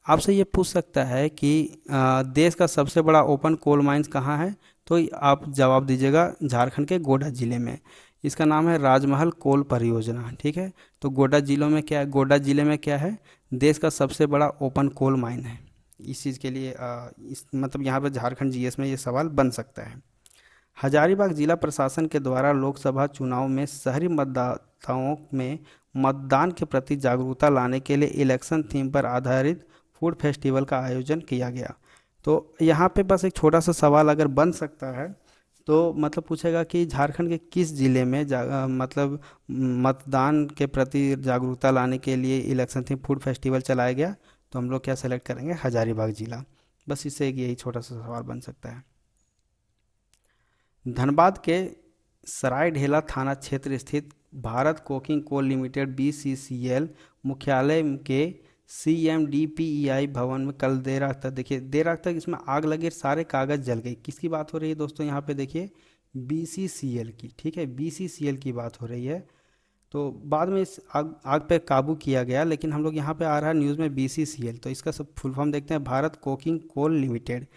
आपसे ये पूछ सकता है कि देश का सबसे बड़ा ओपन कोल माइंस कहाँ है, तो आप जवाब दीजिएगा झारखंड के गोड्डा जिले में। इसका नाम है राजमहल कोल परियोजना, ठीक है। तो गोड्डा जिलों में क्या है, गोड्डा जिले में क्या है, देश का सबसे बड़ा ओपन कोल माइन है। इस चीज़ के लिए इस मतलब यहाँ पर झारखंड जीएस में ये सवाल बन सकता है। हजारीबाग जिला प्रशासन के द्वारा लोकसभा चुनाव में शहरी मतदाताओं में मतदान के प्रति जागरूकता लाने के लिए इलेक्शन थीम पर आधारित फूड फेस्टिवल का आयोजन किया गया। तो यहाँ पे बस एक छोटा सा सवाल अगर बन सकता है तो मतलब पूछेगा कि झारखंड के किस जिले में मतलब मतदान के प्रति जागरूकता लाने के लिए इलेक्शन थीम फूड फेस्टिवल चलाया गया। तो हम लोग क्या सेलेक्ट करेंगे, हजारीबाग जिला। बस इससे एक यही छोटा सा सवाल बन सकता है। धनबाद के सरायढेला थाना क्षेत्र स्थित Bharat coking coal limited BCCL मुख्यालय के सीएमडीपीईआई भवन में कल देर रात तक, देखिए देर रात तक इसमें आग लगे, सारे कागज जल गए। किसकी बात हो रही है दोस्तों, यहाँ पे देखिए बीसीसीएल की, ठीक है, बीसीसीएल की बात हो रही है। तो बाद में इस आग पे काबू किया गया, लेकिन हम लोग यहाँ पे आ रहा है न्यूज़ में बीसीसीएल, तो इसका सब फुल फॉर्म देखते हैं, भारत कोकिंग कोल लिमिटेड।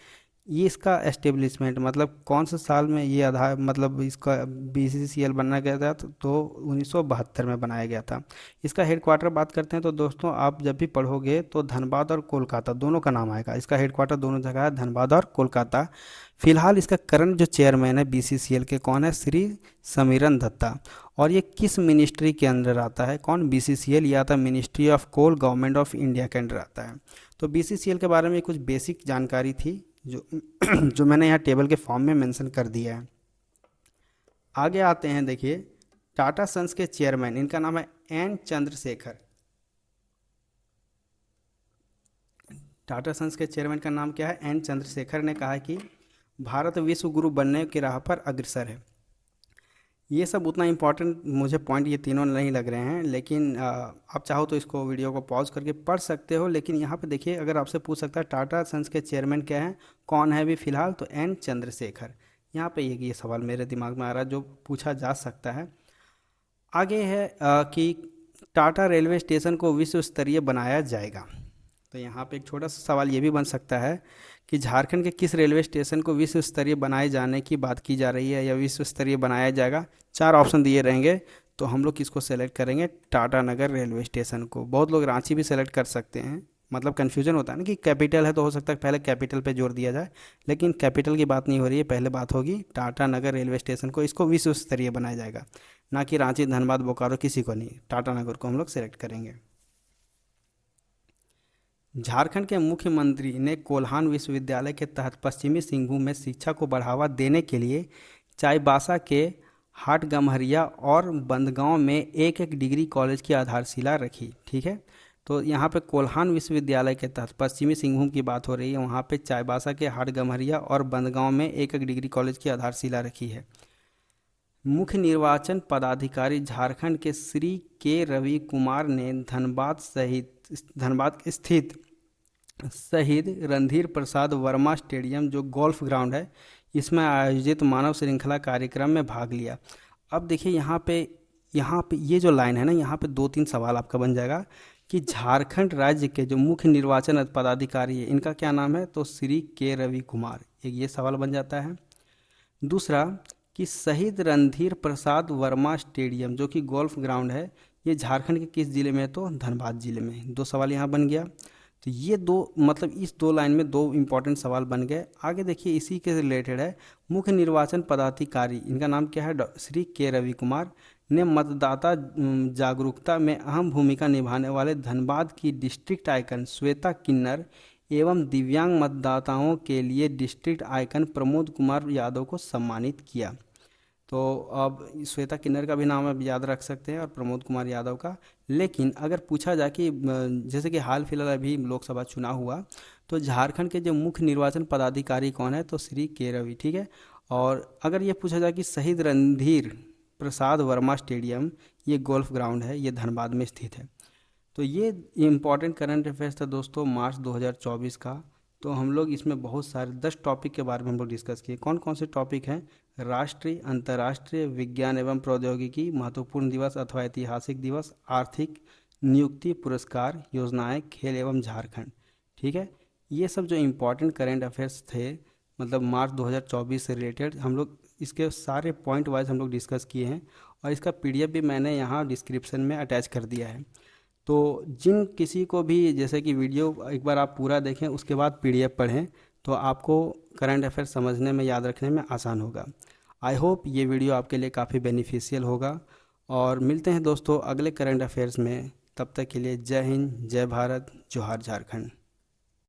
ये इसका एस्टेब्लिशमेंट मतलब कौन से साल में ये आधार मतलब इसका बीसीसीएल बनाया गया था, तो 1972 में बनाया गया था। इसका हेडक्वार्टर बात करते हैं तो दोस्तों आप जब भी पढ़ोगे तो धनबाद और कोलकाता दोनों का नाम आएगा। इसका हेडक्वार्टर दोनों जगह है, धनबाद और कोलकाता। फिलहाल इसका करंट जो चेयरमैन है बीसीसीएल के कौन है, श्री समीरन दत्ता। और ये किस मिनिस्ट्री के अंदर आता है, कौन, बीसीसीएल, ये आता है ministry of coal, government of India के अंडर आता है। तो बीसीसीएल के बारे में कुछ बेसिक जानकारी थी जो जो मैंने यहाँ टेबल के फॉर्म में मेंशन कर दिया है। आगे आते हैं, देखिए टाटा सन्स के चेयरमैन, इनका नाम है एन चंद्रशेखर। टाटा सन्स के चेयरमैन का नाम क्या है, एन चंद्रशेखर ने कहा कि भारत विश्व गुरु बनने की राह पर अग्रसर है। ये सब उतना इम्पोर्टेंट मुझे पॉइंट ये तीनों नहीं लग रहे हैं, लेकिन आप चाहो तो इसको वीडियो को पॉज करके पढ़ सकते हो। लेकिन यहाँ पे देखिए अगर आपसे पूछ सकता है टाटा सन्स के चेयरमैन क्या हैं, कौन है अभी फ़िलहाल, तो एन चंद्रशेखर। यहाँ पे ये सवाल मेरे दिमाग में आ रहा है जो पूछा जा सकता है। आगे है कि टाटा रेलवे स्टेशन को विश्व स्तरीय बनाया जाएगा। तो यहाँ पे एक छोटा सा सवाल ये भी बन सकता है कि झारखंड के किस रेलवे स्टेशन को विश्व स्तरीय बनाए जाने की बात की जा रही है या विश्व स्तरीय बनाया जाएगा। 4 ऑप्शन दिए रहेंगे, तो हम लोग किसको सेलेक्ट करेंगे, टाटा नगर रेलवे स्टेशन को। बहुत लोग रांची भी सेलेक्ट कर सकते हैं, मतलब कन्फ्यूजन होता है ना कि कैपिटल है तो हो सकता है पहले कैपिटल पे जोर दिया जाए, लेकिन कैपिटल की बात नहीं हो रही है, पहले बात होगी टाटा नगर रेलवे स्टेशन को, इसको विश्व स्तरीय बनाया जाएगा, ना कि रांची, धनबाद, बोकारो, किसी को नहीं, टाटा नगर को हम लोग सेलेक्ट करेंगे। झारखंड के मुख्यमंत्री ने कोल्हान विश्वविद्यालय के तहत पश्चिमी सिंहभूम में शिक्षा को बढ़ावा देने के लिए चाईबासा के हाटगम्हरिया और बंदगांव में एक एक डिग्री कॉलेज की आधारशिला रखी। ठीक है, तो यहाँ पे कोल्हान विश्वविद्यालय के तहत पश्चिमी सिंहभूम की बात हो रही है, वहाँ पे चाईबासा के हाटगम्हरिया और बंदगांव में एक एक डिग्री कॉलेज की आधारशिला रखी है। मुख्य निर्वाचन पदाधिकारी झारखंड के श्री के रवि कुमार ने धनबाद स्थित शहीद रणधीर प्रसाद वर्मा स्टेडियम जो गोल्फ ग्राउंड है, इसमें आयोजित मानव श्रृंखला कार्यक्रम में भाग लिया। अब देखिए यहाँ पे ये जो लाइन है ना, यहाँ पे 2-3 सवाल आपका बन जाएगा कि झारखंड राज्य के जो मुख्य निर्वाचन पदाधिकारी है इनका क्या नाम है, तो श्री के रवि कुमार, एक ये सवाल बन जाता है। दूसरा कि शहीद रणधीर प्रसाद वर्मा स्टेडियम जो कि गोल्फ ग्राउंड है, ये झारखंड के किस ज़िले में है, तो धनबाद ज़िले में। 2 सवाल यहाँ बन गया। तो ये 2 मतलब इस 2 लाइन में 2 इंपॉर्टेंट सवाल बन गए। आगे देखिए इसी के रिलेटेड है, मुख्य निर्वाचन पदाधिकारी, इनका नाम क्या है, श्री के रवि कुमार ने मतदाता जागरूकता में अहम भूमिका निभाने वाले धनबाद की डिस्ट्रिक्ट आइकन श्वेता किन्नर एवं दिव्यांग मतदाताओं के लिए डिस्ट्रिक्ट आइकन प्रमोद कुमार यादव को सम्मानित किया। तो अब श्वेता किन्नर का भी नाम आप याद रख सकते हैं और प्रमोद कुमार यादव का। लेकिन अगर पूछा जाए कि जैसे कि हाल फिलहाल अभी लोकसभा चुनाव हुआ, तो झारखंड के जो मुख्य निर्वाचन पदाधिकारी कौन है, तो श्री के रवि। ठीक है, और अगर ये पूछा जाए कि शहीद रणधीर प्रसाद वर्मा स्टेडियम, ये गोल्फ ग्राउंड है, ये धनबाद में स्थित है। तो ये इम्पॉर्टेंट करंट अफेयर्स था दोस्तों मार्च 2024 का। तो हम लोग इसमें बहुत सारे 10 टॉपिक के बारे में हम लोग डिस्कस किए। कौन कौन से टॉपिक हैं, राष्ट्रीय, अंतर्राष्ट्रीय, विज्ञान एवं प्रौद्योगिकी, महत्वपूर्ण दिवस अथवा ऐतिहासिक दिवस, आर्थिक, नियुक्ति, पुरस्कार, योजनाएं, खेल एवं झारखंड। ठीक है, ये सब जो इम्पोर्टेंट करेंट अफेयर्स थे मतलब मार्च 2024 से रिलेटेड, हम लोग इसके सारे पॉइंट वाइज हम लोग डिस्कस किए हैं और इसका PDF भी मैंने यहाँ डिस्क्रिप्शन में अटैच कर दिया है। तो जिन किसी को भी जैसे कि वीडियो एक बार आप पूरा देखें उसके बाद पीडीएफ पढ़ें तो आपको करंट अफेयर समझने में, याद रखने में आसान होगा। आई होप ये वीडियो आपके लिए काफ़ी बेनिफिशियल होगा। और मिलते हैं दोस्तों अगले करंट अफेयर्स में। तब तक के लिए जय हिंद, जय भारत, जोहार झारखंड।